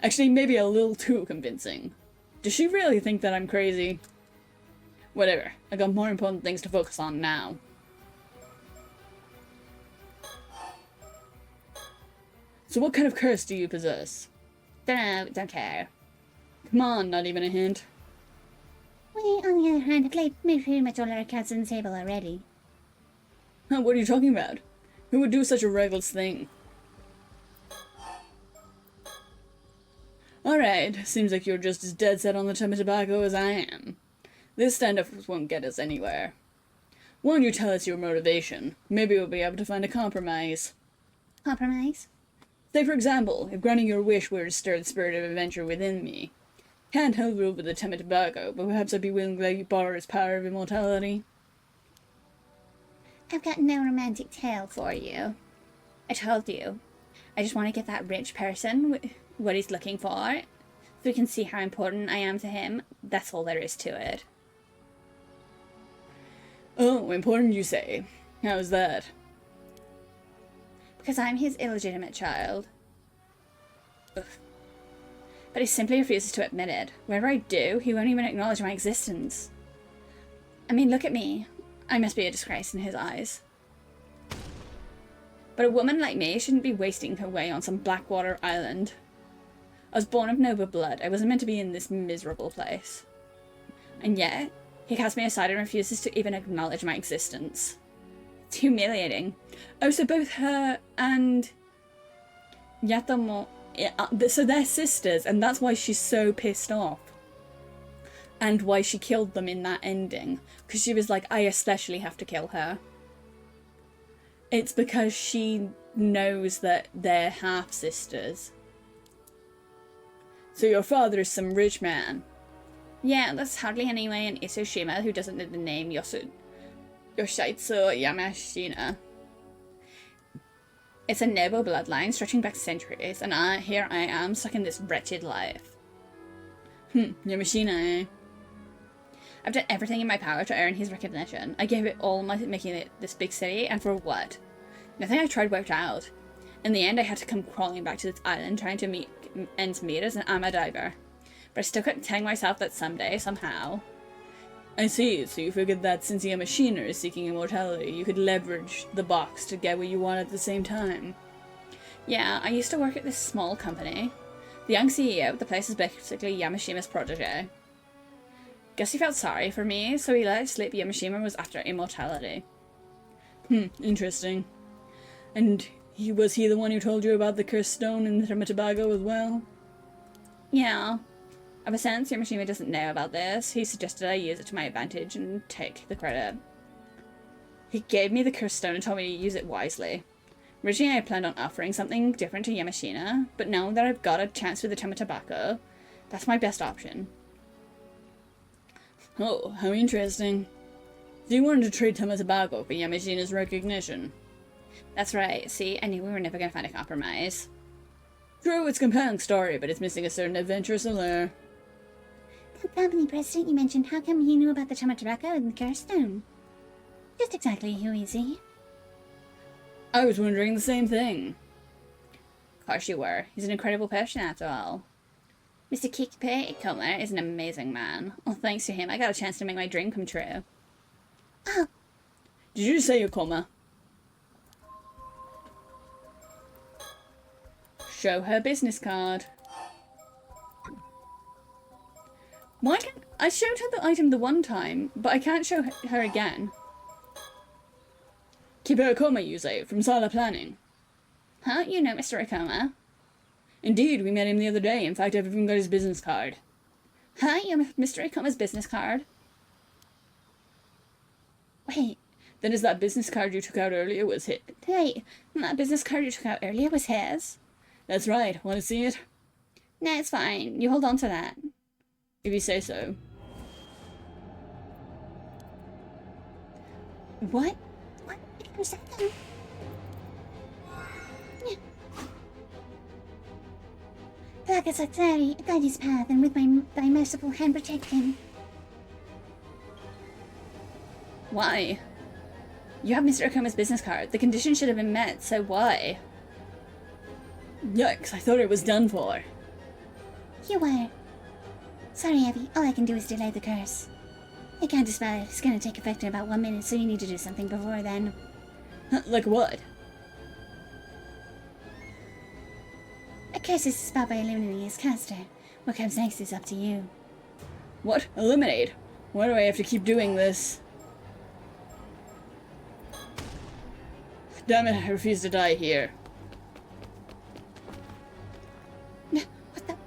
Actually, maybe a little too convincing. Does she really think that I'm crazy? Whatever, I got more important things to focus on now. So what kind of curse do you possess? Don't care. Come on, not even a hint. We, on the other hand, have laid pretty much all our cards on the table already. Huh, what are you talking about? Who would do such a reckless thing? Alright, seems like you're just as dead set on the tobacco as I am. This standoff won't get us anywhere. Why don't you tell us your motivation? Maybe we'll be able to find a compromise. Compromise? Say, for example, if granting your wish were to stir the spirit of adventure within me, Can't help over the Tobago, but perhaps I'd be willing to let you borrow his power of immortality. I've got no romantic tale for you. I told you. I just want to get that rich person what he's looking for, so we can see how important I am to him. That's all there is to it. Oh, important you say. How's that? Because I'm his illegitimate child. Ugh. But he simply refuses to admit it. Wherever I do, he won't even acknowledge my existence. I mean, look at me. I must be a disgrace in his eyes. But a woman like me shouldn't be wasting her away on some Blackwater island. I was born of noble blood. I wasn't meant to be in this miserable place. And yet, he casts me aside and refuses to even acknowledge my existence. It's humiliating. Oh, so both her and Yatomo... so they're sisters, and that's why she's so pissed off. And why she killed them in that ending. Because she was like, I especially have to kill her. It's because she knows that they're half-sisters. So your father is some rich man. Yeah, that's hardly anyone in Isushima who doesn't know the name Yoshitsu Yamashina. It's a noble bloodline stretching back centuries, and here I am stuck in this wretched life. Yamashina, eh? I've done everything in my power to earn his recognition. I gave it all my making it this big city, and for what? Nothing I tried worked out. In the end, I had to come crawling back to this island trying to meet ends meet as an ama diver. But I still kept telling myself that someday, somehow... I see, so you figured that since Yamashina is seeking immortality, you could leverage the box to get what you want at the same time. Yeah, I used to work at this small company. The young CEO of the place is basically Yamashima's protege. Guess he felt sorry for me, so he let it slip Yamashima was after immortality. Interesting. And was he the one who told you about the cursed stone in the Tobago as well? Yeah. Ever since Yamashima doesn't know about this, he suggested I use it to my advantage and take the credit. He gave me the cursed stone and told me to use it wisely. Originally I planned on offering something different to Yamashina, but now that I've got a chance with the Tobago, that's my best option. Oh, how interesting. So you wanted to trade Tobago for Yamashina's recognition? That's right. See, I knew we were never going to find a compromise. True, it's a compelling story, but it's missing a certain adventurous allure. The company president you mentioned, how come he knew about the Tobago and the cursed stone? Just exactly who is he? I was wondering the same thing. Of course you were. He's an incredible person after all. Mr. Kikipe Ikoma is an amazing man. Well, thanks to him, I got a chance to make my dream come true. Oh. Did you say Ikoma? Show her business card. Why can't I showed her the item the one time, but I can't show her again. Kiba Ikoma, you say, from Sala Planning. Huh? You know Mr. Ikoma? Indeed, we met him the other day. In fact, I've even got his business card. Huh? You have Mr. Ikoma's business card? Wait. Then is that business card you took out earlier was his? Wait, that business card you took out earlier was his? That's right. Want to see it? Nah, it's fine. You hold on to that. If you say so. What? What was that then? Black as a fairy, guide his path, and with thy merciful hand protect him. Why? You have Mr. Ikoma's business card. The conditions should have been met, so why? Yikes, I thought it was done for. You were. Sorry, Evie. All I can do is delay the curse. I can't dispel it. It's gonna take effect in about 1 minute, so you need to do something before then. Like what? A curse is dispelled by eliminating its caster. What comes next is up to you. What? Eliminate? Why do I have to keep doing this? Damn it, I refuse to die here.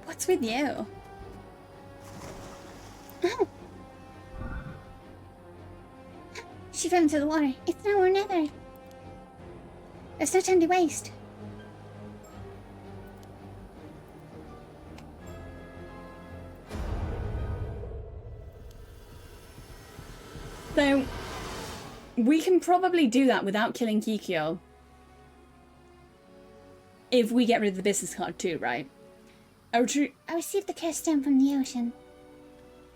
What's with you? Oh. She fell into the water. It's now or never. There's no time to waste. Although, we can probably do that without killing Kikyo. If we get rid of the business card too, right? I received the cursed stone from the ocean.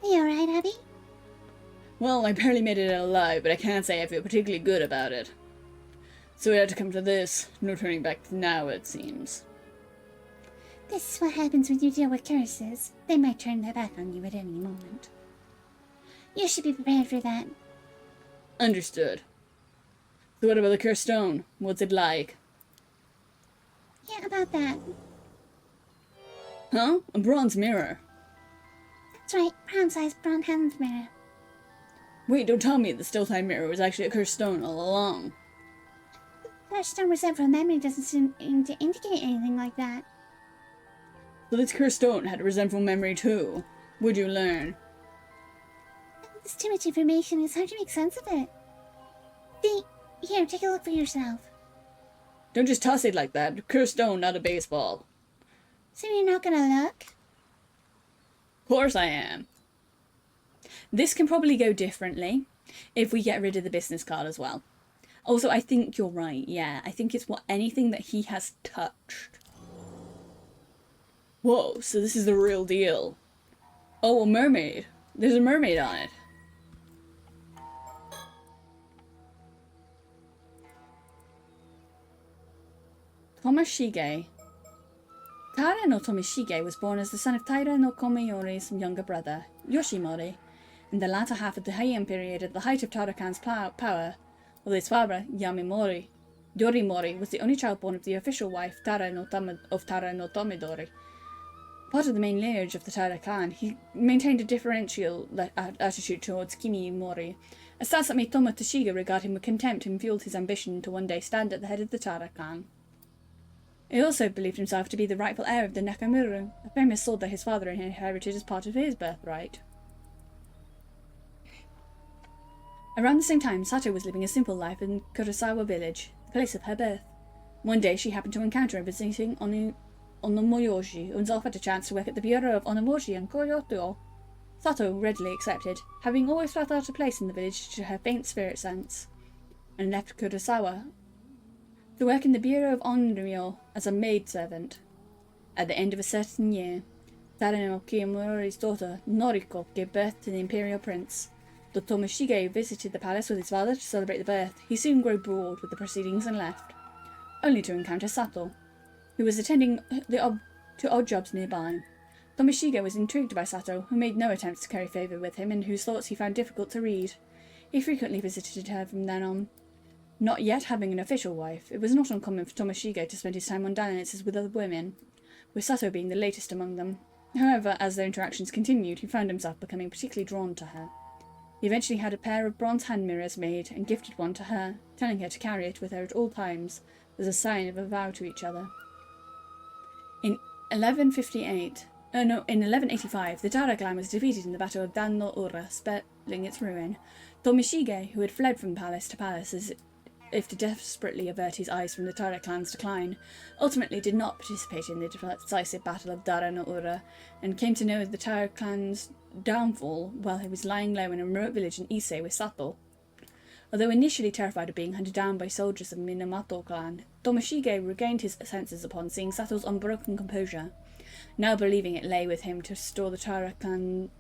Are you alright, Abby? Well, I barely made it out alive, but I can't say I feel particularly good about it. So we had to come to this. No turning back now, it seems. This is what happens when you deal with curses. They might turn their back on you at any moment. You should be prepared for that. Understood. So what about the cursed stone? What's it like? Yeah, about that. Huh? A bronze mirror. That's right, prom-sized bronze hand mirror. Wait, don't tell me the still-time mirror was actually a cursed stone all along. Cursed stone reserved for memory doesn't seem to indicate anything like that. So this cursed stone had a resentful memory too. Would you learn? There's too much information, it's hard to make sense of it. See, here, take a look for yourself. Don't just toss it like that. Cursed stone, not a baseball. So you're not gonna look? Of course I am. This can probably go differently if we get rid of the business card as well. Also, I think you're right, yeah. I think it's anything that he has touched. Whoa, so this is the real deal. Oh, a mermaid. There's a mermaid on it. Tomashige. Tara no Tomashige was born as the son of Taira no Komiyori's younger brother, Yoshimori, in the latter half of the Heian period at the height of Tarakan's power, while his father, Yamimori, Yorimori, was the only child born of the official wife, Tara no Tomidori. Part of the main lineage of the Taira clan, he maintained a differential attitude towards Kimimori, a stance that made Toma Toshiga regard him with contempt and fueled his ambition to one day stand at the head of the Taira clan. He also believed himself to be the rightful heir of the Nakamura, a famous sword that his father inherited as part of his birthright. Around the same time, Sato was living a simple life in Kurosawa village, the place of her birth. One day she happened to encounter a visiting Onomoyoshi and was offered a chance to work at the Bureau of Onomoshi and Kyoto. Sato readily accepted, having always felt out of place in the village due to her faint spirit sense, and left Kurosawa to work in the Bureau of Onryo as a maid-servant. At the end of a certain year, Tara no Kiyomori's daughter, Noriko, gave birth to the imperial prince. Though Tomoshige visited the palace with his father to celebrate the birth, he soon grew bored with the proceedings and left, only to encounter Sato, who was attending to odd jobs nearby. Tomoshige was intrigued by Sato, who made no attempts to curry favour with him and whose thoughts he found difficult to read. He frequently visited her from then on. Not yet having an official wife, it was not uncommon for Tomoshige to spend his time on dances with other women, with Sato being the latest among them. However, as their interactions continued, he found himself becoming particularly drawn to her. He eventually had a pair of bronze hand mirrors made and gifted one to her, telling her to carry it with her at all times as a sign of a vow to each other. In 1185, the Taira clan was defeated in the Battle of Dan no Ura, spelling its ruin. Tomoshige, who had fled from palace to palace as if to desperately avert his eyes from the Taira clan's decline, ultimately did not participate in the decisive Battle of Dara no Ura, and came to know the Taira clan's downfall while he was lying low in a remote village in Ise with Sato. Although initially terrified of being hunted down by soldiers of the Minamoto clan, Tomoshige regained his senses upon seeing Sato's unbroken composure, now believing it lay with him to restore the Taira clan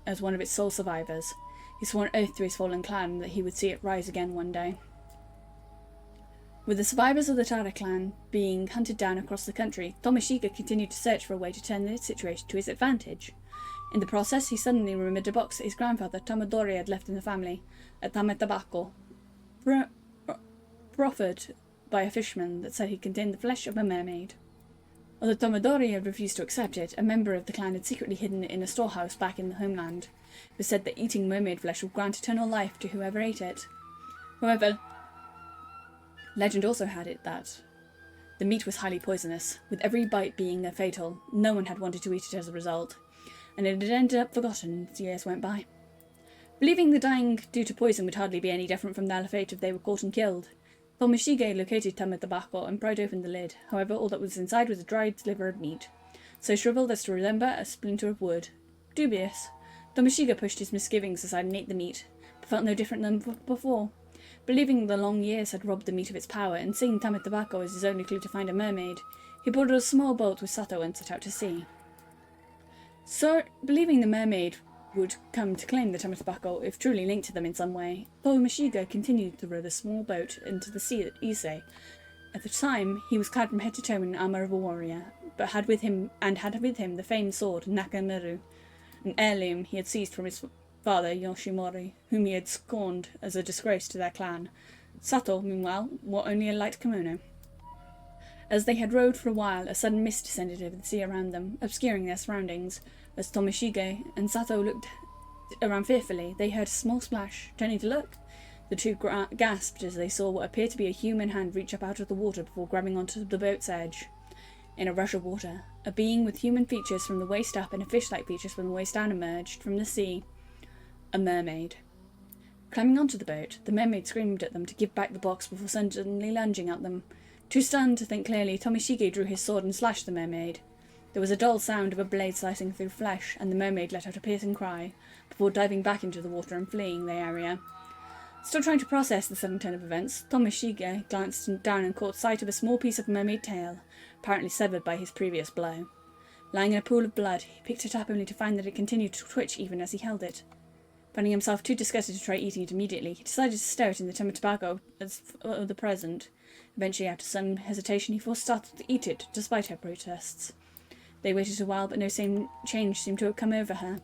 as one of its sole survivors. He swore an oath to his fallen clan that he would see it rise again one day. With the survivors of the Taira clan being hunted down across the country, Tomoshige continued to search for a way to turn the situation to his advantage. In the process, he suddenly remembered a box that his grandfather Tomadori had left in the family, a tametabako, proffered by a fisherman that said he contained the flesh of a mermaid. Although Tomadori had refused to accept it, a member of the clan had secretly hidden it in a storehouse back in the homeland. It was said that eating mermaid flesh would grant eternal life to whoever ate it. However, legend also had it that the meat was highly poisonous, with every bite being fatal. No one had wanted to eat it as a result, and it had ended up forgotten as years went by. Believing the dying due to poison would hardly be any different from their fate if they were caught and killed, Tomoshige located tametabako and pried open the lid. However, all that was inside was a dried sliver of meat, so shriveled as to resemble a splinter of wood. Dubious, Tomoshige pushed his misgivings aside and ate the meat, felt no different than before. Believing the long years had robbed the meat of its power, and seeing Tamatobacco as his only clue to find a mermaid, he boarded a small boat with Sato and set out to sea. So, believing the mermaid would come to claim the Tamatobacco if truly linked to them in some way, Tomashiga continued to row the small boat into the sea at Ise. At the time, he was clad from head to toe in the armour of a warrior, but had with him the famed sword Nakamiru, an heirloom he had seized from his father Yoshimori, whom he had scorned as a disgrace to their clan. Sato, meanwhile, wore only a light kimono. As they had rowed for a while, a sudden mist descended over the sea around them, obscuring their surroundings. As Tomoshige and Sato looked around fearfully, they heard a small splash. Turning to look, the two gasped as they saw what appeared to be a human hand reach up out of the water before grabbing onto the boat's edge. In a rush of water, a being with human features from the waist up and fish-like features from the waist down emerged from the sea. A mermaid. Climbing onto the boat, the mermaid screamed at them to give back the box before suddenly lunging at them. Too stunned to think clearly, Tomoshige drew his sword and slashed the mermaid. There was a dull sound of a blade slicing through flesh, and the mermaid let out a piercing cry, before diving back into the water and fleeing the area. Still trying to process the sudden turn of events, Tomoshige glanced down and caught sight of a small piece of mermaid tail, apparently severed by his previous blow. Lying in a pool of blood, he picked it up only to find that it continued to twitch even as he held it. Finding himself too disgusted to try eating it immediately, he decided to stow it in the Tamatobacco as the present. Eventually, after some hesitation, he forced Sato to eat it, despite her protests. They waited a while, but no change seemed to have come over her.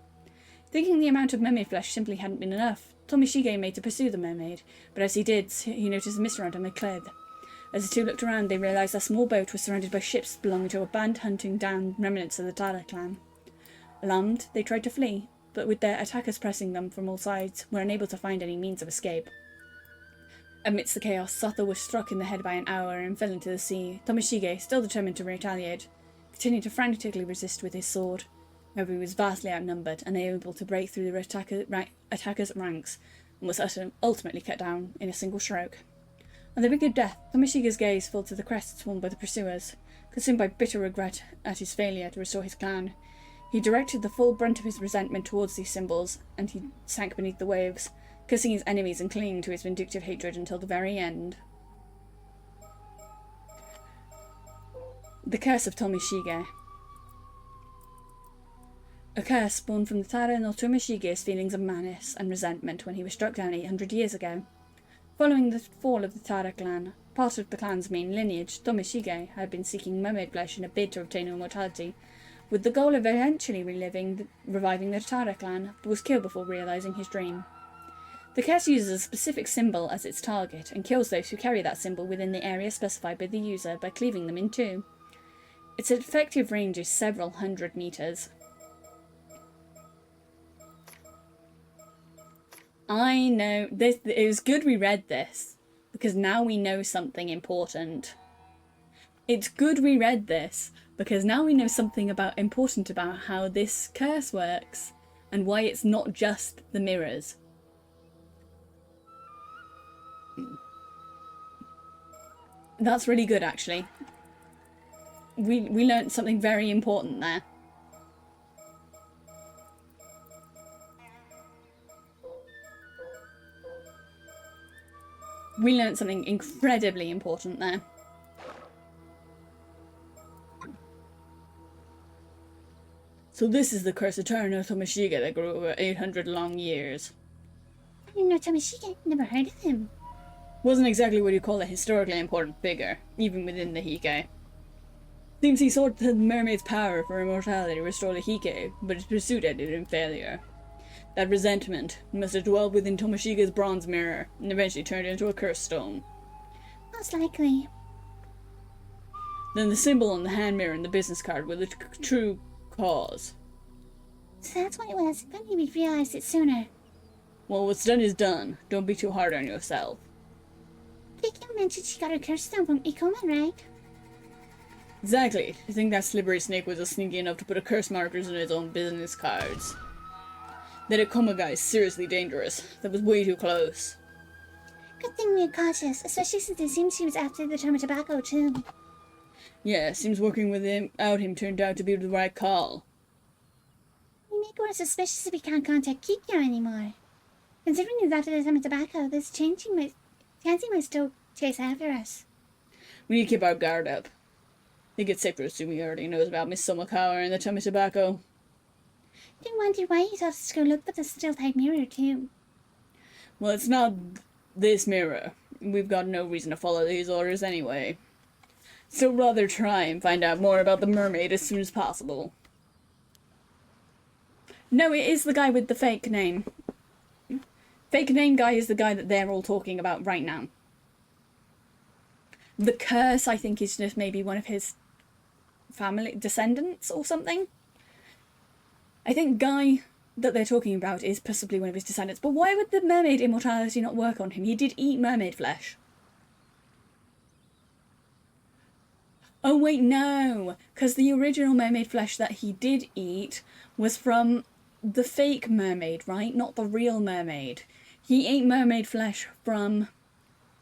Thinking the amount of mermaid flesh simply hadn't been enough, Tomoshige made to pursue the mermaid, but as he did, he noticed a mist around him and cleared. As the two looked around, they realised their small boat was surrounded by ships belonging to a band hunting down remnants of the Tara clan. Alarmed, they tried to flee, but with their attackers pressing them from all sides, were unable to find any means of escape. Amidst the chaos, Sato was struck in the head by an oar and fell into the sea. Tomoshige, still determined to retaliate, continued to frantically resist with his sword. However, he was vastly outnumbered, unable to break through the attackers' ranks, and was ultimately cut down in a single stroke. On the brink of death, Tomoshige's gaze fell to the crests worn by the pursuers. Consumed by bitter regret at his failure to restore his clan, he directed the full brunt of his resentment towards these symbols, and he sank beneath the waves, cursing his enemies and clinging to his vindictive hatred until the very end. The Curse of Tomoshige. A curse born from the Tara no Tomoshige's feelings of malice and resentment when he was struck down 800 years ago. Following the fall of the Tara clan, part of the clan's main lineage, Tomoshige had been seeking mermaid flesh in a bid to obtain immortality, with the goal of eventually reviving the Tara clan, but was killed before realising his dream. The curse uses a specific symbol as its target, and kills those who carry that symbol within the area specified by the user by cleaving them in two. Its effective range is several hundred meters. I know, it was good we read this, because now we know something important. It's good we read this, because now we know something important about how this curse works, and why it's not just the mirrors. That's really good, actually. We learnt something very important there. We learnt something incredibly important there. So this is the curse of Tara no Tomoshige that grew over 800 long years. I didn't know Tomoshige. Never heard of him. Wasn't exactly what you call a historically important figure, even within the Hike. Seems he sought the mermaid's power for immortality to restore the Hike, but his pursuit ended in failure. That resentment must have dwelled within Tomoshige's bronze mirror, and eventually turned into a cursed stone. Most likely. Then the symbol on the hand mirror and the business card were the true cause. So that's what it was. If only we'd realised it sooner. Well, what's done is done. Don't be too hard on yourself. Pigeon mentioned she got her curse stone from Ikoma, right? Exactly. I think that slippery snake was just sneaky enough to put a curse markers on his own business cards. That Ikoma guy is seriously dangerous. That was way too close. Good thing we were cautious, especially since it seems she was after the Tamatobacco too. Yeah, seems working without him turned out to be the right call. We make more suspicious if we can't contact Kikyo anymore. Considering he's after the time of tobacco, this chancy might still chase after us. We need to keep our guard up. I think it's safe to assume he already knows about Miss Summercower and the tummy tobacco. Didn't wonder why he told us to go look for the still-type mirror, too. Well, it's not this mirror. We've got no reason to follow these orders anyway. So rather try and find out more about the mermaid as soon as possible. No, it is the guy with the fake name. Fake name guy is the guy that they're all talking about right now. The curse, I think, is just maybe one of his family descendants or something. I think guy that they're talking about is possibly one of his descendants. But why would the mermaid immortality not work on him? He did eat mermaid flesh. Oh wait, no, because the original mermaid flesh that he did eat was from the fake mermaid, right? Not the real mermaid. He ate mermaid flesh from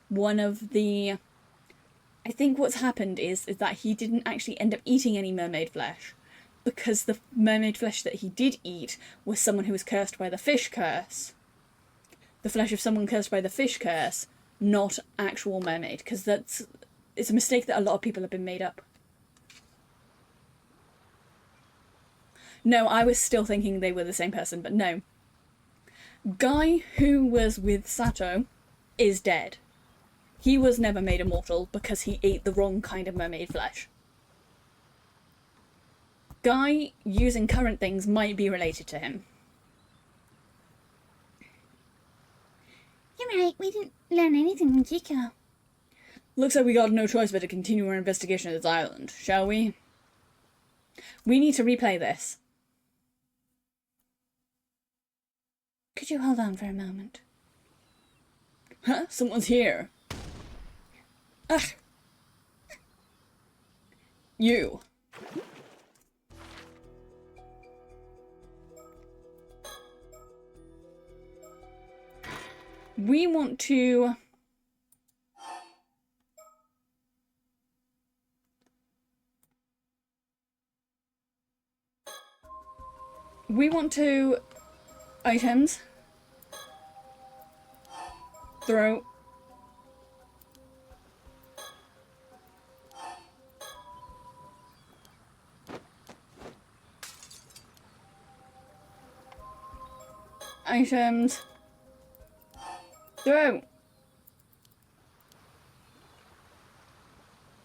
one of the... I think what's happened is that he didn't actually end up eating any mermaid flesh, because the mermaid flesh that he did eat was someone who was cursed by the fish curse. The flesh of someone cursed by the fish curse, not actual mermaid, because it's a mistake that a lot of people have been made up. No, I was still thinking they were the same person, but no. Guy who was with Sato is dead. He was never made immortal because he ate the wrong kind of mermaid flesh. Guy using current things might be related to him. You're right, we didn't learn anything from Chico. Looks like we got no choice but to continue our investigation of this island, shall we? We need to replay this. Could you hold on for a moment? Huh? Someone's here. Ugh. You. We want to... items. Throw. Items. Throw.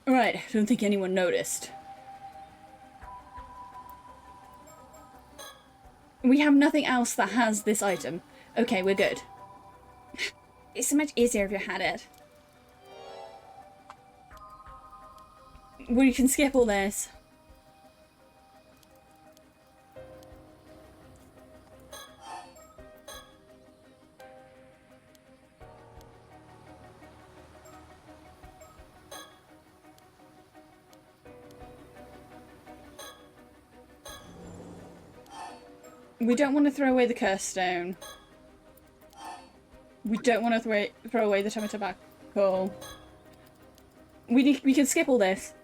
Right, I don't think anyone noticed. We have nothing else that has this item. Okay, we're good. It's so much easier if you had it. We can skip all this. We don't want to throw away the curse stone. We don't want to throw away the tummy tobacco. We can skip all this.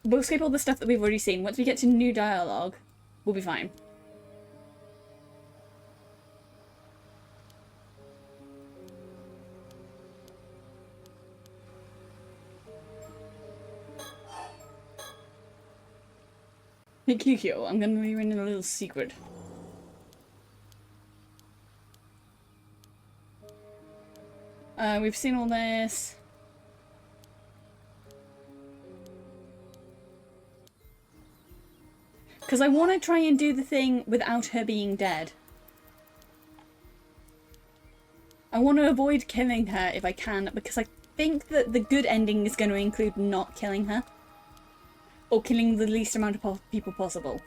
We'll skip all the stuff that we've already seen. Once we get to new dialogue, we'll be fine. Hey Kikyo, I'm gonna leave you in a little secret. We've seen all this. Because I want to try and do the thing without her being dead. I want to avoid killing her if I can, because I think that the good ending is going to include not killing her. Or killing the least amount of people possible.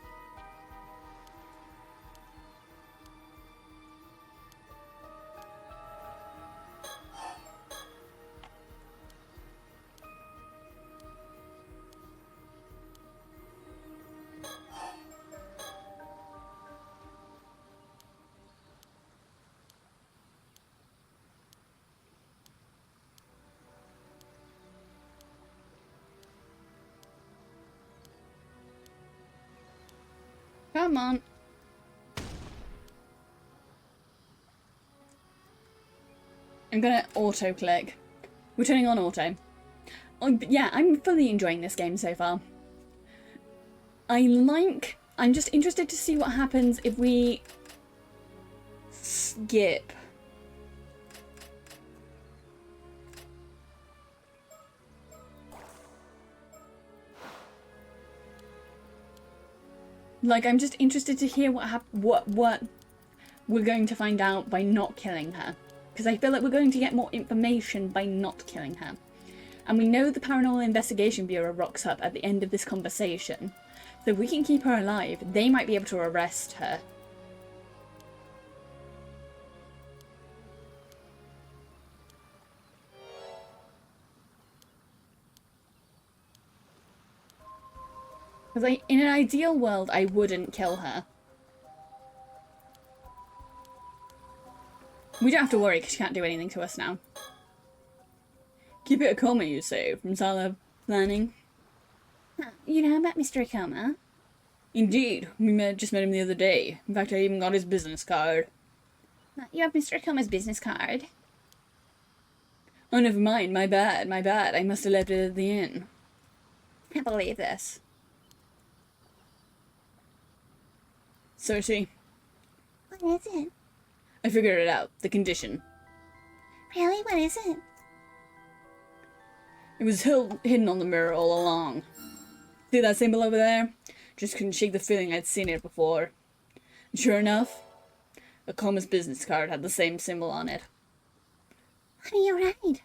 Come on. I'm gonna auto-click. We're turning on auto. Oh, but yeah, I'm fully enjoying this game so far. I'm just interested to see what happens if we skip. Like, I'm just interested to hear what we're going to find out by not killing her. Because I feel like we're going to get more information by not killing her. And we know the Paranormal Investigation Bureau rocks up at the end of this conversation. So if we can keep her alive, they might be able to arrest her. Because like, in an ideal world, I wouldn't kill her. We don't have to worry because she can't do anything to us now. Keep it a coma, you say, from Sala planning. Huh, you know about Mr. Akoma? Indeed, just met him the other day. In fact, I even got his business card. You have Mr. Akoma's business card? Oh, never mind, my bad. I must have left it at the inn. I can't believe this. Cersei, What is it? I figured it out. The condition. Really? What is it? It was hidden on the mirror all along. See that symbol over there? Just couldn't shake the feeling I'd seen it before. And sure enough, Akoma's business card had the same symbol on it. Honey, you're right.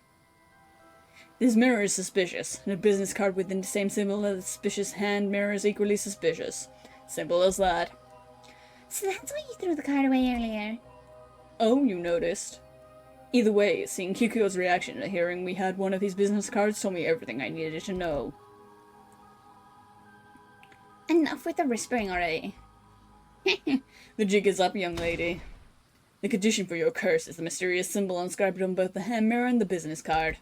This mirror is suspicious, and a business card with the same symbol as a suspicious hand mirror is equally suspicious. Simple as that. So that's why you threw the card away earlier. Oh, you noticed. Either way, seeing Kikuo's reaction to hearing we had one of his business cards told me everything I needed to know. Enough with the whispering already. The jig is up, young lady. The condition for your curse is the mysterious symbol inscribed on both the hand mirror and the business card.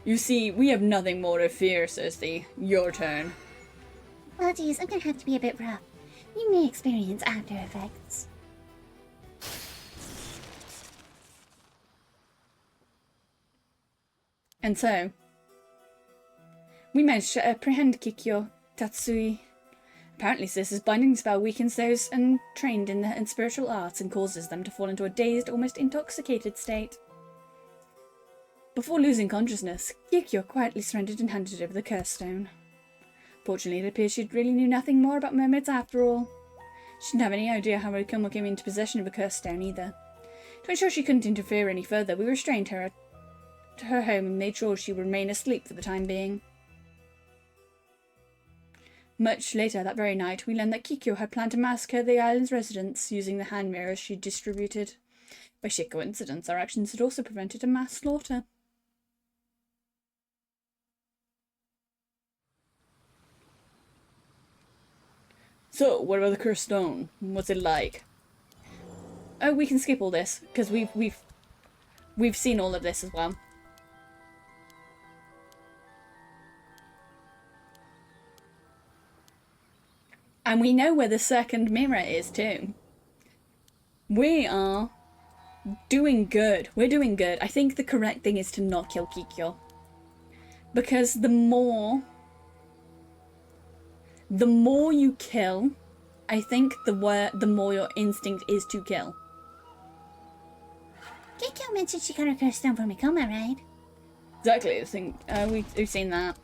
You see, we have nothing more to fear, Cersei. Your turn. Well, geez, I'm gonna have to be a bit rough. You may experience after effects. And so, we managed to apprehend Kikyo Tatsui. Apparently, Sis' binding spell weakens those trained in spiritual arts and causes them to fall into a dazed, almost intoxicated state. Before losing consciousness, Kikyo quietly surrendered and handed over the curse stone. Fortunately, it appears she really knew nothing more about mermaids after all. She didn't have any idea how Akoma came into possession of a cursed stone either. To ensure she couldn't interfere any further, we restrained her to her home and made sure she would remain asleep for the time being. Much later that very night, we learned that Kikyo had planned to massacre the island's residents using the hand mirrors she distributed. By sheer coincidence, our actions had also prevented a mass slaughter. So, what about the cursed stone? What's it like? Oh, we can skip all this because we've seen all of this as well. And we know where the second mirror is too. We are doing good. We're doing good. I think the correct thing is to not kill Kikyo. Because the more you kill, I think the more your instinct is to kill. Kikyo mentioned she got her curse stone from Akoma, right? Exactly. I think we've seen that.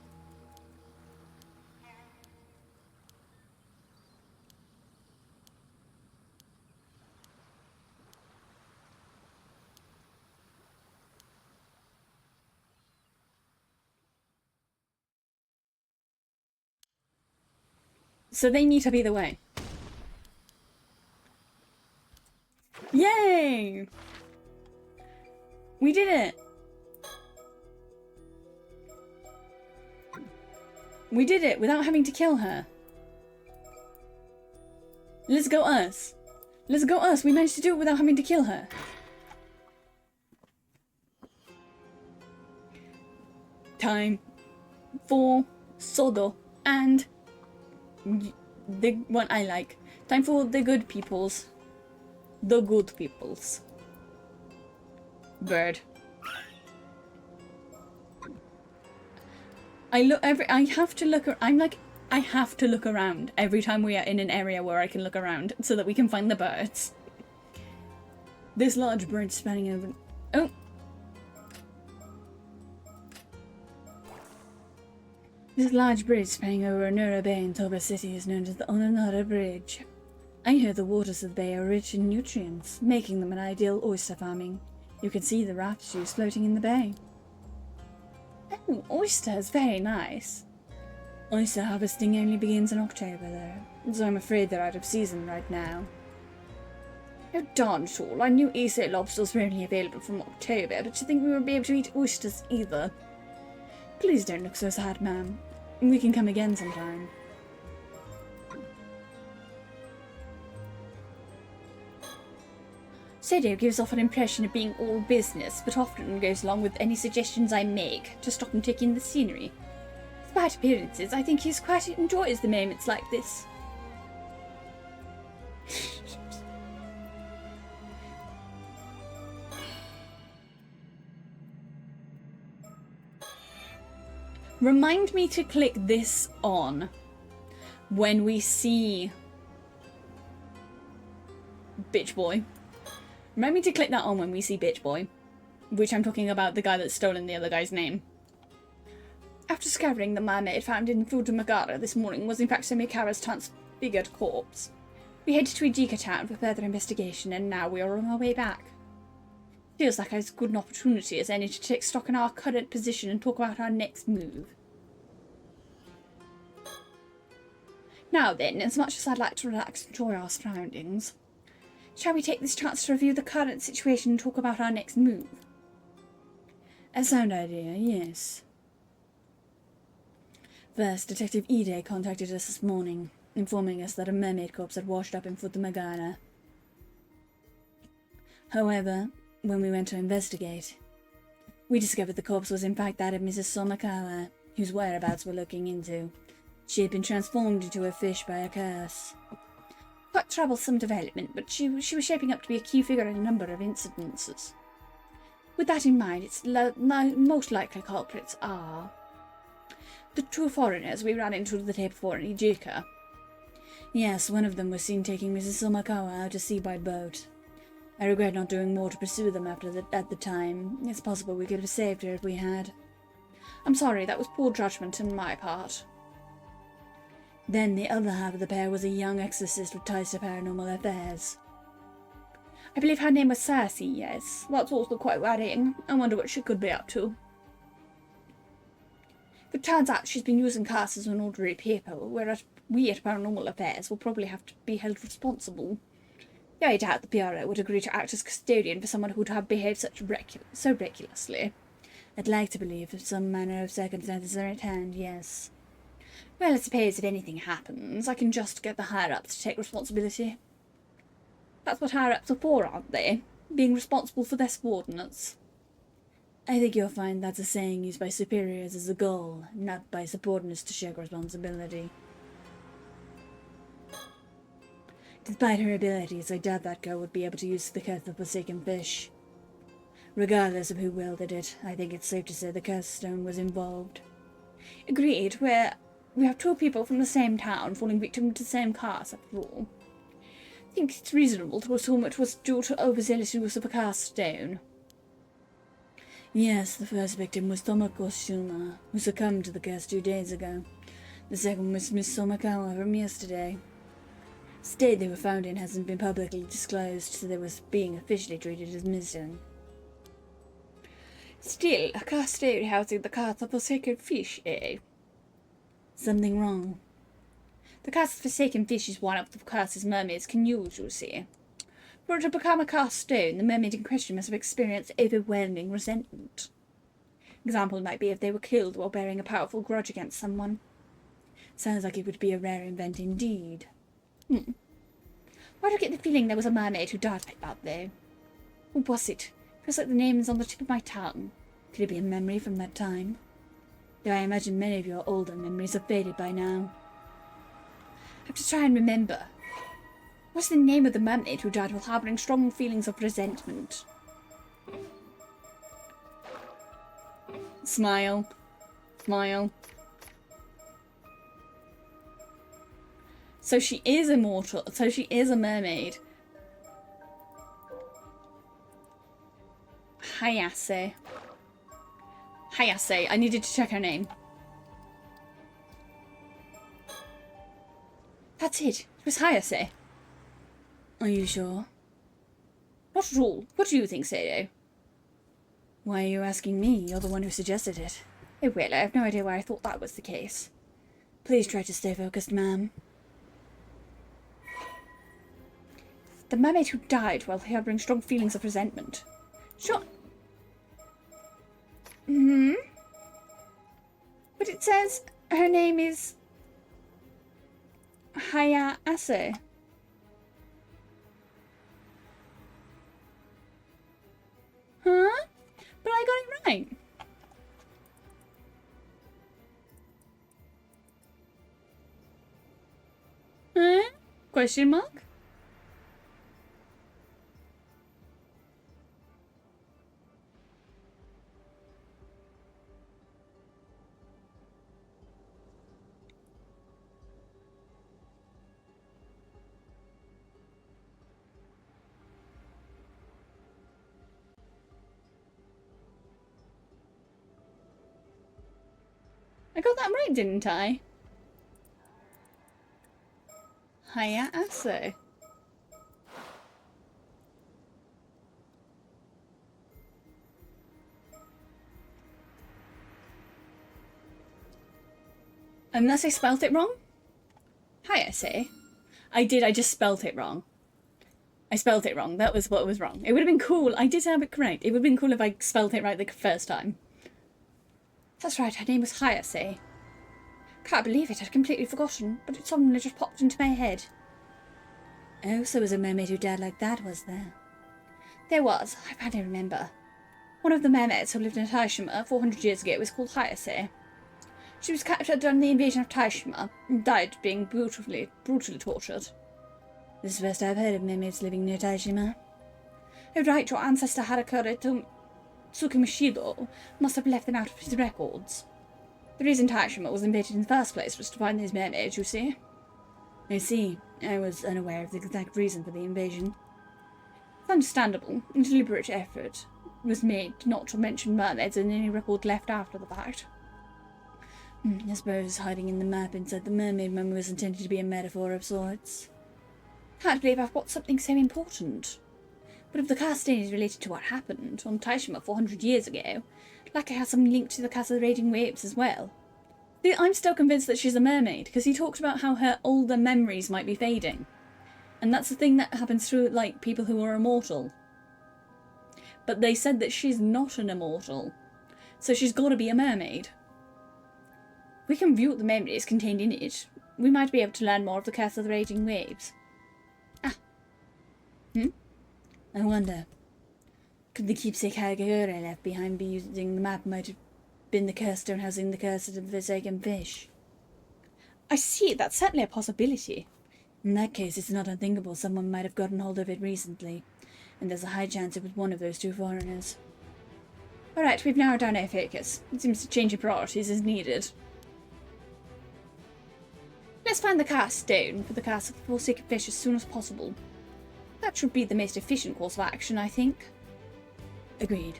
So they meet up either way. Yay! We did it! We did it without having to kill her. Let's go us. Let's go us. We managed to do it without having to kill her. Time for Sodo and the one I like. Time for the good peoples. The good peoples. Bird. I have to look around every time we are in an area where I can look around so that we can find the birds. This large bird spanning over... Oh! This large bridge spanning over a narrow bay in Toba City is known as the Onondaga Bridge. I hear the waters of the bay are rich in nutrients, making them an ideal oyster farming. You can see the raft juice floating in the bay. Oh, oysters, very nice. Oyster harvesting only begins in October, though, so I'm afraid they're out of season right now. Oh, darn sure, I knew Easter lobsters were only available from October, but to think we won't be able to eat oysters either. Please don't look so sad, ma'am. We can come again sometime. Sedo gives off an impression of being all business, but often goes along with any suggestions I make to stop him taking the scenery. Despite appearances, I think he quite enjoys the moments like this. Remind me to click this on when we see Bitch Boy. Remind me to click that on when we see Bitch Boy, which I'm talking about the guy that's stolen the other guy's name. After discovering the mermaid found in Futa Magara this morning was in fact Somikara's transfigured corpse, we headed to Ijika town for further investigation, and now we are on our way back. Feels like as good an opportunity as any to take stock in our current position and talk about our next move. Now then, as much as I'd like to relax and enjoy our surroundings, shall we take this chance to review the current situation and talk about our next move? A sound idea, yes. First, Detective Ide contacted us this morning, informing us that a mermaid corpse had washed up in Futamagara. However, when we went to investigate, we discovered the corpse was in fact that of Mrs. Somakawa, whose whereabouts we're looking into. She had been transformed into a fish by a curse. Quite troublesome development, but she was shaping up to be a key figure in a number of incidences. With that in mind, its most likely culprits are the two foreigners we ran into the day before in Ijika. Yes, one of them was seen taking Mrs. Somakawa out to sea by boat. I regret not doing more to pursue them at the time. It's possible we could have saved her if we had. I'm sorry, that was poor judgment on my part. Then the other half of the pair was a young exorcist with ties to paranormal affairs. I believe her name was Cersei, yes. That's also quite worrying. I wonder what she could be up to. If it turns out she's been using curses on ordinary people, whereas we at Paranormal Affairs will probably have to be held responsible. I doubt the PRO would agree to act as custodian for someone who would have behaved so recklessly. I'd like to believe if some manner of circumstances are at hand, yes. Well, I suppose if anything happens, I can just get the higher-ups to take responsibility. That's what higher-ups are for, aren't they? Being responsible for their subordinates. I think you'll find that's a saying used by superiors as a goal, not by subordinates to shirk responsibility. Despite her abilities, I doubt that girl would be able to use the curse of Forsaken Fish. Regardless of who wielded it, I think it's safe to say the curse stone was involved. Agreed, we have two people from the same town falling victim to the same curse, after all. I think it's reasonable to assume it was due to overzealous use of a curse stone. Yes, the first victim was Tomoko Shuma, who succumbed to the curse 2 days ago. The second was Miss Somakawa from yesterday. The state they were found in hasn't been publicly disclosed, so they was being officially treated as missing. Still, a cursed stone housing the curse of Forsaken Fish, eh? Something wrong. The curse of Forsaken Fish is one of the curses mermaids can use, you see. For it to become a cast stone, the mermaid in question must have experienced overwhelming resentment. Example might be if they were killed while bearing a powerful grudge against someone. Sounds like it would be a rare event indeed. Why do I get the feeling there was a mermaid who died like that, though? Who was it? Feels like the name is on the tip of my tongue. Could it be a memory from that time? Though I imagine many of your older memories have faded by now. I have to try and remember. What's the name of the mermaid who died while harbouring strong feelings of resentment? Smile. Smile. So she is immortal. So she is a mermaid. Hayase. Hayase. I needed to check her name. That's it. It was Hayase. Are you sure? Not at all. What do you think, Sado? Why are you asking me? You're the one who suggested it. Oh, well, I have no idea why I thought that was the case. Please try to stay focused, ma'am. The mermaid who died while harboring strong feelings of resentment. Sure. Hmm? But it says her name is Hayase. Huh? But I got it right. Huh? Question mark? I got that right, didn't I? Hayase. Unless I spelt it wrong? Hayase. I just spelt it wrong. I spelt it wrong. That was what was wrong. It would have been cool. I did have it correct. It would have been cool if I spelt it right the first time. That's right, her name was Hayase. Can't believe it, I'd completely forgotten, but it suddenly just popped into my head. Oh, so was a mermaid who died like that, was there? There was, I finally remember. One of the mermaids who lived in Taishima 400 years ago was called Hayase. She was captured during the invasion of Taishima and died being brutally tortured. This is the first I've heard of mermaids living near Taishima. Oh right, your ancestor Harakura Tsukumishido must have left them out of his records. The reason Taishima was invaded in the first place was to find these mermaids, you see. I see. I was unaware of the exact reason for the invasion. It's understandable. A deliberate effort was made not to mention mermaids in any record left after the fact. I suppose hiding in the map inside the mermaid mummy was intended to be a metaphor of sorts. Can't believe I've got something so important. But if the cast stain is related to what happened on Taishima 400 years ago, like I have some link to the Castle of the Raging Waves as well. I'm still convinced that she's a mermaid, because he talked about how her older memories might be fading. And that's the thing that happens through, like, people who are immortal. But they said that she's not an immortal, so she's got to be a mermaid. We can view the memories contained in it. We might be able to learn more of the Castle of the Raging Waves. I wonder, could the keepsake Harakura left behind be using the map might have been the curse stone housing the curse of the forsaken fish? I see, that's certainly a possibility. In that case, it's not unthinkable someone might have gotten hold of it recently, and there's a high chance it was one of those two foreigners. Alright, we've narrowed down our focus. It seems a change of priorities is needed. Let's find the cast stone for the cast of the forsaken fish as soon as possible. That should be the most efficient course of action, I think. Agreed.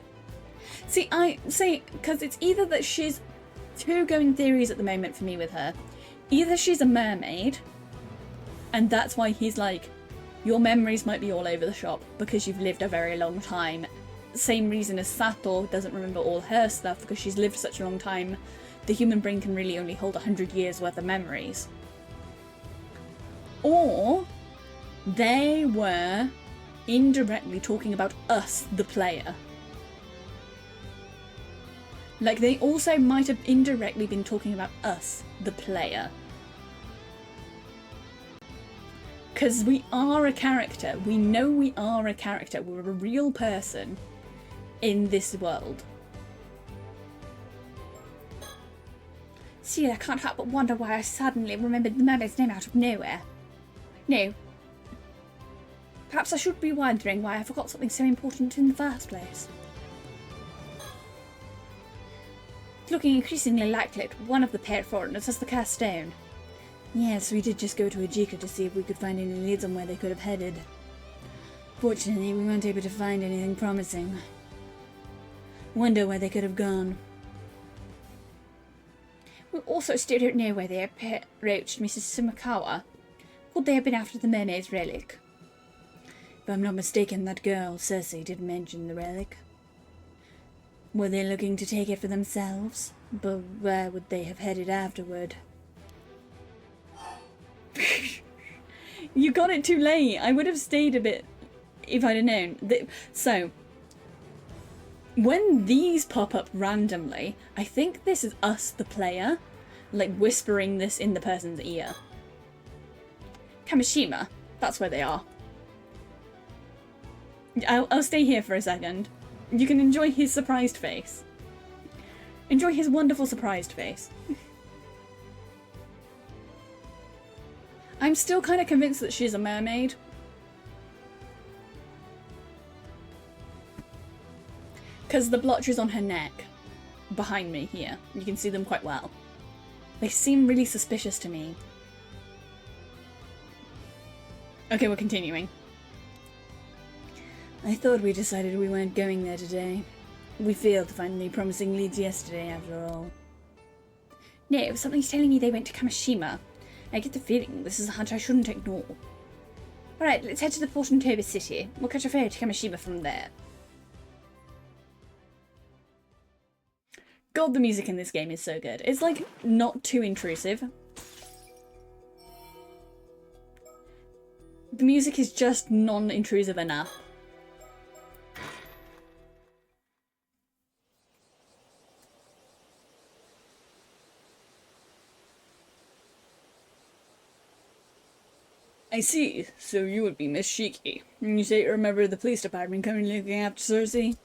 See, because it's either that she's two going theories at the moment for me with her. Either she's a mermaid, and that's why he's like, your memories might be all over the shop because you've lived a very long time. Same reason as Sato doesn't remember all her stuff because she's lived such a long time. The human brain can really only hold 100 years worth of memories. Or they were indirectly talking about us, the player. Like, they also might have indirectly been talking about us, the player. Because we are a character. We know we are a character. We're a real person in this world. See, I can't help but wonder why I suddenly remembered the mermaid's name out of nowhere. No. Perhaps I should be wondering why I forgot something so important in the first place. It's looking increasingly likely that one of the pair foreigners has the cast stone. Yes, we did just go to Ajika to see if we could find any leads on where they could have headed. Fortunately, we weren't able to find anything promising. Wonder where they could have gone. We also still don't know where they approached Mrs. Sumikawa. Could they have been after the mermaid's relic? If I'm not mistaken, that girl, Cersei, did mention the relic. Were they looking to take it for themselves? But where would they have headed afterward? You got it too late. I would have stayed a bit if I'd have known. So, when these pop up randomly, I think this is us, the player, like whispering this in the person's ear. Kamishima, that's where they are. I'll stay here for a second. You can enjoy his surprised face. Enjoy his wonderful surprised face. I'm still kind of convinced that she's a mermaid. Because the blotches on her neck, behind me here, you can see them quite well. They seem really suspicious to me. Okay, we're continuing. I thought we decided we weren't going there today. We failed to find any promising leads yesterday, after all. No, something's telling me they went to Kamishima. I get the feeling this is a hunch I shouldn't ignore. Alright, let's head to the port in Toba City. We'll catch a ferry to Kamishima from there. God, the music in this game is so good. It's like not too intrusive. The music is just non-intrusive enough. I see. So you would be Miss Shiki. And you say you remember the police department coming looking after Cersei?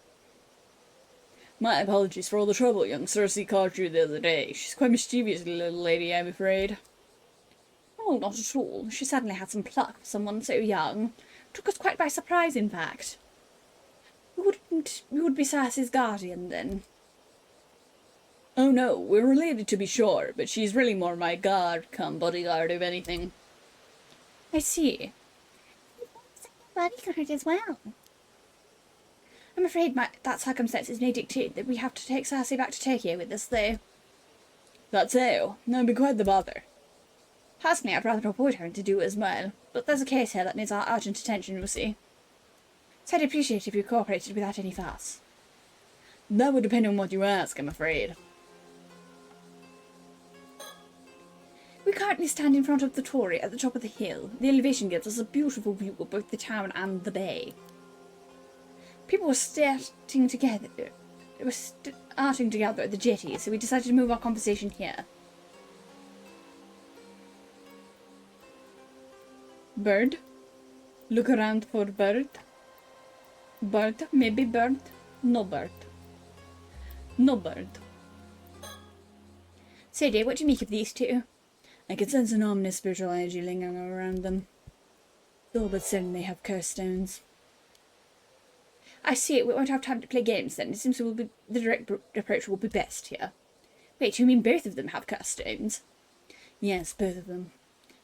My apologies for all the trouble young Cersei caused you the other day. She's quite mischievous little lady, I'm afraid. Oh, not at all. She certainly had some pluck for someone so young. Took us quite by surprise, in fact. You would be Cersei's guardian, then? Oh no, we're related to be sure, but she's really more my guard, come bodyguard, if anything. I see. Bodyguard as well. I'm afraid that circumstances may dictate that we have to take Cersei back to Tokyo with us, though. That's so. That'd be quite the bother. Personally, I'd rather avoid having to do it as well, but there's a case here that needs our urgent attention, you see. So I'd appreciate if you cooperated without any fuss. That would depend on what you ask, I'm afraid. We currently stand in front of the Torii at the top of the hill. The elevation gives us a beautiful view of both the town and the bay. People were starting together at the jetty, so we decided to move our conversation here. Bird? Look around for bird. Bird, maybe bird. No bird. No bird. So dear, what do you make of these two? I can sense an ominous spiritual energy lingering around them. All but certain they have curse stones. I see it. We won't have time to play games then. It seems the direct approach will be best here. Wait, you mean both of them have curse stones? Yes, both of them.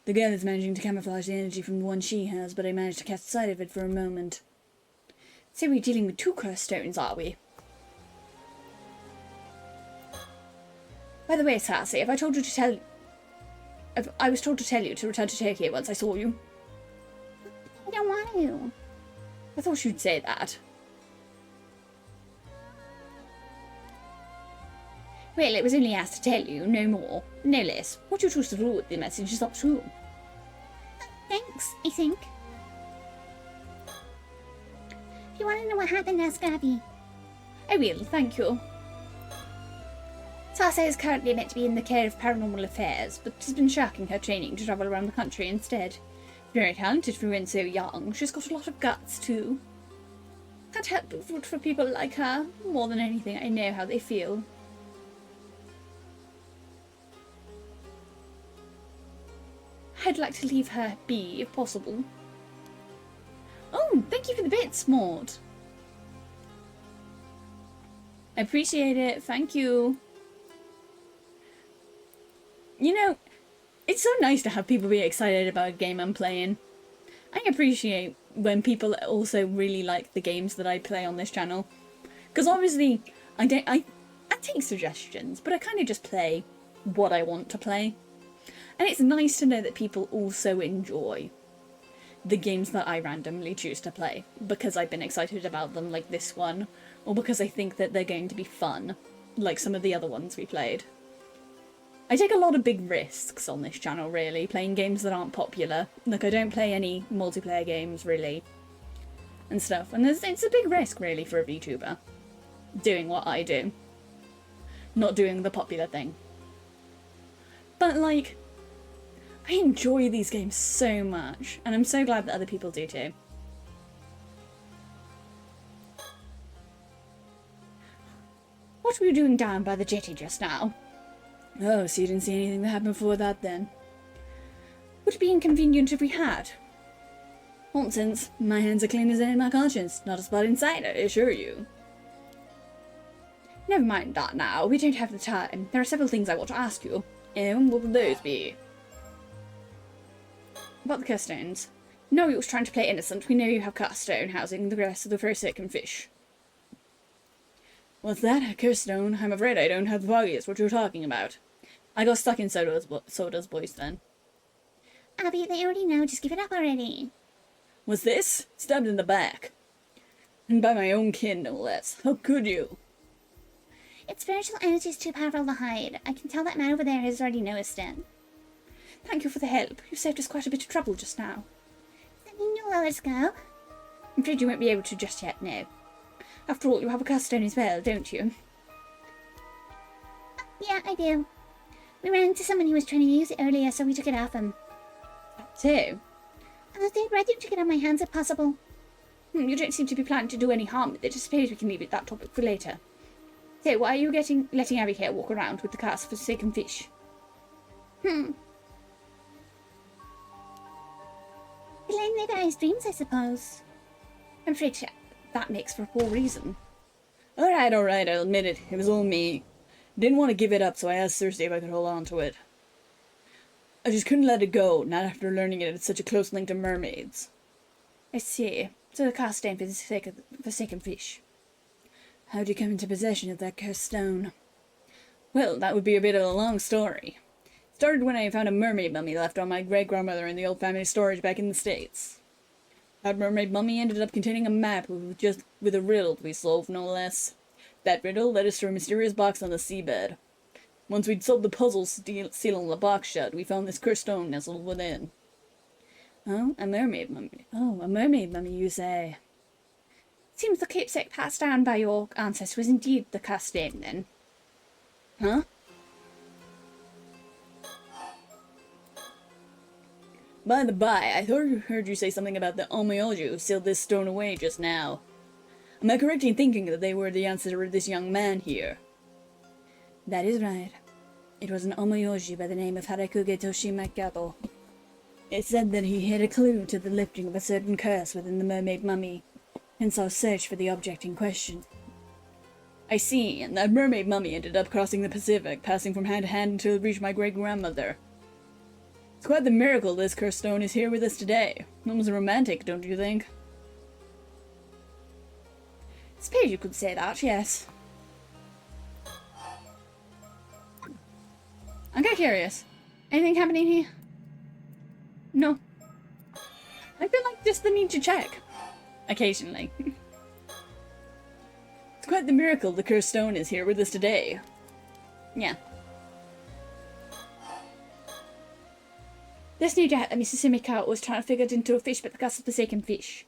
The girl is managing to camouflage the energy from the one she has, but I managed to catch sight of it for a moment. So we're dealing with two curse stones, are we? By the way, Cersei, if I was told to tell you to return to Tokyo once I saw you. I don't want to. I thought you'd say that. Well, it was only asked to tell you, no more, no less. What you choose to do with the message is up to you. Thanks, I think. If you want to know what happened, ask Abby. I will, thank you. Cersei is currently meant to be in the care of paranormal affairs, but has been shirking her training to travel around the country instead. Very talented for when so young. She's got a lot of guts, too. Can't help but root for people like her. More than anything, I know how they feel. I'd like to leave her be, if possible. Oh, thank you for the bits, Maud. I appreciate it, thank you. you know, it's so nice to have people be excited about a game I'm playing. I appreciate when people also really like the games that I play on this channel. Because obviously, I take suggestions, but I kind of just play what I want to play. And it's nice to know that people also enjoy the games that I randomly choose to play, because I've been excited about them, like this one, or because I think that they're going to be fun, like some of the other ones we played. I take a lot of big risks on this channel, really, playing games that aren't popular. Like, I don't play any multiplayer games, really, and stuff. And it's a big risk, really, for a VTuber, doing what I do. Not doing the popular thing. But, like, I enjoy these games so much, and I'm so glad that other people do too. What were you doing down by the jetty just now? Oh, so you didn't see anything that happened before that then? Would it be inconvenient if we had? Nonsense. My hands are clean as any of my conscience. Not a spot inside, I assure you. Never mind that now. We don't have the time. There are several things I want to ask you. And what would those be? About the cursed stones. No use trying to play innocent. We know you have cursed stone housing the rest of the forsaken fish. What's that? A cursed stone? I'm afraid I don't have the foggiest what you're talking about. I got stuck in Soda's voice then. Abby, they already know. Just give it up already. Was this? Stabbed in the back. And by my own kin, no less. How could you? Its spiritual energy is too powerful to hide. I can tell that man over there has already noticed it. Thank you for the help. You saved us quite a bit of trouble just now. Does that mean you'll let us go? I'm afraid you won't be able to just yet, no. After all, you have a cursed stone as well, don't you? Yeah, I do. We ran into someone who was trying to use it earlier, so we took it off him. Too? They'd rather take it on my hands if possible. You don't seem to be planning to do any harm with it. I suppose we can leave that topic for later. So, why are you letting Abby here walk around with the cursed forsaken fish? Letting live out his dreams, I suppose. I'm afraid that makes for a poor reason. Alright, I'll admit it. It was all me. Didn't want to give it up, so I asked Thursday if I could hold on to it. I just couldn't let it go, not after learning it had such a close link to mermaids. I see. So the cursed stone for the sake of the forsaken fish. How'd you come into possession of that cursed stone? Well, that would be a bit of a long story. It started when I found a mermaid mummy left on my great-grandmother in the old family storage back in the States. That mermaid mummy ended up containing a map with a riddle to be solved, no less. That riddle led us to a mysterious box on the seabed. Once we'd solved the puzzle sealing the box shut, we found this cursed stone nestled within. Oh, a mermaid mummy. Oh, a mermaid mummy, you say? Seems the keepsake passed down by your ancestor was indeed the cursed stone, then. Huh? By the by, I heard you say something about the Omeoji who sealed this stone away just now. Am I correct in thinking that they were the ancestor of this young man here? That is right. It was an Omeoji by the name of Harakuge Toshimakato. It said that he had a clue to the lifting of a certain curse within the mermaid mummy, hence our search for the object in question. I see, and that mermaid mummy ended up crossing the Pacific, passing from hand to hand until it reached my great-grandmother. It's quite the miracle this cursed stone is here with us today. Almost romantic, don't you think? I suppose you could say that, yes. I'm kind of curious. Anything happening here? No. I feel like just the need to check. Occasionally. It's quite the miracle the cursed stone is here with us today. Yeah. This new doubt that Mrs. Simikawa was trying to figure it into a fish but the cursed forsaken fish.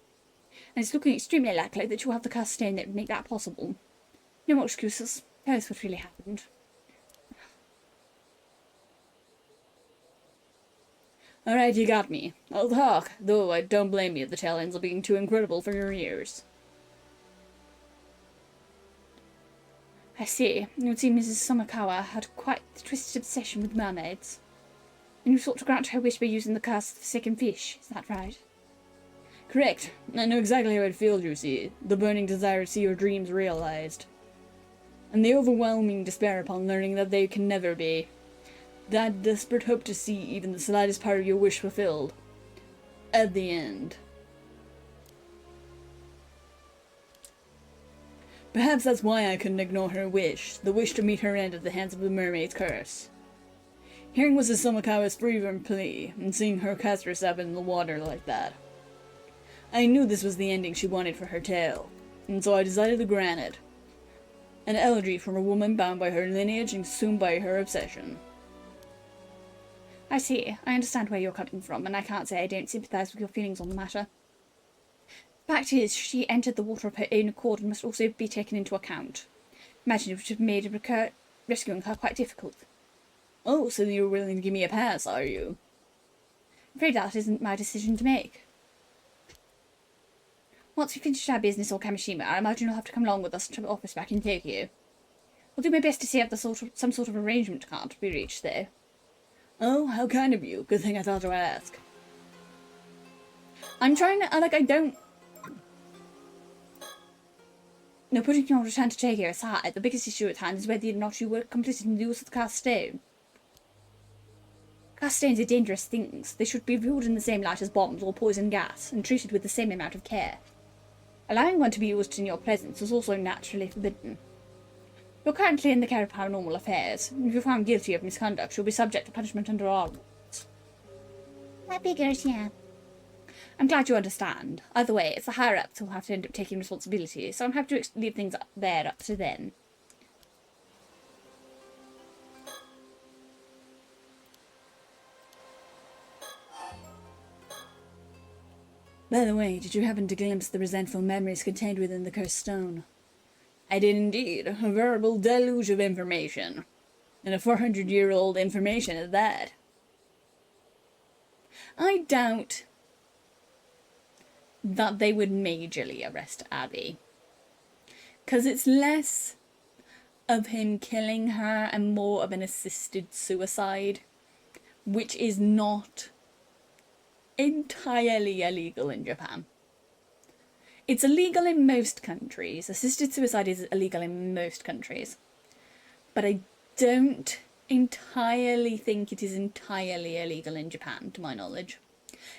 And it's looking extremely likely that you'll have the cursed stone that would make that possible. No more excuses. That is what really happened. Alright, you got me. I'll talk, though I don't blame you. The tale ends up being too incredible for your ears. I see. It would seem Mrs. Somakawa had quite the twisted obsession with mermaids. And you sought to grant her wish by using the curse of the forsaken fish, is that right? Correct. I know exactly how it feels, you see. The burning desire to see your dreams realized. And the overwhelming despair upon learning that they can never be. that desperate hope to see even the slightest part of your wish fulfilled. At the end. Perhaps that's why I couldn't ignore her wish, the wish to meet her end at the hands of the mermaid's curse. Hearing was Susamakawa's fervent plea, and seeing her cast herself in the water like that. I knew this was the ending she wanted for her tale, and so I decided to grant it. An elegy from a woman bound by her lineage and consumed by her obsession. I see. I understand where you're coming from, and I can't say I don't sympathise with your feelings on the matter. The fact is, she entered the water of her own accord and must also be taken into account. Imagine it would have made rescuing her quite difficult. Oh, so you're willing to give me a pass, are you? I'm afraid that isn't my decision to make. Once we finish our business on Kamishima, I imagine you'll have to come along with us to the office back in Tokyo. I'll do my best to see if some sort of arrangement can't be reached there. Oh, how kind of you. Good thing I thought to ask. I'm trying to, I don't... No, putting your return to Tokyo aside, the biggest issue at hand is whether or not you were complicit in the use of the cast stone. Cast stones are dangerous things. They should be viewed in the same light as bombs or poison gas, and treated with the same amount of care. Allowing one to be used in your presence is also naturally forbidden. You're currently in the care of paranormal affairs, and if you're found guilty of misconduct, you'll be subject to punishment under our rules. That figures, yeah. I'm glad you understand. Either way, it's the higher-ups who'll have to end up taking responsibility, so I'm happy to leave things up there up to then. By the way, did you happen to glimpse the resentful memories contained within the cursed stone? I did indeed. A veritable deluge of information. And a 400-year-old information at that. I doubt that they would majorly arrest Abby. 'Cause it's less of him killing her and more of an assisted suicide, which is not entirely illegal in Japan. It's illegal in most countries. Assisted suicide is illegal in most countries. But I don't entirely think it is entirely illegal in Japan, to my knowledge.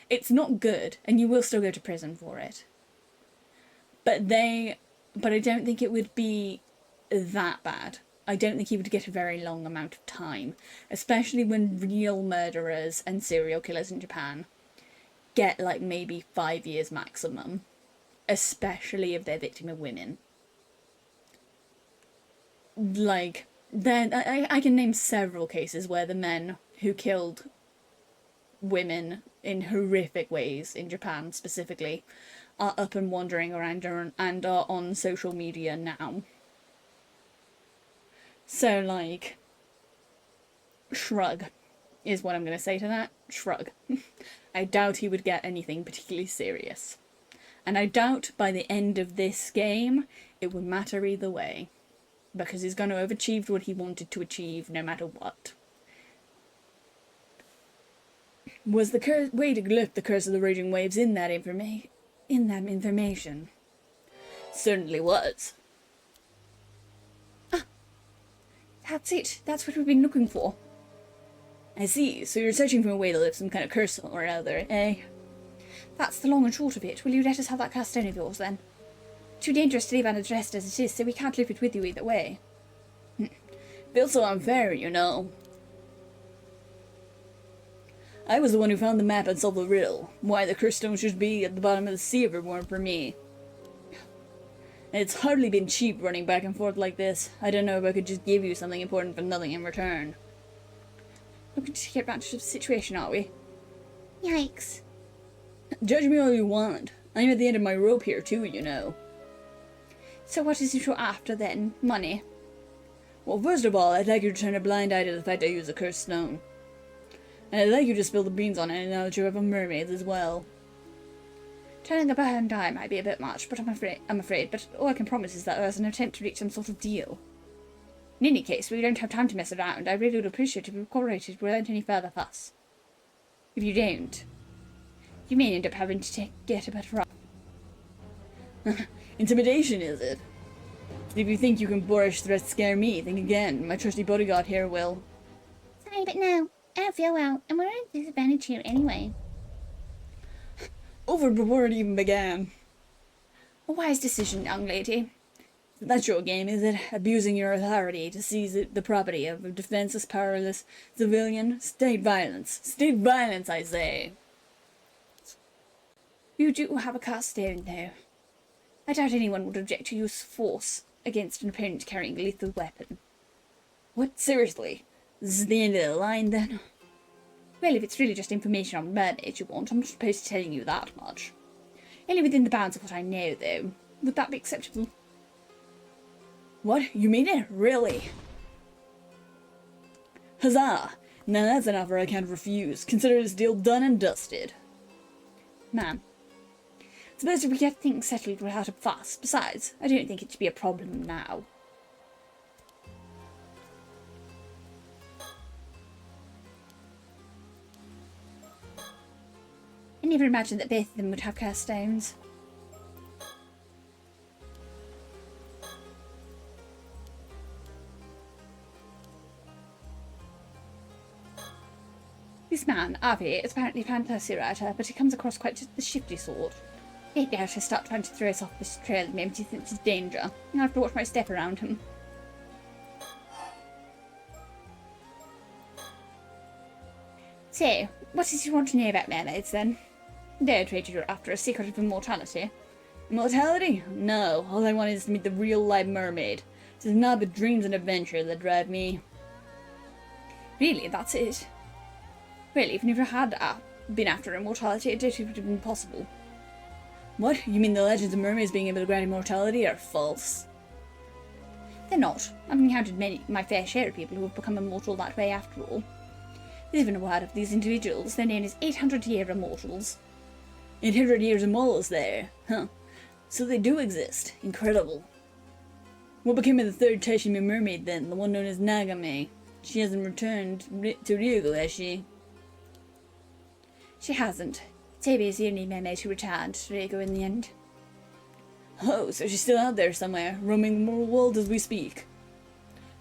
It's not good, and you will still go to prison for it. But I don't think it would be that bad. I don't think he would get a very long amount of time, especially when real murderers and serial killers in Japan get like maybe 5 years maximum, especially if their victim are women. Like, then I can name several cases where the men who killed women in horrific ways in Japan specifically are up and wandering around and are on social media now. So, like, shrug is what I'm going to say to that. Shrug. I doubt he would get anything particularly serious. And I doubt by the end of this game it would matter either way. Because he's going to have achieved what he wanted to achieve no matter what. Was the way to lift the curse of the raging waves in that information? Certainly was. Ah, that's it. That's what we've been looking for. I see. So you're searching for a way to lift some kind of curse or other, eh? That's the long and short of it. Will you let us have that cast stone of yours, then? Too dangerous to leave unaddressed as it is, so we can't leave it with you either way. Feels so unfair, you know. I was the one who found the map and solved the riddle. Why the cursed stone should be at the bottom of the sea if it weren't for me. And it's hardly been cheap running back and forth like this. I don't know if I could just give you something important for nothing in return. Looking to take advantage of the situation, are we? Yikes. Judge me all you want. I'm at the end of my rope here too, you know. So what is it you're after then? Money? Well, first of all, I'd like you to turn a blind eye to the fact I use a cursed stone. And I'd like you to spill the beans on any knowledge you have of mermaids as well. Turning a blind eye might be a bit much, but I'm afraid, but all I can promise is that there's an attempt to reach some sort of deal. In any case, we don't have time to mess around. I really would appreciate if you cooperated without any further fuss. If you don't, you may end up having to get a better off. Intimidation, is it? If you think you can boorish threats scare me, think again. My trusty bodyguard here will. Sorry, but no. I don't feel well, and we're at a disadvantage here anyway. Over before it even began. A wise decision, young lady. That's your game, is it? Abusing your authority to seize the property of a defenseless, powerless civilian? State violence. State violence, I say. You do have a cast stone, though. I doubt anyone would object to use force against an opponent carrying a lethal weapon. What? Seriously? This is the end of the line, then? Well, if it's really just information on mermaids you want, I'm not opposed to telling you that much. Only within the bounds of what I know, though. Would that be acceptable? What? You mean it? Really? Huzzah! Now that's an offer I can't refuse. Consider this deal done and dusted. Ma'am, suppose we get things settled without a fuss. Besides, I don't think it should be a problem now. I never imagined that both of them would have cast stones. This man, Avi, is apparently a fantasy writer, but he comes across quite the shifty sort. I doubt he'll start trying to throw us off this trail the moment he senses danger. I have to watch my step around him. So, what does he want to know about mermaids, then? They're traded you're after a secret of immortality. Immortality? No. All I want is to meet the real live mermaid. It is not the dreams and adventure that drive me. Really, that's it? Well, even if you had been after immortality, I doubt it would have been possible. What? You mean the legends of mermaids being able to grant immortality are false? They're not. I've encountered my fair share of people who have become immortal that way after all. There's even a word of these individuals. They're known as 800-year immortals. 800 years immortals there? Huh. So they do exist. Incredible. What became of the third Taishimi mermaid then, the one known as Nagame? She hasn't returned to Ryugu, has she? She hasn't. Tabi is the only mermaid who returned to Ryugu in the end. Oh, so she's still out there somewhere, roaming the moral world as we speak.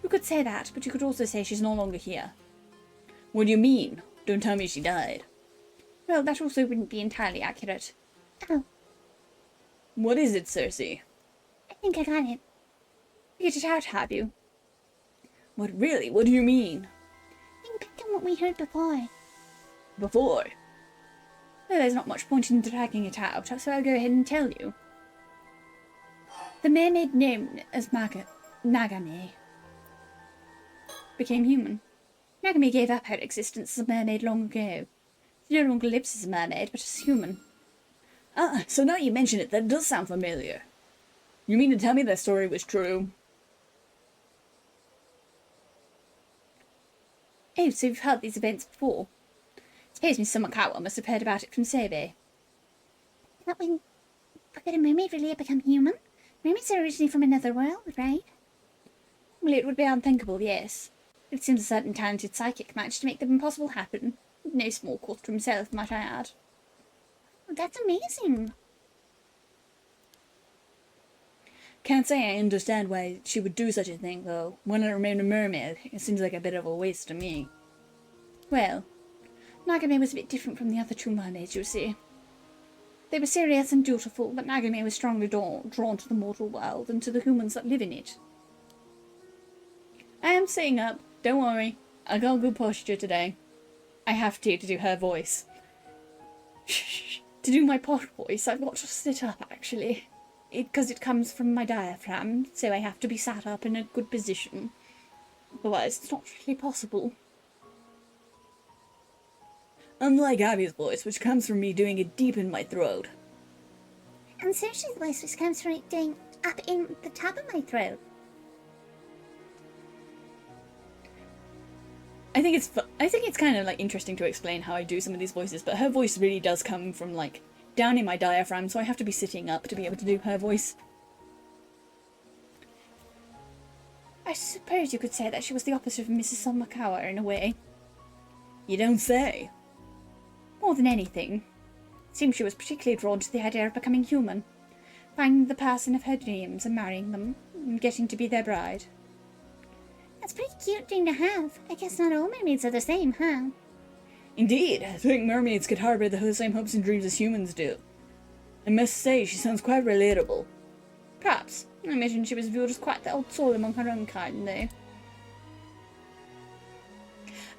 You could say that, but you could also say she's no longer here. What do you mean? Don't tell me she died. Well, that also wouldn't be entirely accurate. Oh, What is it, Cersei? I think I got it. Figured it out, have you? What really? What do you mean? Think back on what we heard before. Before? Well, there's not much point in dragging it out, so I'll go ahead and tell you. The mermaid known as Nagame became human. Nagame gave up her existence as a mermaid long ago. She no longer lives as a mermaid, but as human. Ah, so now you mention it, that does sound familiar. You mean to tell me that story was true? Oh, so you've heard these events before? Suppose Miss Sumakawa must have heard about it from Sobe. That when... Could a mermaid really become human? Mermaids are originally from another world, right? Well, it would be unthinkable, yes. It seems a certain talented psychic managed to make the impossible happen. No small cost to himself, might I add. Oh, that's amazing. Can't say I understand why she would do such a thing, though. When I remain a mermaid, it seems like a bit of a waste to me. Well, Nagame was a bit different from the other two mermaids, you see. They were serious and dutiful, but Nagame was strongly drawn to the mortal world and to the humans that live in it. I am sitting up. Don't worry. I got good posture today. I have to do her voice. To do my posh voice, I've got to sit up, actually. Because it comes from my diaphragm, so I have to be sat up in a good position. Otherwise, it's not really possible. Unlike Abby's voice, which comes from me doing it deep in my throat. And Cersei's voice, which comes right down up in the top of my throat. I think it's kind of like interesting to explain how I do some of these voices, but her voice really does come from like down in my diaphragm, so I have to be sitting up to be able to do her voice. I suppose you could say that she was the opposite of Mrs. Sumakawa in a way. You don't say. More than anything. It seems she was particularly drawn to the idea of becoming human, finding the person of her dreams and marrying them, and getting to be their bride. That's a pretty cute thing to have. I guess not all mermaids are the same, huh? Indeed, I think mermaids could harbour the same hopes and dreams as humans do. I must say, she sounds quite relatable. Perhaps. I imagine she was viewed as quite the old soul among her own kind, though.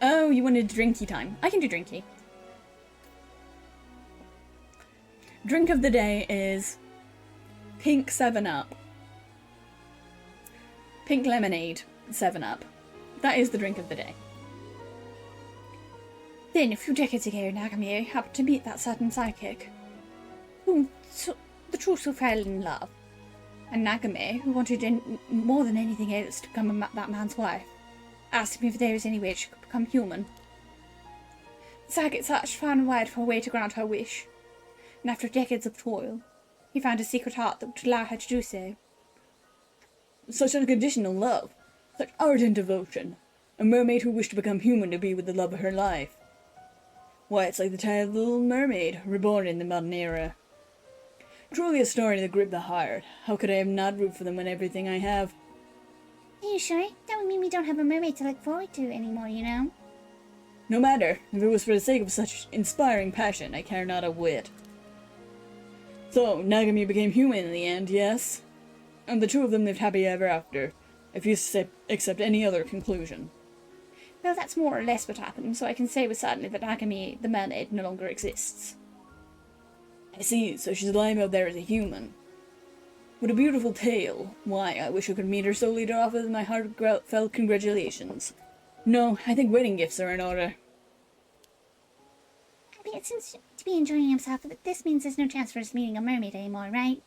Oh, you wanted drinky time. I can do drinky. Drink of the day is pink 7-Up. Pink lemonade 7-Up. That is the drink of the day. Then, a few decades ago, Nagamio happened to meet that certain psychic, whom the two so fell in love. And Nagame, who wanted more than anything else to become that man's wife, asked him if there was any way she could become human. The psychic searched far and wide for a way to grant her wish, and after decades of toil, he found a secret heart that would allow her to do so. Such unconditional love, such ardent devotion. A mermaid who wished to become human to be with the love of her life. Why, it's like the tale of the Little Mermaid, reborn in the modern era. Truly a story that gripped the heart. How could I not root for them when everything I have? Are you sure? That would mean we don't have a mermaid to look forward to anymore, you know? No matter, if it was for the sake of such inspiring passion, I care not a whit. So, Nagami became human in the end, yes? And the two of them lived happy ever after, if you accept any other conclusion. Well, that's more or less what happened, so I can say with certainty that Nagami, the mermaid, no longer exists. I see, so she's alive out there as a human. What a beautiful tale. Why, I wish I could meet her so lead her off with my heartfelt congratulations. No, I think wedding gifts are in order. It seems to be enjoying himself, but this means there's no chance for us meeting a mermaid anymore, right?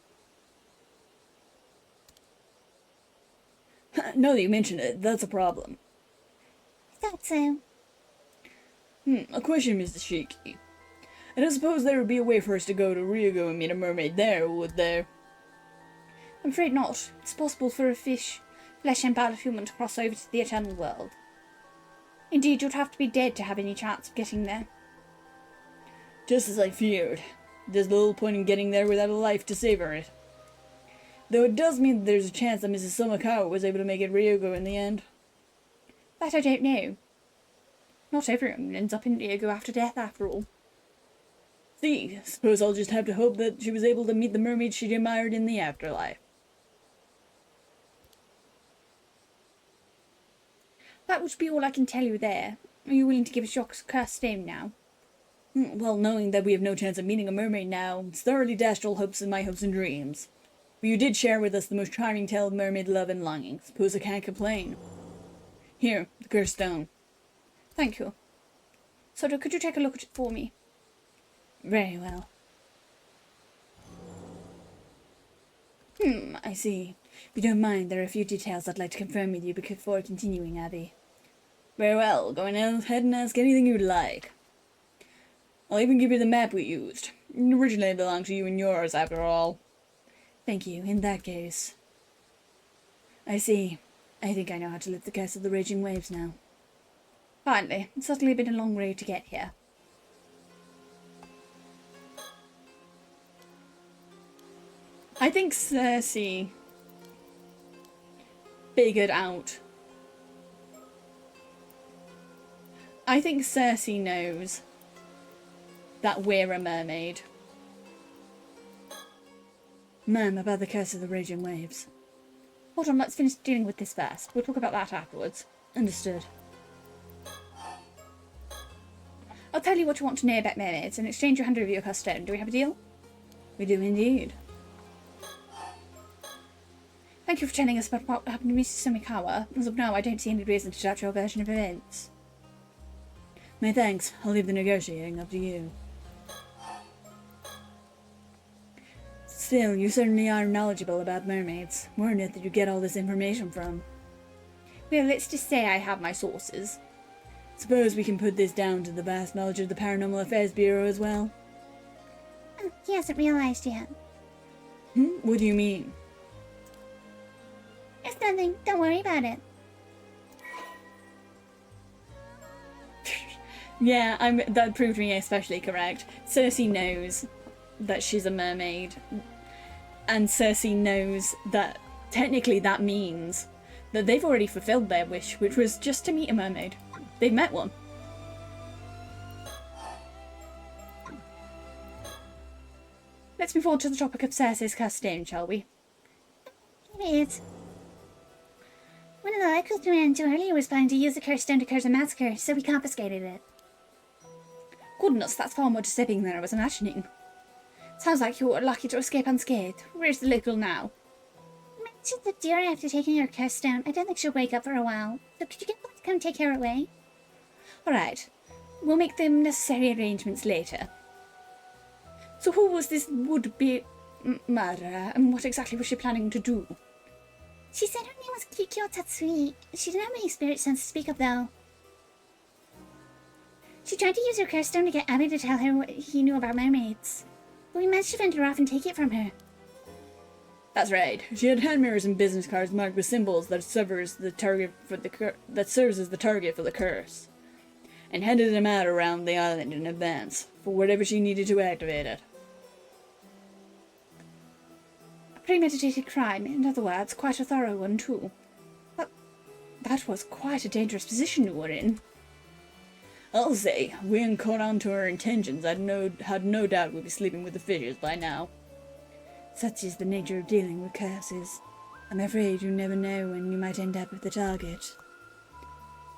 Now that you mention it, that's a problem. I thought so. A question, Mrs. Shiki. I don't suppose there would be a way for us to go to Ryogo and meet a mermaid there, would there? I'm afraid not. It's possible for a flesh and blood of human to cross over to the eternal world. Indeed, you'd have to be dead to have any chance of getting there. Just as I feared. There's little point in getting there without a life to savour it. Though it does mean that there's a chance that Mrs. Somakawa was able to make it Ryogo in the end. That I don't know. Not everyone ends up in Ryogo after death, after all. See, suppose I'll just have to hope that she was able to meet the mermaid she admired in the afterlife. That would be all I can tell you there. Are you willing to give us your cursed name now? Well, knowing that we have no chance of meeting a mermaid now, it's thoroughly dashed all hopes in my hopes and dreams. But you did share with us the most charming tale of mermaid love and longing. Suppose I can't complain. Here, the cursed stone. Thank you. Soto, could you take a look at it for me? Very well. I see. If you don't mind, there are a few details I'd like to confirm with you before continuing, Abby. Very well, go ahead and ask anything you'd like. I'll even give you the map we used. It originally belonged to you and yours, after all. Thank you, in that case. I see. I think I know how to lift the curse of the raging waves now. Finally, it's certainly been a long road to get here. I think Cersei figured out. I think Cersei knows that we're a mermaid. Ma'am, about the curse of the raging waves. Hold on, let's finish dealing with this first. We'll talk about that afterwards. Understood. I'll tell you what you want to know about mermaids and exchange your 100 of your cursed stone. Do we have a deal? We do indeed. Thank you for telling us about what happened to Mrs. Somikawa. As of now, I don't see any reason to doubt your version of events. My thanks. I'll leave the negotiating up to you. Still, you certainly are knowledgeable about mermaids. Weren't it that you get all this information from? Well, let's just say I have my sources. Suppose we can put this down to the vast knowledge of the Paranormal Affairs Bureau as well? He hasn't realized yet. What do you mean? It's nothing. Don't worry about it. Yeah, that proved me especially correct. Cersei knows that she's a mermaid. And Cersei knows that technically that means that they've already fulfilled their wish, which was just to meet a mermaid. They've met one. Let's move on to the topic of Cersei's cast down, shall we? Wait. One of the locals we ran into earlier was planning to use the curse stone to curse a massacre, so we confiscated it. Goodness, that's far more disturbing than I was imagining. Sounds like you were lucky to escape unscathed. Where's the local now? I mentioned the deer after taking her curse stone. I don't think she'll wake up for a while. So could you get them to come take her away? Alright. We'll make the necessary arrangements later. So who was this would-be murderer, and what exactly was she planning to do? She said her name was Kikyo Tatsui. She didn't have any spirit sense to speak of, though. She tried to use her curse stone to get Abby to tell her what he knew about mermaids. But we managed to fend her off and take it from her. That's right. She had hand mirrors and business cards marked with symbols that serves as the target for the curse, and handed them out around the island in advance for whatever she needed to activate it. A premeditated crime, in other words, quite a thorough one too. But that was quite a dangerous position you were in. I'll say, if we hadn't caught on to her intentions, had no doubt we'd be sleeping with the fishes by now. Such is the nature of dealing with curses. I'm afraid you never know when you might end up with the target.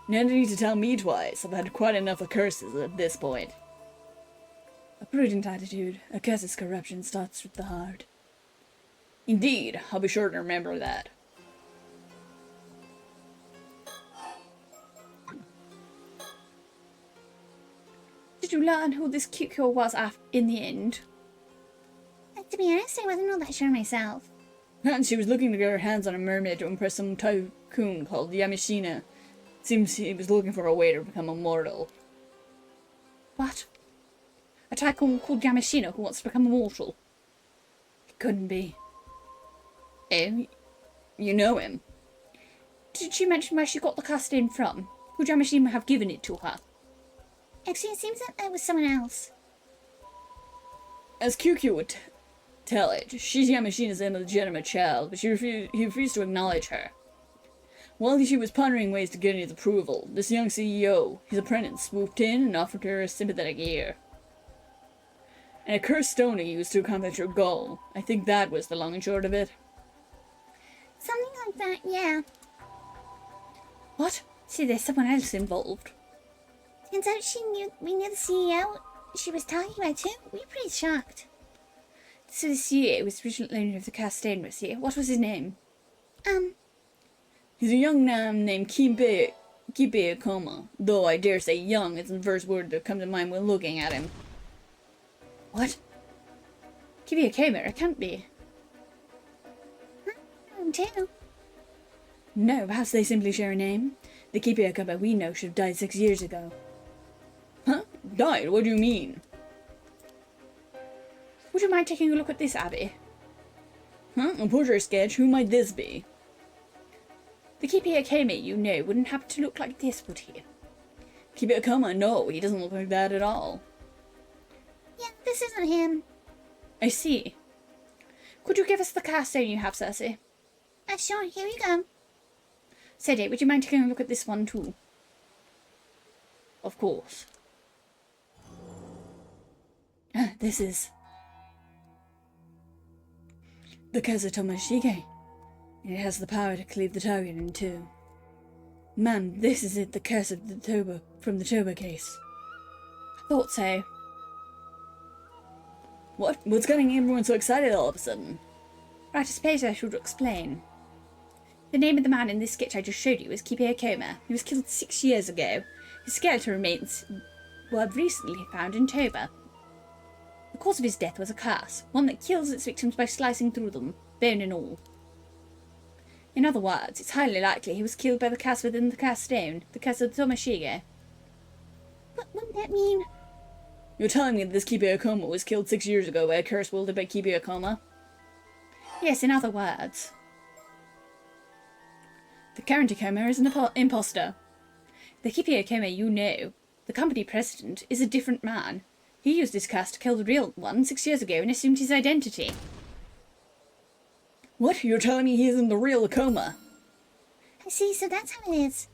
No need to tell me twice. I've had quite enough of curses at this point. A prudent attitude. A curse's corruption starts with the heart. Indeed, I'll be sure to remember that. Did you learn who this Kikyo was in the end? To be honest, I wasn't all that sure myself. And she was looking to get her hands on a mermaid to impress some tycoon called Yamashina. Seems he was looking for a way to become immortal. What? A tycoon called Yamashina who wants to become immortal? It couldn't be. Eh? You know him? Did she mention where she got the cast in from? Would Yamashina have given it to her? Actually, it seems that was someone else. As Kyukyu would tell it, she's Yamashina's illegitimate child, but he refused to acknowledge her. While she was pondering ways to get his approval, this young CEO, his apprentice, swooped in and offered her a sympathetic ear. And a cursed stone he used to accomplish her goal. I think that was the long and short of it. Something like that, yeah. What? See, there's someone else involved. Turns out we knew the CEO she was talking about too. We were pretty shocked. So the CEO was the original owner of the Castaigne, was he? What was his name? He's a young man named Kibe Akoma, though I dare say young isn't the first word that comes to mind when looking at him. What? Kibe Akoma? It can't be. Too. No, perhaps they simply share a name. The Kibe Akoma we know should have died 6 years ago. Huh? Died? What do you mean? Would you mind taking a look at this, Abby? Huh? A portrait sketch? Who might this be? The Kibe Akoma you know wouldn't happen to look like this, would he? Kibe Akoma? No, he doesn't look like that at all. Yeah, this isn't him. I see. Could you give us the cast stone you have, Cersei? Sure, here you go. Sadie, would you mind taking a look at this one too? Of course. This is the curse of Tomashige. It has the power to cleave the target in two. Man, this is it, the curse of the Toba, from the Toba case. I thought so. What? What's getting everyone so excited all of a sudden? Right, I suppose I should explain. The name of the man in this sketch I just showed you is Kibe Akoma. He was killed 6 years ago. His skeleton remains were recently found in Toba. The cause of his death was a curse, one that kills its victims by slicing through them, bone and all. In other words, it's highly likely he was killed by the curse within the cast stone, the curse of Tomashige. What would that mean? You're telling me that this Kibe Akoma was killed 6 years ago by a curse wielded by Kibe Akoma? Yes, in other words. The current Akoma is an imposter. The Kibe Akoma you know, the company president, is a different man. He used his curse to kill the real one 6 years ago and assumed his identity. What? You're telling me he isn't the real Akoma? I see, so that's how it is.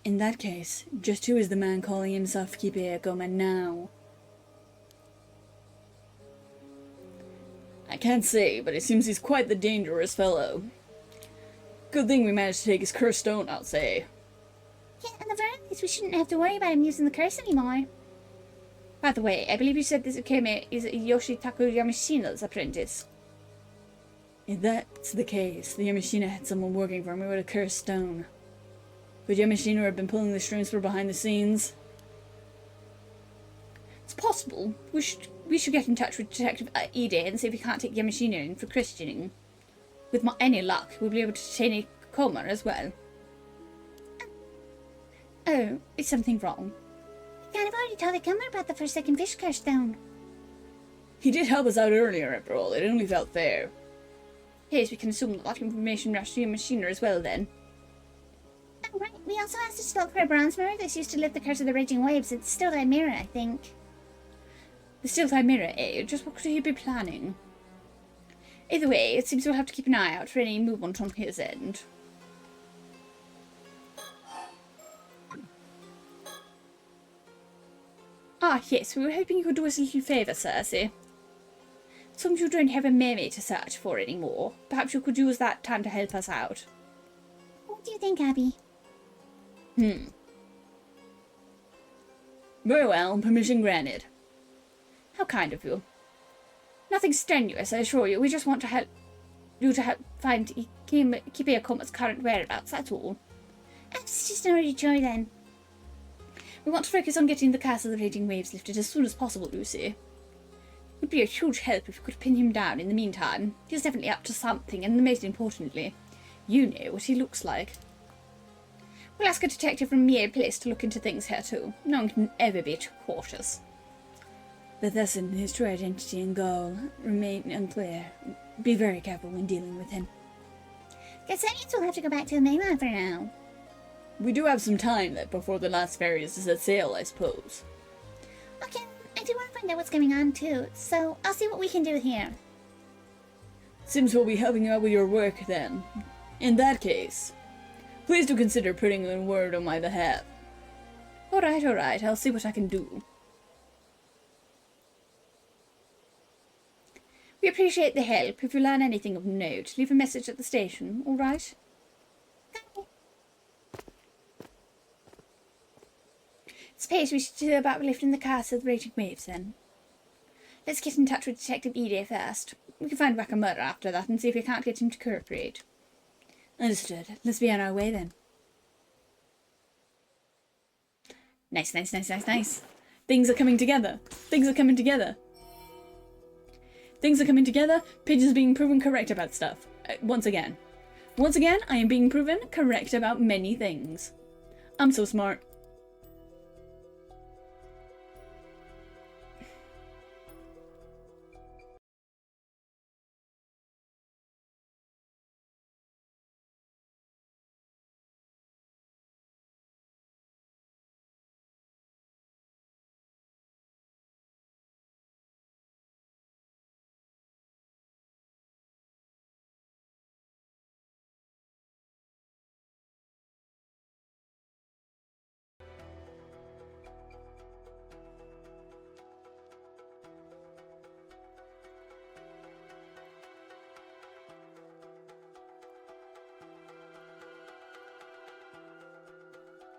In that case, just who is the man calling himself Keeper Goma now? I can't say, but it seems he's quite the dangerous fellow. Good thing we managed to take his cursed stone, I'll say. Yeah, at the very least, we shouldn't have to worry about him using the curse anymore. By the way, I believe you said this is Yoshitaku Yamashina's apprentice. If that's the case, the Yamashina had someone working for me with a cursed stone. Could Yamashina have been pulling the strings for behind the scenes? It's possible. We should get in touch with Detective Ide and see if we can't take Yamashina in for questioning. With any luck, we'll be able to detain Koma as well. Oh, is something wrong? Yeah, I've already told the Koma about the Forsaken Fish Curse Stone. He did help us out earlier, after all. It only felt fair. Yes, we can assume that information rushed to Yamashina as well, then. Oh, right. We also asked us to look for a bronze mirror that's used to lift the curse of the raging waves. It's still that mirror, I think. The still-time mirror, eh? Just what could he be planning? Either way, it seems we'll have to keep an eye out for any movement on his end. Ah, yes, we were hoping you could do us a little favour, Cersei. Since you don't have a mermaid to search for anymore, perhaps you could use that time to help us out. What do you think, Abby? Very well, permission granted. How kind of you. Nothing strenuous, I assure you. We just want to help you to help find Kibiya Koma's current whereabouts, that's all. It's just already joy then. We want to focus on getting the curse of the raging waves lifted as soon as possible, you see. It would be a huge help if we could pin him down in the meantime. He's definitely up to something, and most importantly, you know what he looks like. We'll ask a detective from Mie Place to look into things here too. No one can ever be too cautious. But thus and his true identity and goal remain unclear. Be very careful when dealing with him. Guess that means we'll have to go back to the mainland for now. We do have some time left before the last ferry is set sail, I suppose. Okay, I do want to find out what's going on too, so I'll see what we can do here. Seems we'll be helping you out with your work then. In that case, please do consider putting in word on my behalf. Alright, I'll see what I can do. We appreciate the help. If you learn anything of note, leave a message at the station, alright? Suppose we should do about lifting the curse of the raging waves then. Let's get in touch with Detective Ide first. We can find Wakamura after that and see if we can't get him to cooperate. Understood. Let's be on our way then. Nice. Things are coming together. Things are coming together. Pigeon's being proven correct about stuff. Once again. I am being proven correct about many things. I'm so smart.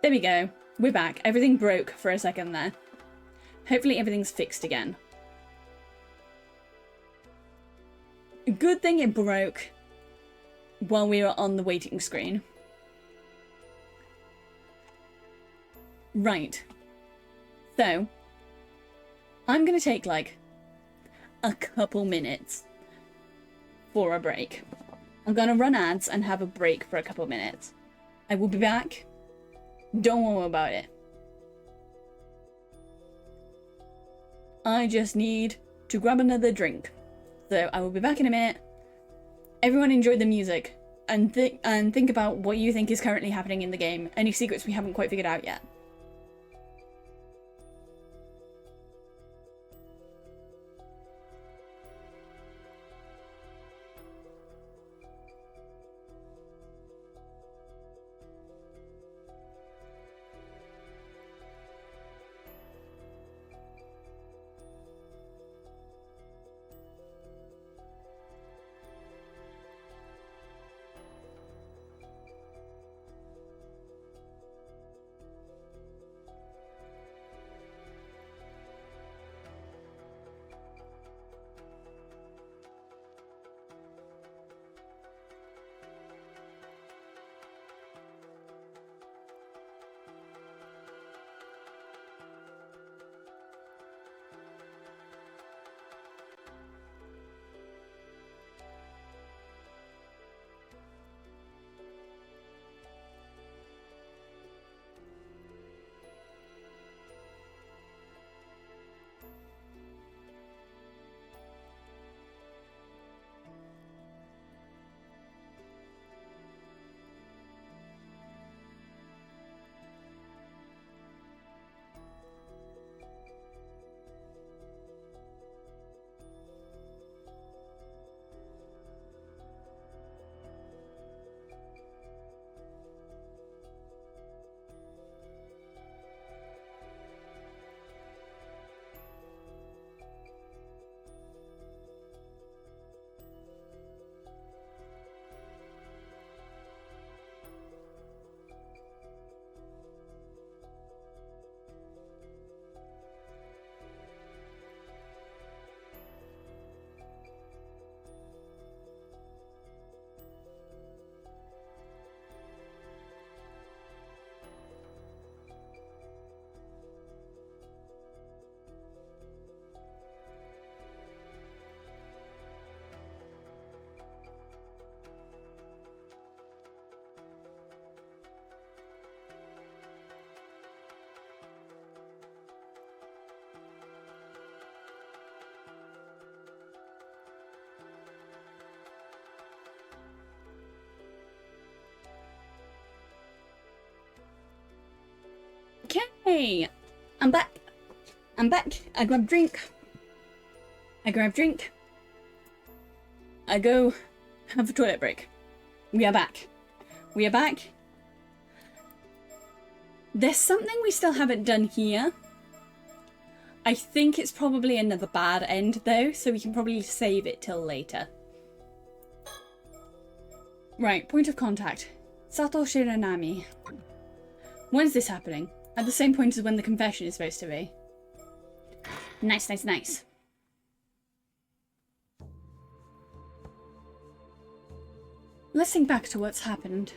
There we go. We're back. Everything broke for a second there. Hopefully everything's fixed again. Good thing it broke while we were on the waiting screen. Right. So, I'm gonna take like a couple minutes for a break. I'm gonna run ads and have a break for a couple minutes. I will be back. Don't worry about it. I just need to grab another drink. So I will be back in a minute. Everyone enjoy the music and think about what you think is currently happening in the game. Any secrets we haven't quite figured out yet. Okay, I'm back. I'm back. I grab drink. I go have a toilet break. We are back. We are back. There's something we still haven't done here. I think it's probably another bad end though, so we can probably save it till later. Right, point of contact. Sato Shiranami. When is this happening? At the same point as when the confession is supposed to be. Nice, nice, nice. Let's think back to what's happened.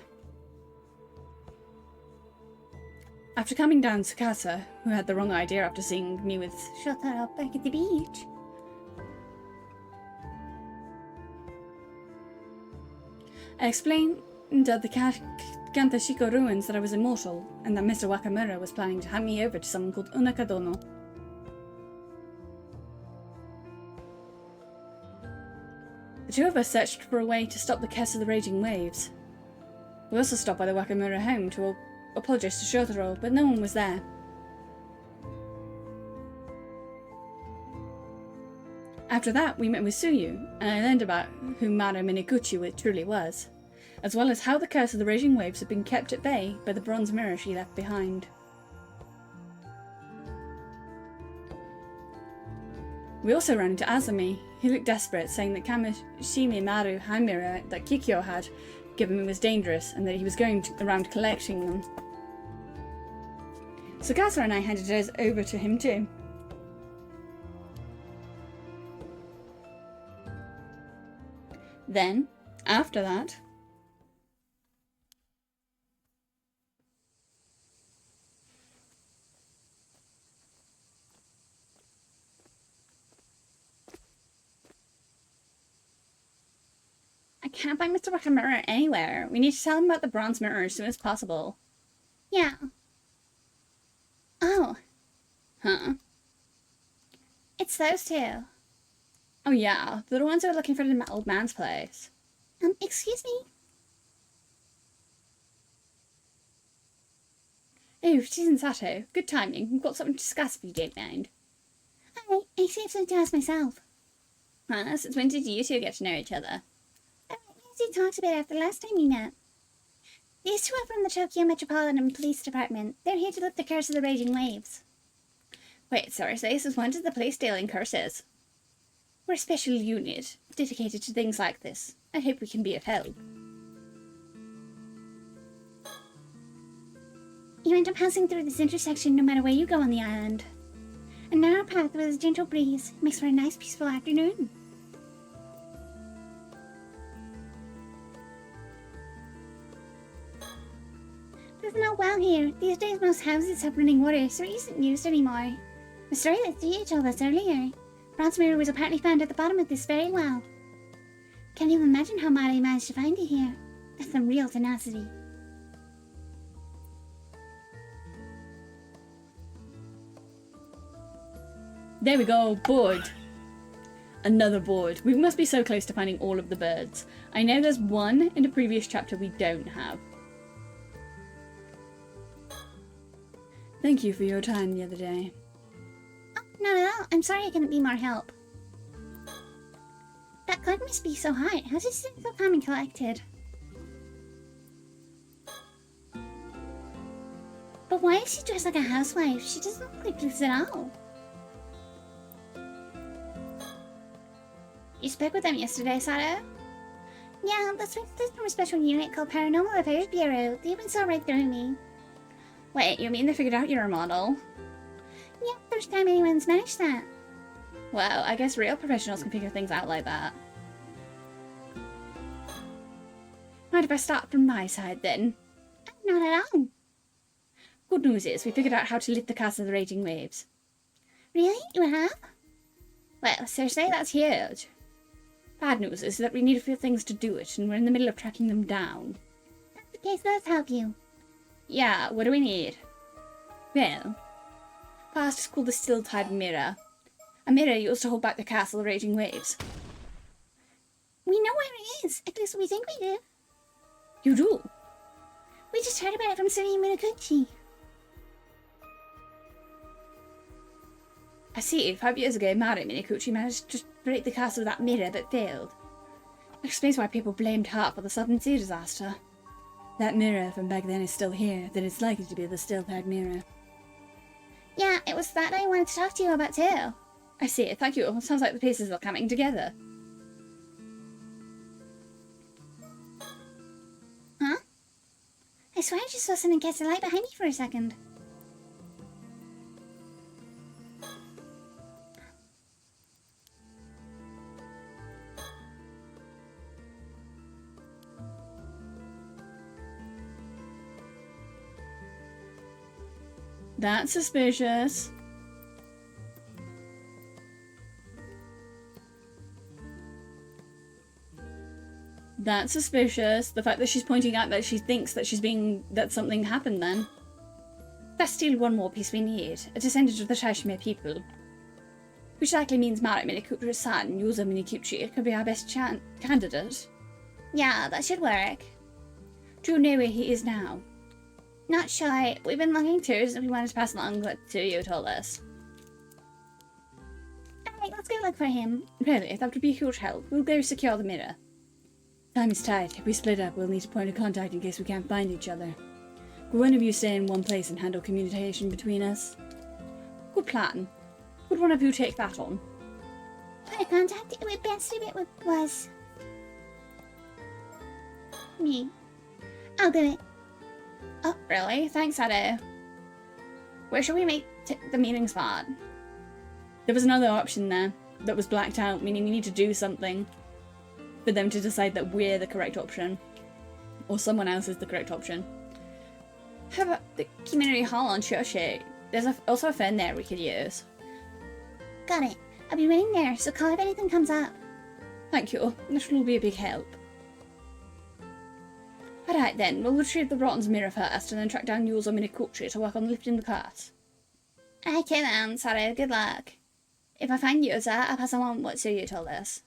After coming down Tsukasa, who had the wrong idea after seeing me with Shut her up back at the beach. I explained at the Kantashiko ruins that I was immortal, and that Mr. Wakamura was planning to hand me over to someone called Unakadono. The two of us searched for a way to stop the curse of the raging waves. We also stopped by the Wakamura home to apologize to Shotaro, but no one was there. After that, we met with Suyu, and I learned about who Maro Miniguchi truly was, as well as how the curse of the raging waves had been kept at bay by the bronze mirror she left behind. We also ran into Azumi. He looked desperate, saying that Kamishimi Maru hand mirror that Kikyo had given me was dangerous, and that he was going around collecting them. Tsukasa and I handed hers over to him too. Then, after that, I can't find Mr. Wakamura anywhere. We need to tell him about the bronze mirror as soon as possible. Yeah. Oh. Huh? It's those two. Oh yeah, they're the ones who are looking for the old man's place. Excuse me? Oh, Season Sato. Good timing. We've got something to discuss if you don't mind. I saved something to ask myself. Huh? Since when did you two get to know each other? We talked about it after the last time we met. These two are from the Tokyo Metropolitan Police Department. They're here to lift the curse of the raging waves. Wait, sorry, so since when did the police deal in curses? We're a special unit, dedicated to things like this. I hope we can be of help. You end up passing through this intersection no matter where you go on the island. A narrow path with a gentle breeze makes for a nice peaceful afternoon. There's no well here. These days most houses have running water, so it isn't used anymore. The story that Thea told us earlier. Bronze mirror was apparently found at the bottom of this very well. Can't even imagine how Mari managed to find it here. That's some real tenacity. There we go, board. Another board. We must be so close to finding all of the birds. I know there's one in the previous chapter we don't have. Thank you for your time the other day. Oh, not at all. I'm sorry I couldn't be more help. That cloud must be so hot. How's it stay so calm and collected? But why is she dressed like a housewife? She doesn't look like this at all. You spoke with them yesterday, Sato? Yeah, that's from a special unit called Paranormal Affairs Bureau. They even saw right through me. Wait, you mean they figured out you're a model? Yeah, first time anyone's managed that. Well, I guess real professionals can figure things out like that. Mind if I start from my side then? Not at all. Good news is we figured out how to lift the curse of the raging waves. Really? You have? Well, seriously, that's huge. Bad news is that we need a few things to do it, and we're in the middle of tracking them down. That's the case, let's help you. Yeah, what do we need? Well, first is called the Still-Tide Mirror. A mirror used to hold back the castle of the raging waves. We know where it is. At least we think we do. You do? We just heard about it from Suyu Minaguchi. I see, 5 years ago, Mary Minicucci managed to break the curse of that mirror but failed. That explains why people blamed her for the sudden sea disaster. That mirror from back then is still here, then it's likely to be the still-tide mirror. Yeah, it was that I wanted to talk to you about too. I see, thank you. Sounds like the pieces are coming together. Huh? I swear I just saw something catch the light behind me for a second. That's suspicious. That's suspicious. The fact that she's pointing out that she thinks that that something happened then. That's still one more piece we need. A descendant of the Shashmir people. Which likely means Mara Minikuchi's son, Yuza Minikuchi, could be our best candidate. Yeah, that should work. Do you know where he is now? Not sure. We've been looking too, so We wanted to pass along what to you told us. Alright, let's go look for him. Really, that would be a huge help. We'll go secure the mirror. Time is tight. If we split up, we'll need a point of contact in case we can't find each other. Could one of you stay in one place and handle communication between us? Good plan. Would one of you take that on? Point of contact? It would best if it was me. I'll do it. Oh, really? Thanks, Ado. Where should we make the meeting spot? There was another option there that was blacked out, meaning we need to do something for them to decide that we're the correct option. Or someone else is the correct option. How about the community hall on Churchill? There's also a phone there we could use. Got it. I'll be waiting there, so call if anything comes up. Thank you. This will be a big help. Alright then, we'll retrieve the Rotten's mirror first and then track down Yuzo Minikuchi to work on lifting the cart. Okay then, sorry, good luck. If I find Yuzo, I'll pass on what you told us.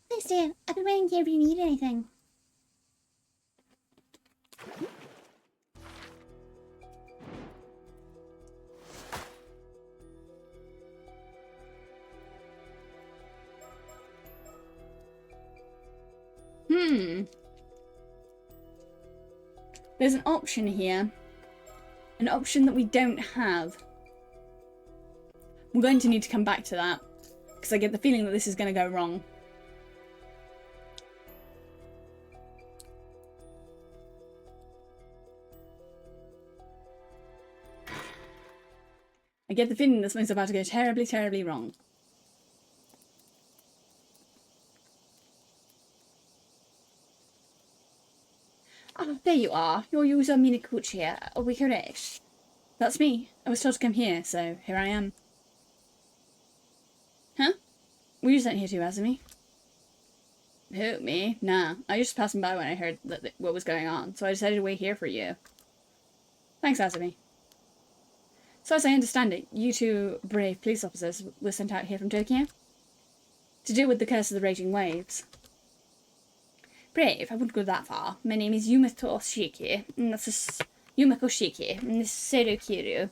Please do. I'll be waiting here if you need anything. There's an option here. An option that we don't have. We're going to need to come back to that. Because I get the feeling that this is going to go wrong. I get the feeling that something's about to go terribly, terribly wrong. Oh, there you are. You're Yuzo Minikuchi. Are we correct? That's me. I was told to come here, so here I am. Huh? Were you sent here too, Azumi? Who, me? Nah. I was just passing by when I heard what was going on, so I decided to wait here for you. Thanks, Azumi. So as I understand it, you two brave police officers were sent out here from Tokyo? To deal with the curse of the raging waves. Brave, I wouldn't go that far. My name is Yumiko Shiki, and this is Yumiko Shiki, and this is Seiro Kiryu.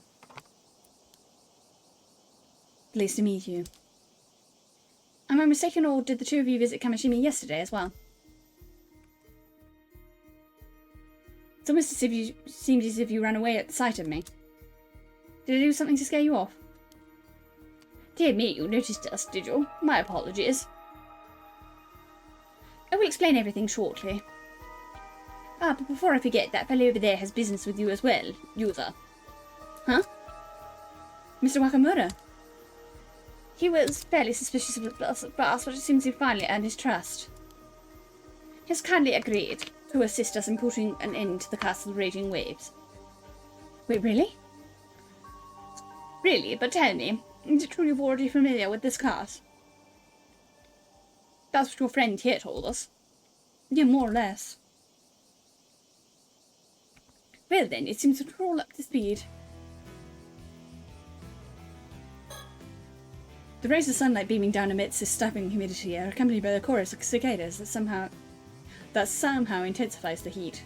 Pleased to meet you. Am I mistaken, or did the two of you visit Kamishimi yesterday as well? It's almost as if you seemed as if you ran away at the sight of me. Did I do something to scare you off? Dear me, you noticed us, did you? My apologies. I will explain everything shortly. Ah, but before I forget, that fellow over there has business with you as well, Yuza. Huh? Mr. Wakamura? He was fairly suspicious of us at first, but it seems he finally earned his trust. He has kindly agreed to assist us in putting an end to the curse of the raging waves. Wait, really? Really, but tell me, is it true you're already familiar with this curse? That's what your friend here told us. Yeah, more or less. Well then, it seems to roll up to speed. The rays of sunlight beaming down amidst this stifling humidity are accompanied by the chorus of cicadas that somehow intensifies the heat.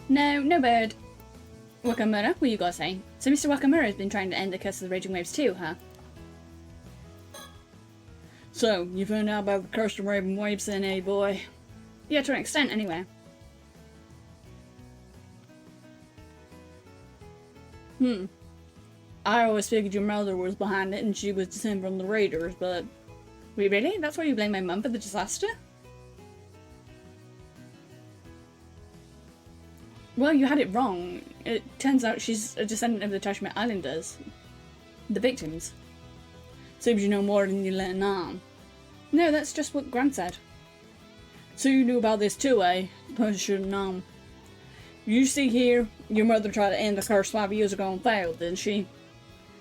No, no bird. Wakamura, what you gotta say? So Mr. Wakamura has been trying to end the curse of the raging waves too, huh? So, you found out about the curse of raging waves then, eh, boy? Yeah, to an extent, anyway. I always figured your mother was behind it and she was descended from the raiders, but... Wait, really? That's why you blame my mum for the disaster? Well, you had it wrong. It turns out she's a descendant of the Tashima Islanders. The victims. Seems you know more than you let on. No, that's just what Grant said. So you knew about this too, eh? But should have known. You see here, your mother tried to end the curse 5 years ago and failed, didn't she?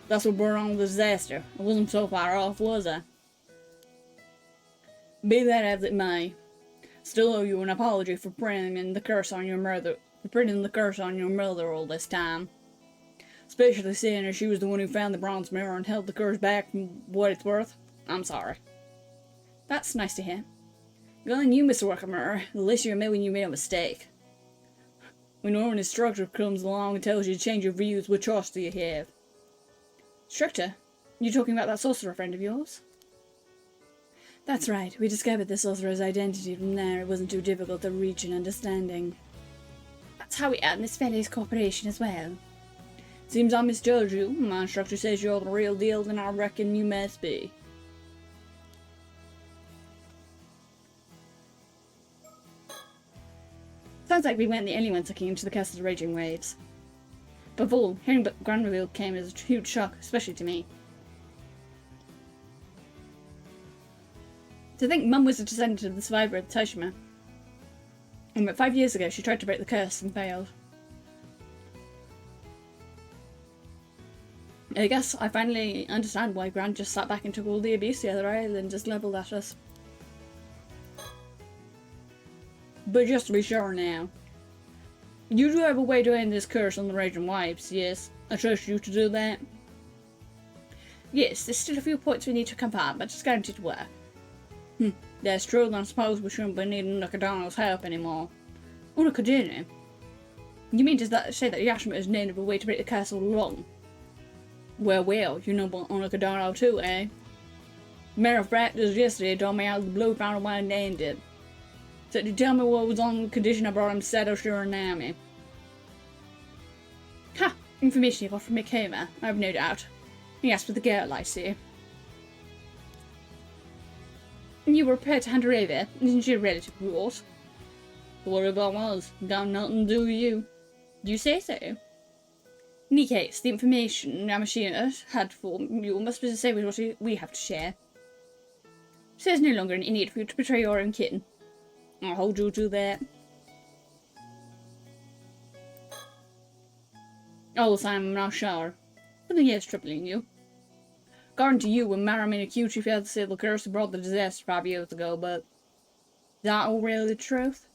That's what brought on the disaster. It wasn't so far off, was it? Be that as it may, still owe you an apology for printing the curse on your mother. All this time. Especially seeing as she was the one who found the bronze mirror and held the curse back from what it's worth. I'm sorry. That's nice to hear. Well, and you, Mr. Wakamura, the least you admit when you made a mistake. When an instructor comes along and tells you to change your views, what choice do you have? Instructor? You talking about that sorcerer friend of yours? That's right. We discovered the sorcerer's identity from there. It wasn't too difficult to reach an understanding. That's how we earned this fellow's cooperation as well. Seems I misjudged you. My instructor says you're the real deal, then I reckon you must be. Sounds like we weren't the only ones looking into the curse of the raging waves. Above all, hearing about the grand reveal came as a huge shock, especially to me. To think Mum was a descendant of the survivor of the Tashima. And about 5 years ago she tried to break the curse and failed. I guess I finally understand why Gran just sat back and took all the abuse the other island and just levelled at us. But just to be sure now, you do have a way to end this curse on the raging waves, yes? I trust you to do that? Yes, there's still a few points we need to confirm, but it's guaranteed to work. That's true, then I suppose we shouldn't be needing Nakadano's help anymore. Unakadano? You mean to say that Yashima is named of a way to break the curse all along? Well, you know about Unakadano too, eh? Matter of fact, just yesterday told me how the blue found a way to end it. Said to tell me what was on the condition I brought him Sato Shiranami. Ha! Information you got from Mikoma, I've no doubt. He asked for the girl, I see. You were prepared to hand her over, isn't she a relative of yours? Whatever I was, got nothing to do with you. You say so? In any case, the information Yamashina had for you must be the same as what we have to share. So there's no longer any need for you to betray your own kin. I'll hold you to that. Oh, Simon, I'm not sure. Something is troubling you. According to you, when Maramina Kyuchi failed to save the curse that brought the disaster 5 years ago, but... is that all really the truth?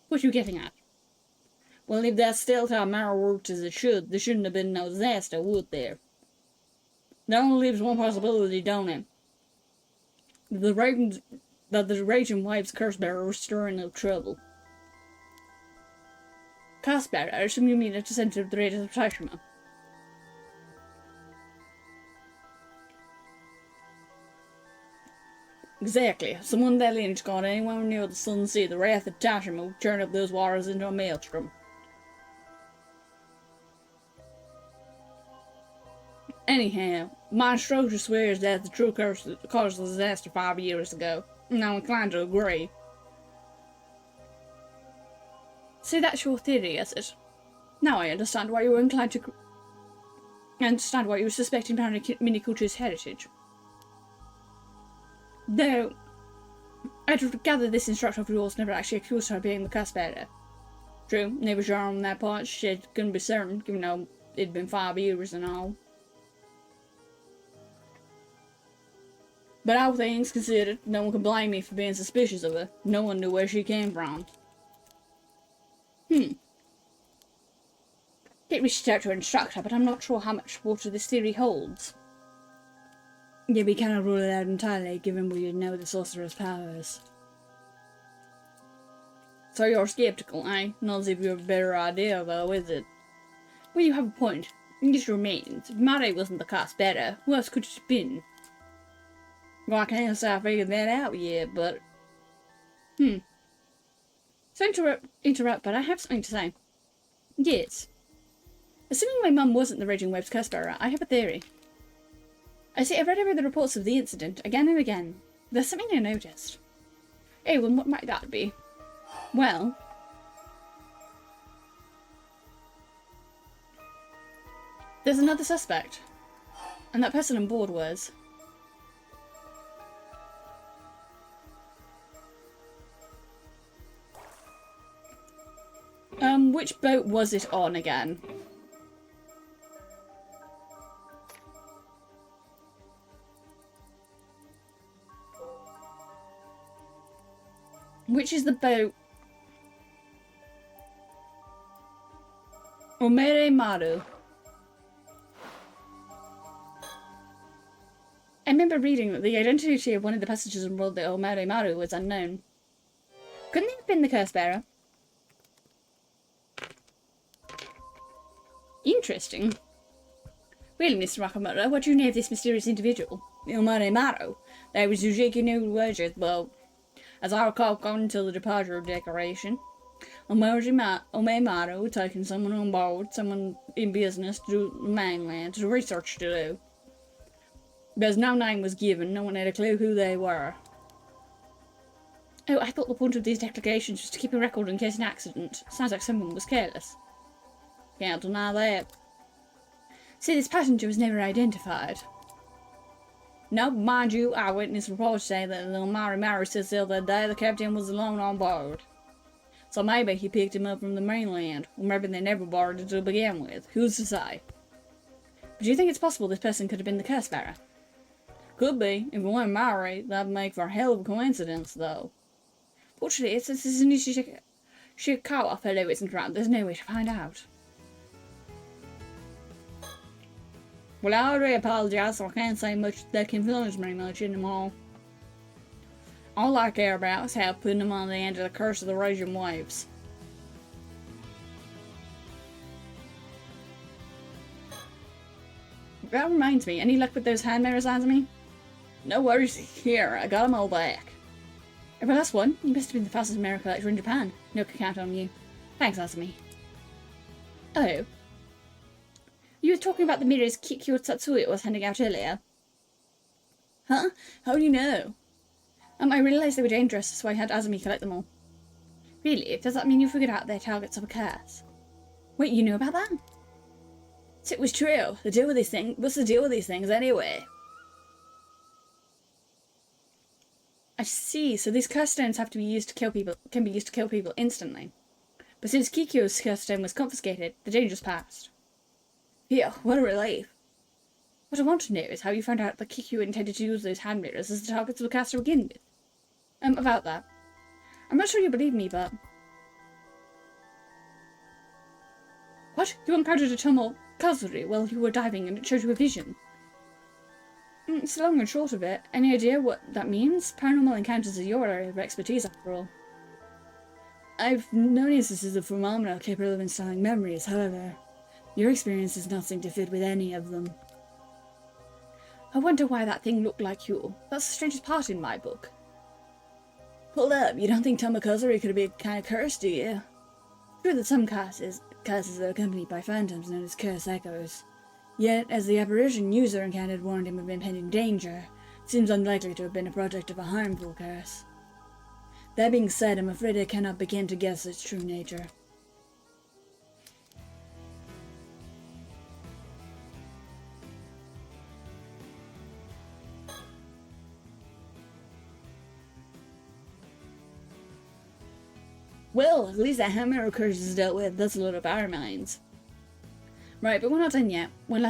What are you getting at? Well, if that's still how Mara worked as it should, there shouldn't have been no disaster, would there? That only leaves one possibility, don't it? That the raging waves curse bearer was stirring up trouble. Curse bearer? I assume you mean a descendant of the raiders of Tashima. Exactly. Someone that lineage got anyone near the Sun Sea, the wrath of Tashima will turn up those waters into a maelstrom. Anyhow, my instructor swears that the true curse that caused the disaster 5 years ago, and I'm inclined to agree. So that's your theory, is it? Now I understand why you were inclined to... I understand why you were suspecting Minikuchi's heritage. Though, I'd gather this instructor of yours never actually accused her of being the curse bearer. True, never sure on that part. She couldn't be certain, given though it'd been 5 years and all. But all things considered, no one could blame me for being suspicious of her. No one knew where she came from. Can't reach out to her instructor, but I'm not sure how much water this theory holds. Yeah, we cannot rule it out entirely, given we know the sorcerer's powers. So you're skeptical, eh? Not as if you have a better idea, though, is it? Well, you have a point. It just remains. If Mare wasn't the cast better, who else could it have been? Well, I can't say I figured that out yet, but... So interrupt, but I have something to say. Yes. Assuming my mum wasn't the Raging Waves curse bearer, I have a theory. I see, I've read over the reports of the incident again and again. There's something I noticed. Oh, well, what might that be? Well... there's another suspect. And that person on board was... which boat was it on again? Which is the boat? Mermaid. I remember reading that the identity of one of the passengers on board the mermaid was unknown. Couldn't they have been the curse bearer? Interesting. Really, Mr. Nakamura, what do you know of this mysterious individual? Il Mare. There was usually no words, well, as I recall, going until the departure of decoration. Omemaru had taken someone on board, someone in business to the mainland, to research to do. Because no name was given, no one had a clue who they were. Oh, I thought the point of these declarations was to keep a record in case of an accident. Sounds like someone was careless. Can't deny that. See, this passenger was never identified. No, mind you, eyewitness reports say that the Mari says the other day the captain was alone on board. So maybe he picked him up from the mainland, or maybe they never boarded to begin with. Who's to say? But do you think it's possible this person could have been the curse bearer? Could be. If it weren't Mari, that'd make for a hell of a coincidence, though. Fortunately, since this is an Ishikawa fellow isn't around, there's no way to find out. Well, I already apologise, so I can't say much that concerns me much anymore. All I care about is how putting them on the end of the curse of the raging waves. That reminds me, any luck with those hand mirrors, Azumi? No worries, here, I got them all back. Oh, well, that's one. You must have been the fastest mirror collector in Japan. No can count on you. Thanks, Azumi. Oh. You were talking about the mirrors Kikyo Tatsuya was handing out earlier. Huh? How do you know? I realised they were dangerous, so I had Azumi collect them all. Really? Does that mean you figured out their targets of a curse? Wait, you knew about that? So it was true. The deal with these things. What's the deal with these things anyway? I see. So these curse stones have to be used to kill people. Can be used to kill people instantly. But since Kikyo's curse stone was confiscated, the danger's passed. Yeah, what a relief. What I want to know is how you found out that Kikyo intended to use those hand mirrors as the targets of the cast to begin with. About that. I'm not sure you believe me, but... What? You encountered a tunnel Kazuri while you were diving and it showed you a vision? It's the long and short of it. Any idea what that means? Paranormal encounters are your area of expertise, after all. I've known instances of phenomena capable of installing memories, however, your experiences not seem to fit with any of them. I wonder why that thing looked like you. That's the strangest part in my book. Hold up, you don't think Tomakazuri could be a kind of curse, do you? True that some curses are accompanied by phantoms known as curse echoes. Yet, as the apparition user encountered warned him of impending danger, it seems unlikely to have been a project of a harmful curse. That being said, I'm afraid I cannot begin to guess its true nature. Well, at least that hammer curse is dealt with. That's a lot of our minds. Right, but we're not done yet. One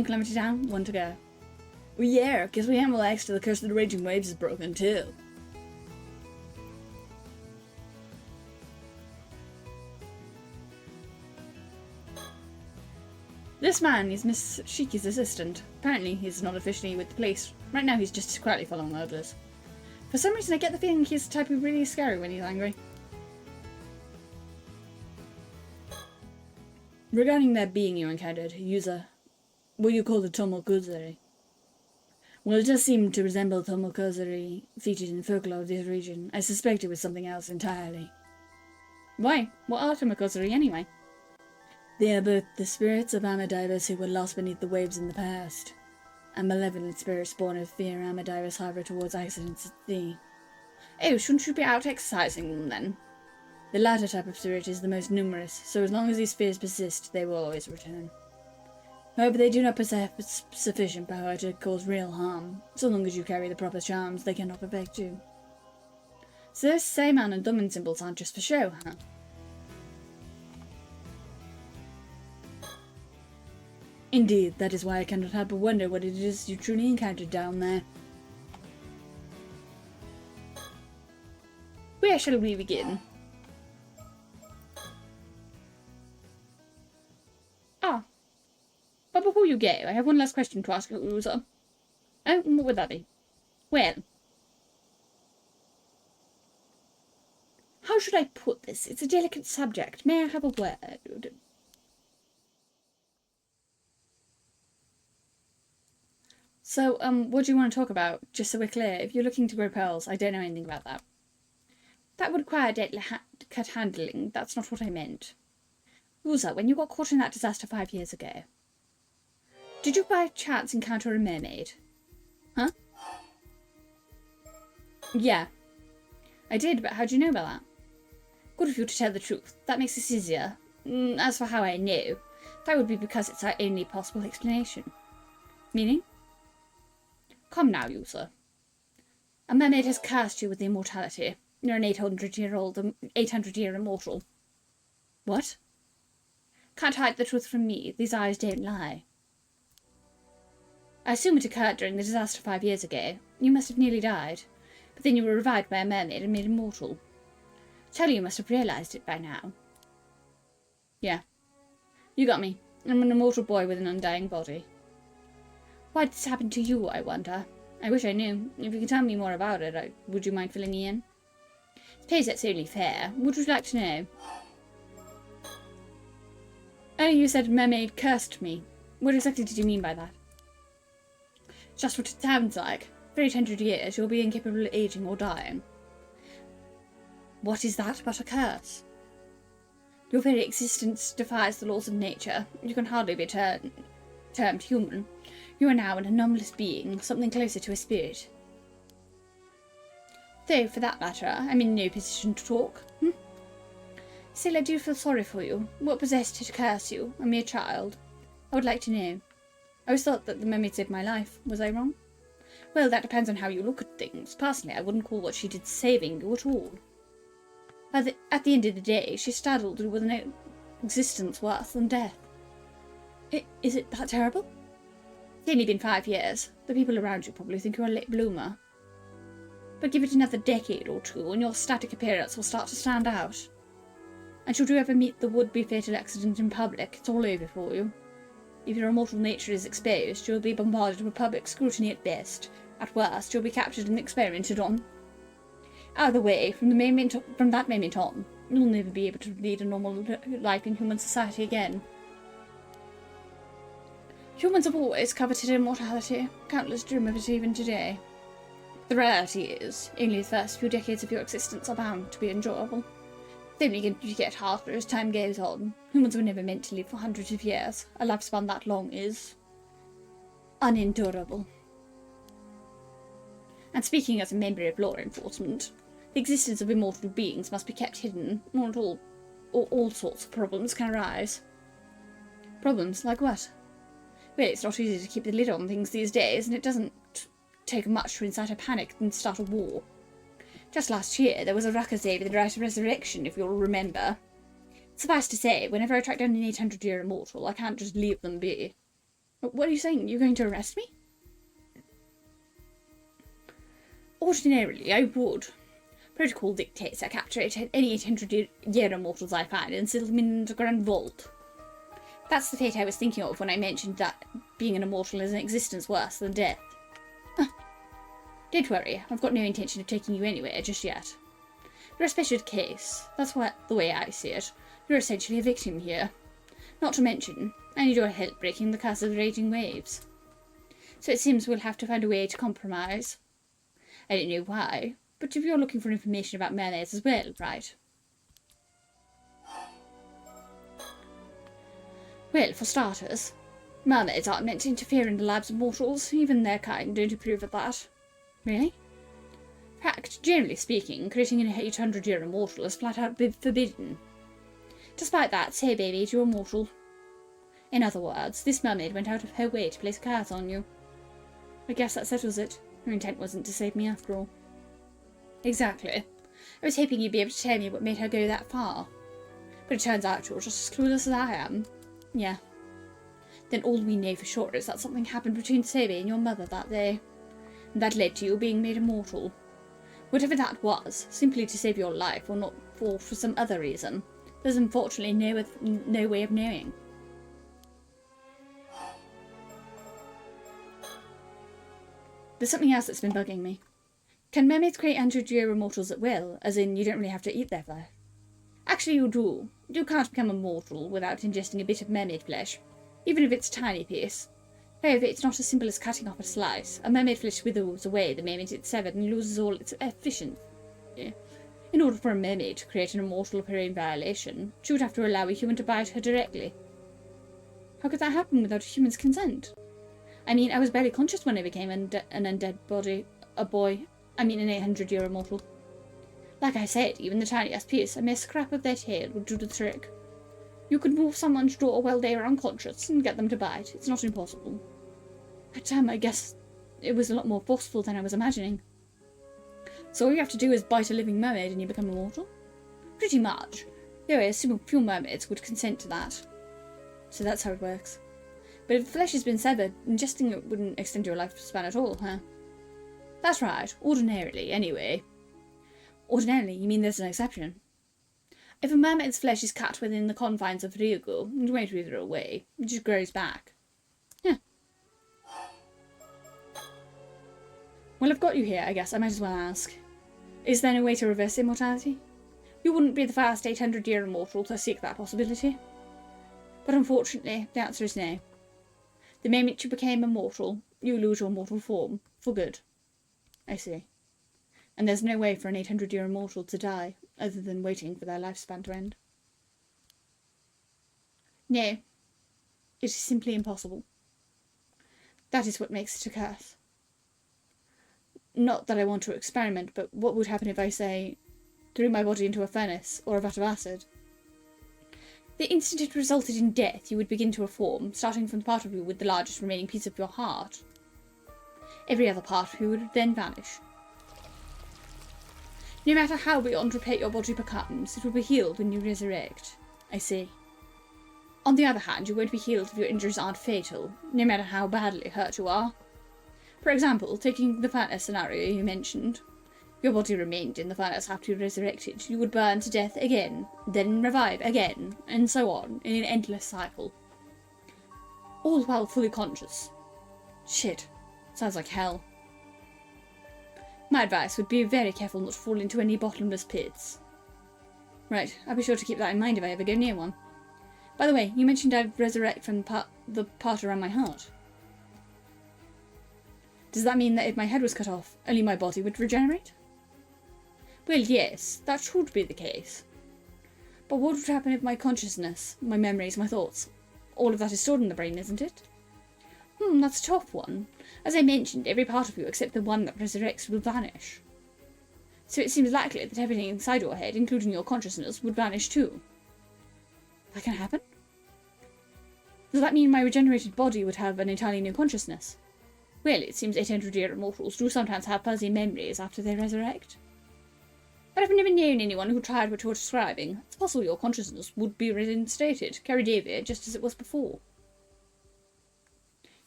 calamity down, one to go. Well, yeah, because we haven't relaxed till the curse of the raging waves is broken too. This man is Miss Shiki's assistant. Apparently, he's not officially with the police. Right now, he's just quietly following orders. For some reason, I get the feeling he's the type who's really scary when he's angry. Regarding that being you encountered, user, what you call the Tomokozari. Well, it does seem to resemble Tomokozari featured in folklore of this region. I suspect it was something else entirely. Why? What are Tomokozari anyway? They are both the spirits of Amadivers who were lost beneath the waves in the past, and malevolent spirits born of fear Amadivers harbour towards accidents at sea. Oh, shouldn't you be out exercising them then? The latter type of spirit is the most numerous, so as long as these fears persist, they will always return. However, they do not possess sufficient power to cause real harm. So long as you carry the proper charms, they cannot affect you. So those Seiman and Dumin symbols aren't just for show, huh? Indeed, that is why I cannot help but wonder what it is you truly encountered down there. Where shall we begin? But before you go, I have one last question to ask you, user. Oh, what would that be? Well, how should I put this? It's a delicate subject. May I have a word? So, what do you want to talk about? Just so we're clear, if you're looking to grow pearls, I don't know anything about that. That would require delicate handling. That's not what I meant. User, when you got caught in that disaster 5 years ago, did you by chance encounter a mermaid? Huh? Yeah. I did, but how do you know about that? Good of you to tell the truth. That makes this easier. As for how I know, that would be because it's our only possible explanation. Meaning? Come now, user. A mermaid has cursed you with immortality. You're an 800-year immortal. What? Can't hide the truth from me. These eyes don't lie. I assume it occurred during the disaster 5 years ago. You must have nearly died, but then you were revived by a mermaid and made immortal. Surely you must have realised it by now. Yeah. You got me. I'm an immortal boy with an undying body. Why did this happen to you, I wonder? I wish I knew. If you could tell me more about it, would you mind filling me in? Suppose that's only fair. What would you like to know? Oh, you said mermaid cursed me. What exactly did you mean by that? Just what it sounds like. For 800 years, you'll be incapable of aging or dying. What is that but a curse? Your very existence defies the laws of nature. You can hardly be termed human. You are now an anomalous being, something closer to a spirit. Though, for that matter, I'm in no position to talk. Still, I do feel sorry for you. What possessed you to curse you, a mere child? I would like to know. I always thought that the mermaid saved my life. Was I wrong? Well, that depends on how you look at things. Personally, I wouldn't call what she did saving you at all. At the end of the day, she startled you with an existence worse than death. Is it that terrible? It's only been 5 years. The people around you probably think you're a late bloomer. But give it another decade or two, and your static appearance will start to stand out. And should you ever meet the would-be fatal accident in public, it's all over for you. If your immortal nature is exposed, you'll be bombarded with public scrutiny at best. At worst, you'll be captured and experimented on. Either way, from that moment on, you'll never be able to lead a normal life in human society again. Humans have always coveted immortality. Countless dream of it even today. The reality is, only the first few decades of your existence are bound to be enjoyable. It's only going to get harder as time goes on. Humans were never meant to live for hundreds of years. A lifespan that long is unendurable. And speaking as a member of law enforcement, the existence of immortal beings must be kept hidden, or all sorts of problems can arise. Problems? Like what? Well, it's not easy to keep the lid on things these days, and it doesn't take much to incite a panic and start a war. Just last year, there was a ruckus over the right of resurrection, if you'll remember. Suffice to say, whenever I track down an 800-year immortal, I can't just leave them be. What are you saying? You're going to arrest me? Ordinarily, I would. Protocol dictates I capture any 800-year immortals I find and seal them in an underground vault. That's the fate I was thinking of when I mentioned that being an immortal is an existence worse than death. Don't worry, I've got no intention of taking you anywhere just yet. You're a special case. That's the way I see it. You're essentially a victim here. Not to mention, I need your help breaking the curse of raging waves. So it seems we'll have to find a way to compromise. I don't know why, but if you're looking for information about mermaids as well, right? Well, for starters, mermaids aren't meant to interfere in the lives of mortals. Even their kind don't approve of that. Really? In fact, generally speaking, creating an 800-year immortal is flat out forbidden. Despite that, say baby, you're immortal. In other words, this mermaid went out of her way to place a curse on you. I guess that settles it. Her intent wasn't to save me after all. Exactly. I was hoping you'd be able to tell me what made her go that far. But it turns out you're just as clueless as I am. Yeah. Then all we know for sure is that something happened between Sabi and your mother that day. And that led to you being made immortal. Whatever that was, simply to save your life or not, or for some other reason, there's unfortunately no way of knowing. There's something else that's been bugging me. Can mermaids create 100-year immortals at will, as in you don't really have to eat their flesh? Actually you do. You can't become immortal without ingesting a bit of mermaid flesh, even if it's a tiny piece. However, it's not as simple as cutting off a slice. A mermaid flesh withers away the moment it's severed and loses all its efficiency. In order for a mermaid to create an immortal of her own violation, she would have to allow a human to bite her directly. How could that happen without a human's consent? I mean, I was barely conscious when I became an undead body, an 800-year immortal. Like I said, even the tiniest piece, a mere scrap of their tail, would do the trick. You could move someone's jaw while they are unconscious and get them to bite. It's not impossible. But damn, I guess it was a lot more forceful than I was imagining. So all you have to do is bite a living mermaid and you become immortal? Pretty much. Though I assume a few mermaids would consent to that. So that's how it works. But if the flesh has been severed, ingesting it wouldn't extend your lifespan at all, huh? That's right. Ordinarily, anyway. Ordinarily, you mean there's an exception? If a mermaid's flesh is cut within the confines of Ryugu, it won't wither away. It just grows back. Yeah. Well, I've got you here, I guess. I might as well ask. Is there no way to reverse immortality? You wouldn't be the first 800-year immortal to seek that possibility. But unfortunately, the answer is no. The moment you became immortal, you lose your mortal form. For good. I see. And there's no way for an 800-year immortal to die, other than waiting for their lifespan to end. No. It is simply impossible. That is what makes it a curse. Not that I want to experiment, but what would happen if I, say, threw my body into a furnace or a vat of acid? The instant it resulted in death, you would begin to reform, starting from the part of you with the largest remaining piece of your heart. Every other part of you would then vanish. No matter how beyond repair your body becomes, it will be healed when you resurrect. I see. On the other hand, you won't be healed if your injuries aren't fatal, no matter how badly hurt you are. For example, taking the furnace scenario you mentioned. Your body remained in the furnace after you resurrected. You would burn to death again, then revive again, and so on, in an endless cycle. All while fully conscious. Shit. Sounds like hell. My advice would be very careful not to fall into any bottomless pits. Right, I'll be sure to keep that in mind if I ever go near one. By the way, you mentioned I'd resurrect from the part around my heart. Does that mean that if my head was cut off, only my body would regenerate? Well, yes, that should be the case. But what would happen if my consciousness, my memories, my thoughts, all of that is stored in the brain, isn't it? That's a tough one. As I mentioned, every part of you except the one that resurrects will vanish. So it seems likely that everything inside your head, including your consciousness, would vanish too. That can happen? Does that mean my regenerated body would have an entirely new consciousness? Well, it seems 800-year immortals do sometimes have fuzzy memories after they resurrect. But I've never known anyone who tried what you're describing. It's possible your consciousness would be reinstated, carried over just as it was before.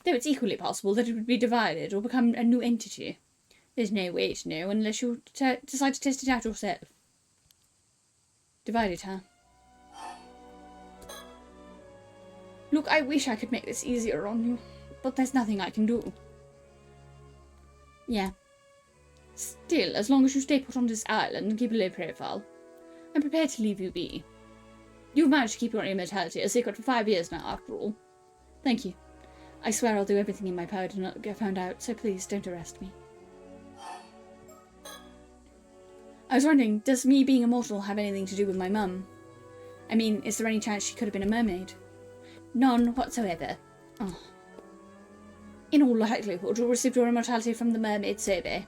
Though it's equally possible that it would be divided or become a new entity. There's no way to know unless you decide to test it out yourself. Divided, huh? Look, I wish I could make this easier on you, but there's nothing I can do. Yeah. Still, as long as you stay put on this island and keep a low profile, I'm prepared to leave you be. You've managed to keep your immortality a secret for 5 years now, after all. Thank you. I swear I'll do everything in my power to not get found out, so please don't arrest me. I was wondering, does me being immortal have anything to do with my mum? I mean, is there any chance she could have been a mermaid? None whatsoever. Oh. In all likelihood, you received your immortality from the mermaid survey.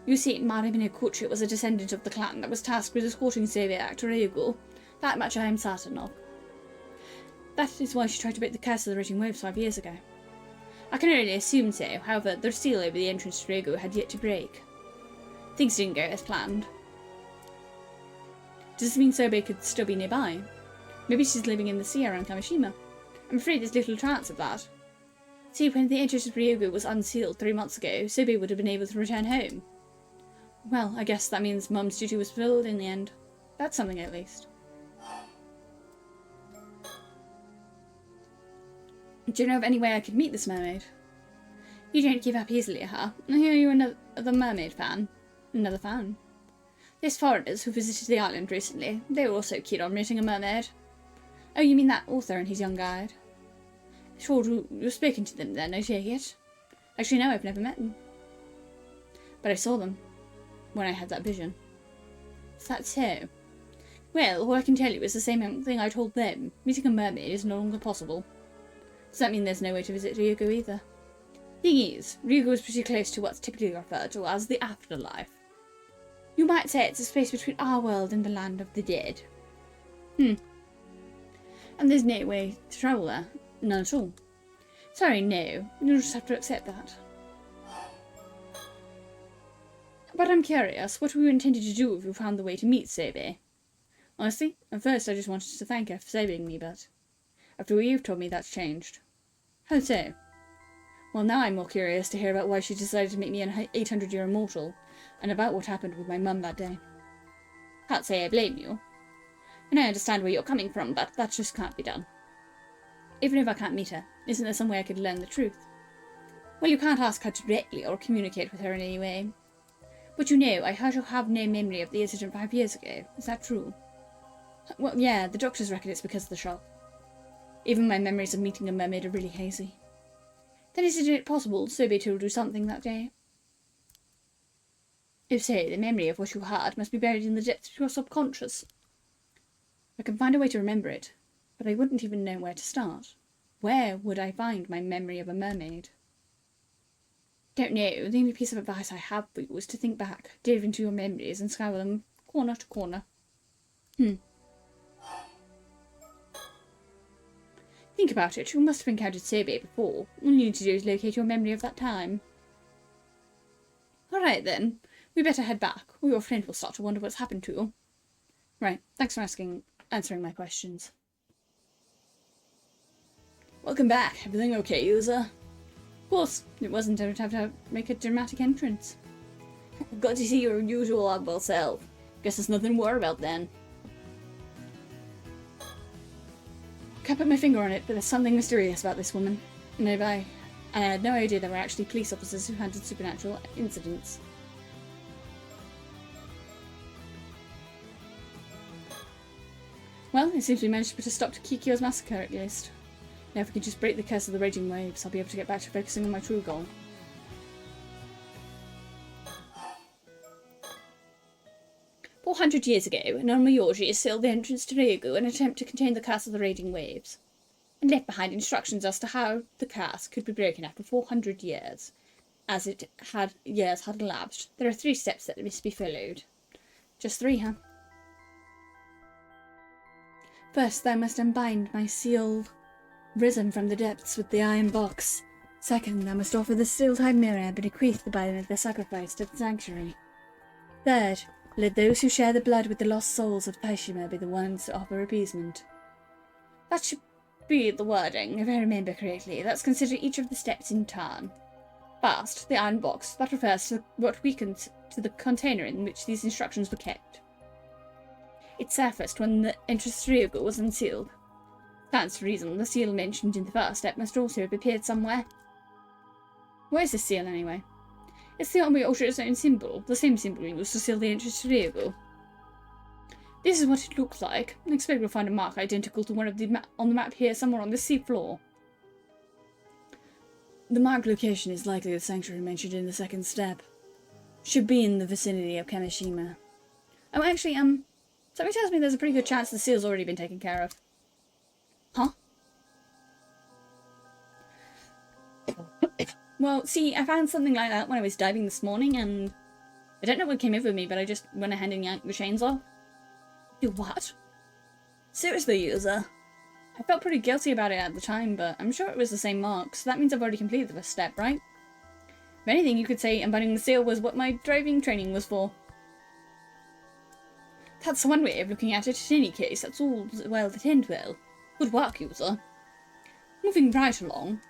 You see, Marimina Kuchi was a descendant of the clan that was tasked with escorting Survey Actor Ryugu. That much I am certain of. That is why she tried to break the curse of the raging waves 5 years ago. I can only assume so, however, the seal over the entrance to Ryugu had yet to break. Things didn't go as planned. Does this mean Sobe could still be nearby? Maybe she's living in the sea around Kamishima. I'm afraid there's little chance of that. See, when the entrance to Ryugu was unsealed 3 months ago, Sobe would have been able to return home. Well, I guess that means Mum's duty was fulfilled in the end. That's something at least. Do you know of any way I could meet this mermaid? You don't give up easily, huh? I hear you're another mermaid fan. Another fan. There's foreigners who visited the island recently. They were also keen on meeting a mermaid. Oh, you mean that author and his young guide? Sure, you've spoken to them then, I take it. Actually, no, I've never met them. But I saw them when I had that vision. Is that so? Well, all I can tell you is the same thing I told them. Meeting a mermaid is no longer possible. Does that mean there's no way to visit Ryugu either? Thing is, Ryugu is pretty close to what's typically referred to as the afterlife. You might say it's a space between our world and the land of the dead. And there's no way to travel there. None at all. Sorry, no. You'll just have to accept that. But I'm curious, what were you intended to do if you found the way to meet Sobe? Honestly, at first I just wanted to thank her for saving me, but after what you've told me, that's changed. How so? Well, now I'm more curious to hear about why she decided to make me an 800-year immortal, and about what happened with my mum that day. Can't say I blame you. And I understand where you're coming from, but that just can't be done. Even if I can't meet her, isn't there some way I could learn the truth? Well, you can't ask her directly or communicate with her in any way. But you know, I heard you have no memory of the incident 5 years ago. Is that true? Well, yeah, the doctors reckon it's because of the shock. Even my memories of meeting a mermaid are really hazy. Then isn't it possible Sobe to do something that day? If so, the memory of what you heard must be buried in the depths of your subconscious. I can find a way to remember it, but I wouldn't even know where to start. Where would I find my memory of a mermaid? Don't know. The only piece of advice I have for you is to think back, dive into your memories, and scour them corner to corner. Think about it. You must have encountered Sobe before. All you need to do is locate your memory of that time. Alright then. We better head back, or your friend will start to wonder what's happened to you. Right. Thanks for answering my questions. Welcome back. Everything okay, user? Of course. It wasn't to have to make a dramatic entrance. Got to see your usual oddball self. Guess there's nothing to worry about then. Can't put my finger on it, but there's something mysterious about this woman. And I had no idea there were actually police officers who handled supernatural incidents. Well, it seems we managed to put a stop to Kikyo's massacre at least. Now if we can just break the curse of the raging waves, I'll be able to get back to focusing on my true goal. "400 years ago, Normayoshi sealed the entrance to Ryugu in an attempt to contain the curse of the raging waves, and left behind instructions as to how the curse could be broken after 400 years. As years had elapsed, there are 3 steps that must be followed." Just 3, huh? "First, thou must unbind my seal risen from the depths with the iron box. Second, thou must offer the steel-time mirror bequeathed by the sacrifice to the sanctuary. Third, let those who share the blood with the lost souls of Paishima be the ones to offer appeasement." That should be the wording, if I remember correctly. Let's consider each of the steps in turn. First, the iron box. That refers to what weakened to the container in which these instructions were kept. It surfaced when the entrance to Ryugu was unsealed. Stands to reason the seal mentioned in the first step must also have appeared somewhere. Where is this seal, anyway? It's the Normayoshi own symbol, the same symbol used to seal the entrance to Ryugu. This is what it looks like. I expect we'll find a mark identical to one of the on the map here somewhere on the seafloor. The marked location is likely the sanctuary mentioned in the second step. Should be in the vicinity of Kamishima. Oh, actually, something tells me there's a pretty good chance the seal's already been taken care of. Huh? Well, see, I found something like that when I was diving this morning, and I don't know what came over me, but I just went ahead and yanked the chains off. You what? Seriously, user? I felt pretty guilty about it at the time, but I'm sure it was the same mark, so that means I've already completed the first step, right? If anything, you could say unbinding the seal was what my driving training was for. That's one way of looking at it. In any case, that's all well that end well. Good work, user. Moving right along.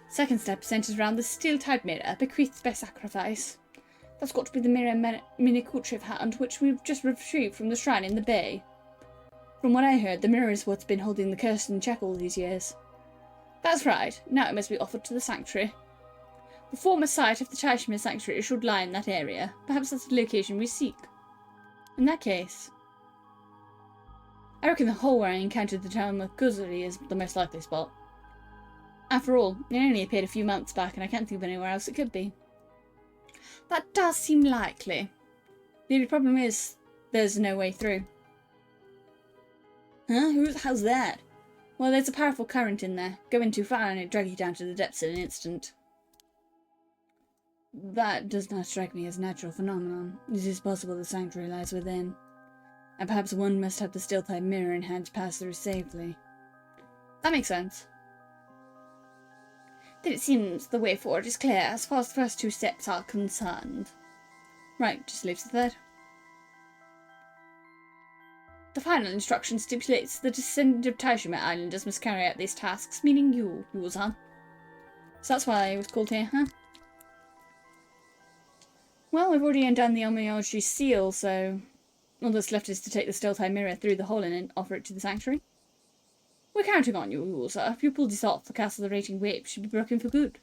Second step centers around the steel-type mirror bequeathed by sacrifice. That's got to be the mirror Minikuchi found, which we've just retrieved from the shrine in the bay. From what I heard, the mirror is what's been holding the curse in check all these years. That's right. Now it must be offered to the sanctuary. The former site of the Taishima sanctuary should lie in that area. Perhaps that's the location we seek. In that case, I reckon the hole where I encountered the town of Kuzuri is the most likely spot. After all, it only appeared a few months back, and I can't think of anywhere else it could be. That does seem likely. The only problem is, there's no way through. Huh? How's that? Well, there's a powerful current in there. Go in too far and it drag you down to the depths in an instant. That does not strike me as a natural phenomenon. It is possible the sanctuary lies within. And perhaps one must have the steel-type mirror in hand to pass through safely. That makes sense. Then it seems the way forward is clear as far as the first two steps are concerned. Right, just leaves the third. The final instruction stipulates the descendant of Taishima Islanders must carry out these tasks, meaning you, user. So that's why I was called here, huh? Well, we've already undone the Omiyoshi seal, so all that's left is to take the steel-type mirror through the hole in it and offer it to the sanctuary. We're counting on you, user. If you pull this off, the castle of the Raging Waves should be broken for good.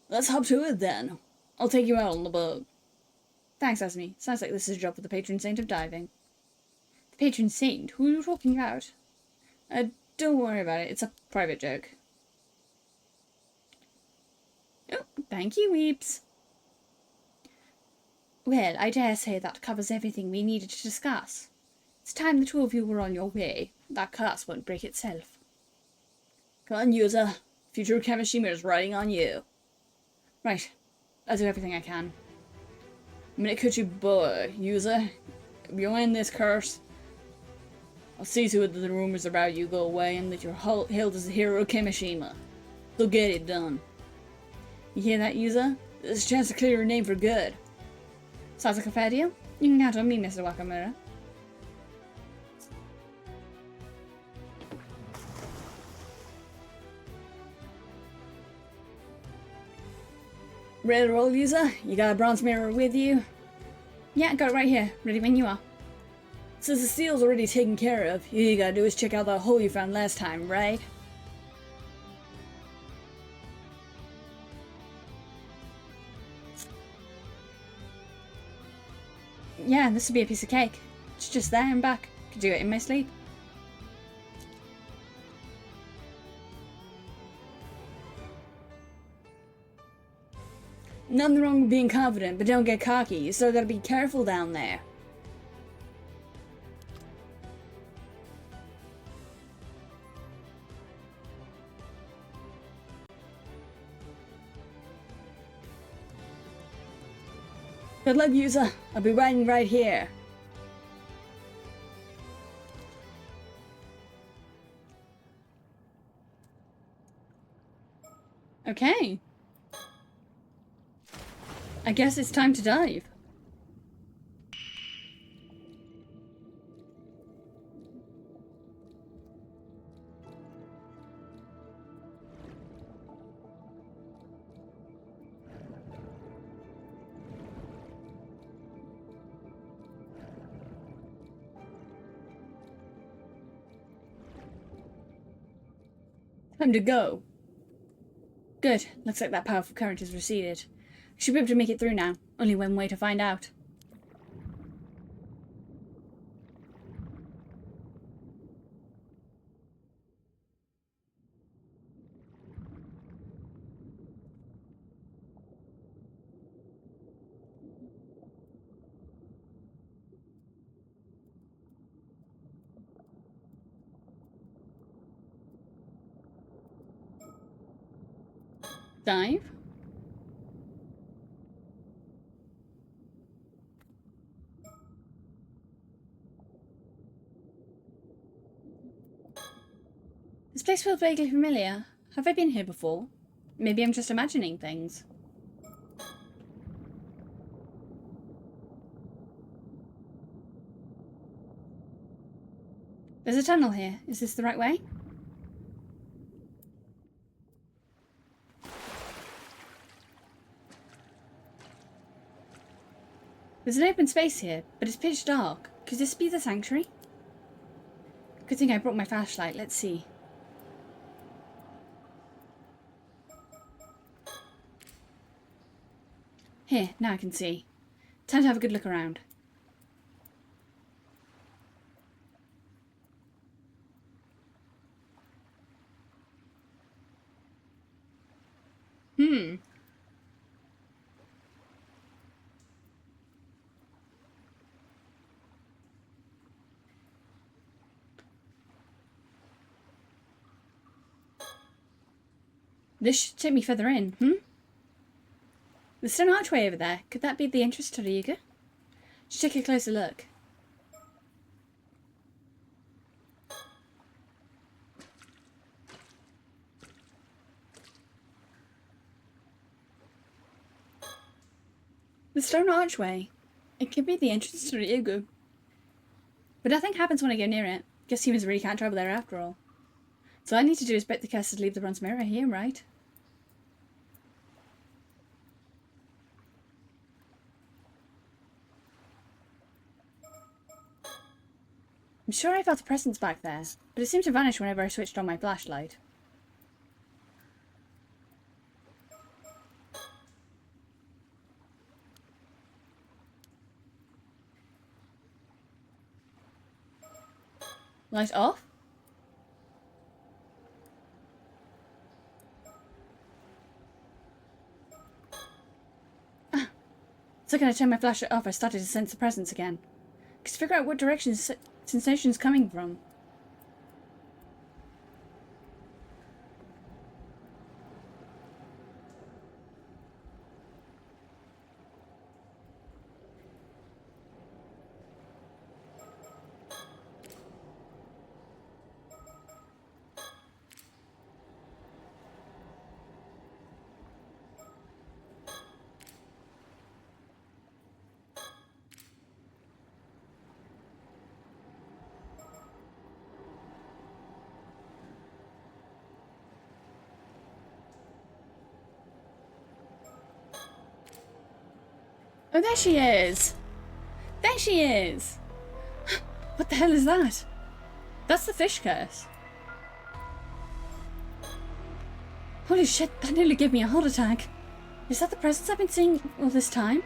Let's hop to it then. I'll take you out on the boat. Thanks, Asmi. Sounds like this is a job for the patron saint of diving. The patron saint? Who are you talking about? Don't worry about it. It's a private joke. Oh, thank you, Weeps. Well, I dare say that covers everything we needed to discuss. It's time the two of you were on your way. That curse won't break itself. Come on, user. Future Kamishima is riding on you. Right. I'll do everything I can. Minikuchi boy, user. If you end this curse, I'll see to it that the rumors about you go away and that you're hailed as the hero of Kamishima. So get it done. You hear that, user? There's a chance to clear your name for good. Sounds like a fair deal? You can count on me, Mr. Wakamura. Ready to roll, user? You got a bronze mirror with you? Yeah, got it right here. Ready when you are. Since the seal's already taken care of, all you gotta do is check out that hole you found last time, right? Yeah, this would be a piece of cake. It's just there and back. Could do it in my sleep. Nothing wrong with being confident, but don't get cocky. You still gotta be careful down there. Good luck, user. I'll be waiting right here. Okay. I guess it's time to dive. Time to go. Good. Looks like that powerful current has receded. Should be able to make it through now. Only one way to find out. Dive. This place feels vaguely familiar. Have I been here before? Maybe I'm just imagining things. There's a tunnel here. Is this the right way? There's an open space here, but it's pitch dark. Could this be the sanctuary? Good thing I brought my flashlight. Let's see. Here, now I can see. Time to have a good look around. This should take me further in, The stone archway over there. Could that be the entrance to Riga? Should take a closer look. The stone archway. It could be the entrance to Riga. But nothing happens when I go near it. Guess humans really can't travel there after all. So all I need to do is break the curse to leave the bronze mirror here, right? I'm sure I felt a presence back there, but it seemed to vanish whenever I switched on my flashlight. Light off? So when I turned my flashlight off, I started to sense the presence again. Could figure out what direction the sensation's coming from. Oh, there she is! There she is! What the hell is that? That's the fish curse. Holy shit, that nearly gave me a heart attack. Is that the presence I've been seeing all this time?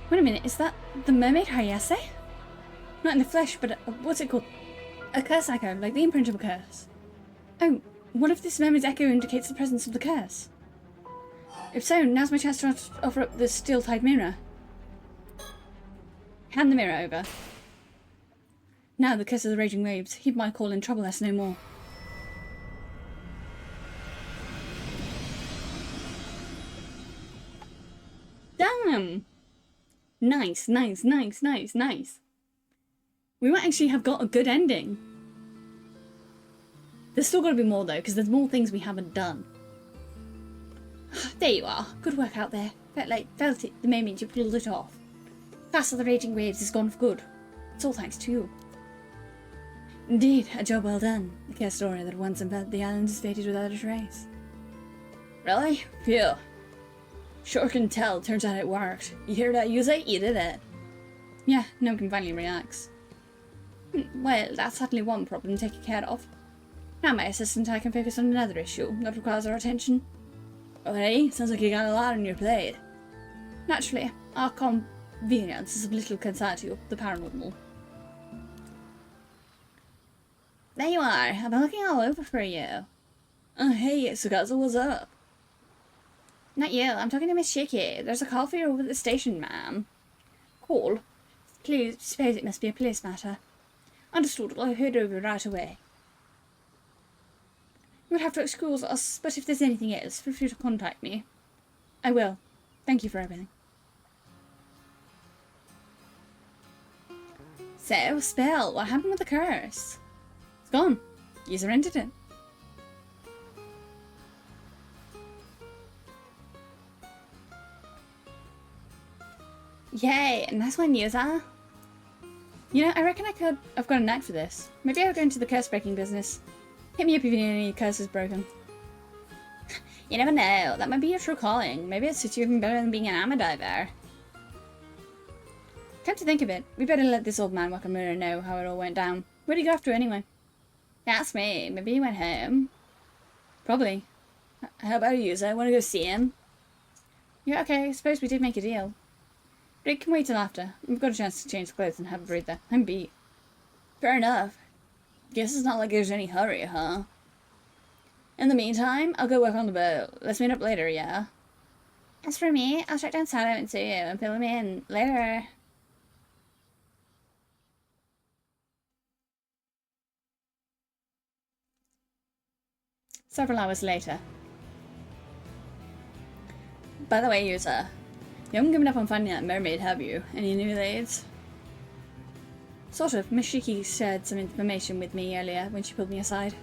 Wait a minute, is that the mermaid Hayase? Not in the flesh, but what's it called? A curse echo, like the imprint of a curse. Oh, what if this mermaid's echo indicates the presence of the curse? If so, now's my chance to offer up the steel-tied mirror. Hand the mirror over. Now the curse of the raging waves, heed my call and trouble us no more. Damn! Nice, nice, nice, nice, nice. We might actually have got a good ending. There's still got to be more though, because there's more things we haven't done. There you are. Good work out there. Felt it the moment you pulled it off. Castle of the Raging Waves is gone for good. It's all thanks to you. Indeed, a job well done. The cursed aura that once enveloped the island is faded without a trace. Really? Phew. Sure can tell. Turns out it worked. You hear that, Yuze? You did it. Yeah, no one can finally relax. Well, that's certainly one problem taken care of. Now, my assistant, I can focus on another issue that requires our attention. Alright, sounds like you got a lot on your plate. Naturally, our convenience is of little concern to you, the paranormal. There you are. I've been looking all over for you. Oh, hey, Sugazu, what's up? Not you. I'm talking to Miss Shaky. There's a call for you over at the station, ma'am. Call? Please, suppose it must be a police matter. Understood. I'll head over right away. You would have to excuse us, but if there's anything else, feel free to contact me. I will. Thank you for everything. So, Spell, what happened with the curse? It's gone. You surrendered it. Yay, nice one, user. You know, I reckon I've got a knack for this. Maybe I'll go into the curse breaking business. Hit me up if you need any curses broken. You never know, that might be your true calling. Maybe it suits you even better than being an armor diver. Come to think of it, we better let this old man Wakamura know how it all went down. Where'd he go off to anyway? Ask me, maybe he went home. Probably. How about you, user? Want to go see him? Yeah, okay, I suppose we did make a deal. But it can wait till after. We've got a chance to change clothes and have a breather. I'm beat. Fair enough. Guess it's not like there's any hurry, huh? In the meantime, I'll go work on the boat. Let's meet up later, yeah? As for me, I'll track down Sato and see you and fill him in. Later. Several hours later. By the way, user, you haven't given up on finding that mermaid, have you? Any new leads? Sort of. Miss Shiki shared some information with me earlier when she pulled me aside.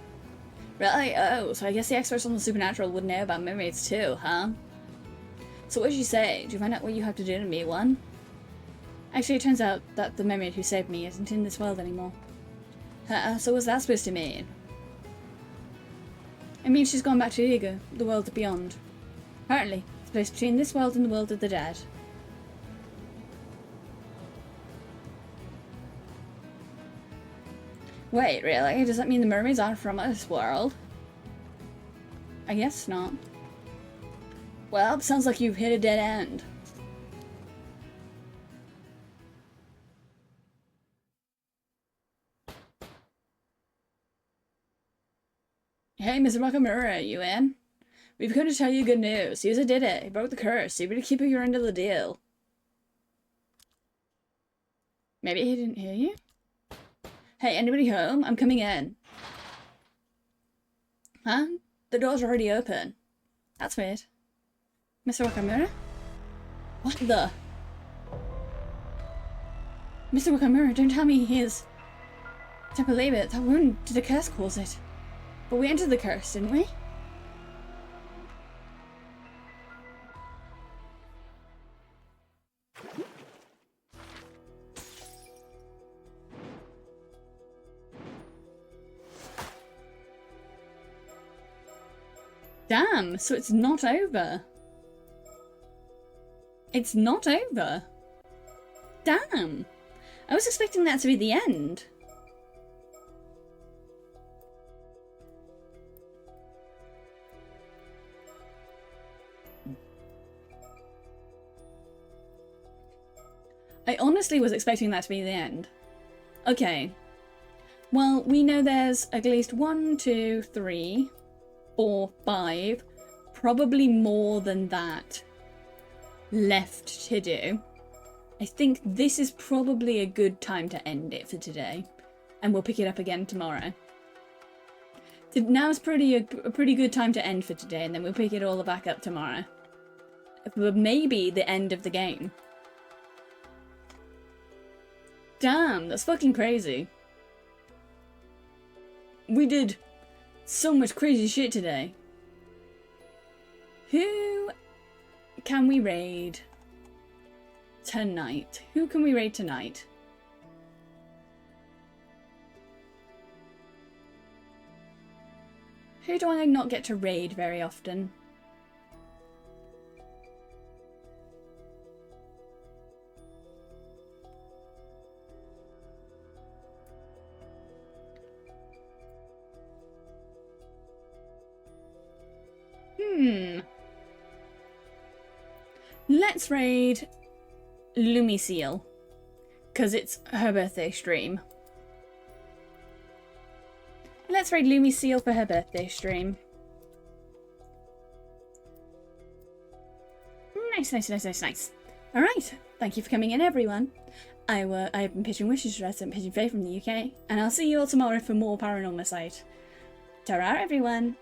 Really? Oh, so I guess the experts on the supernatural would know about mermaids too, huh? So what did she say? Did you find out what you have to do to meet one? Actually, it turns out that the mermaid who saved me isn't in this world anymore. So what's that supposed to mean? It means she's gone back to Iga, the world beyond. Apparently, it's the place between this world and the world of the dead. Wait, really? Does that mean the mermaids aren't from this world? I guess not. Well, it sounds like you've hit a dead end. Hey, Mr. Nakamura, you in? We've come to tell you good news. Yuza did it. He broke the curse. You better keep your end of the deal. Maybe he didn't hear you? Hey, anybody home? I'm coming in. Huh? The door's already open. That's weird. Mr. Wakamura? What the? Mr. Wakamura, don't tell me he is... Don't believe it. That wound, did a curse cause it? But we entered the curse, didn't we? Damn, so it's not over. It's not over. Damn. I was expecting that to be the end. I honestly was expecting that to be the end. Okay. Well, we know there's at least 1, 2, 3, 4, 5, probably more than that left to do. I think this is probably a good time to end it for today, and we'll pick it up again tomorrow. Now's a pretty good time to end for today, and then we'll pick it all back up tomorrow. But maybe the end of the game. Damn, that's fucking crazy. We did so much crazy shit today. Who can we raid tonight? Who can we raid tonight? Who do I not get to raid very often? Let's raid Lumicile, because it's her birthday stream. Let's raid Lumicile for her birthday stream. Nice. Alright, thank you for coming in, everyone. I've been Pigeon Wishes, and Pigeon Faye from the UK, and I'll see you all tomorrow for more Paranormasight. Ta-ra, everyone!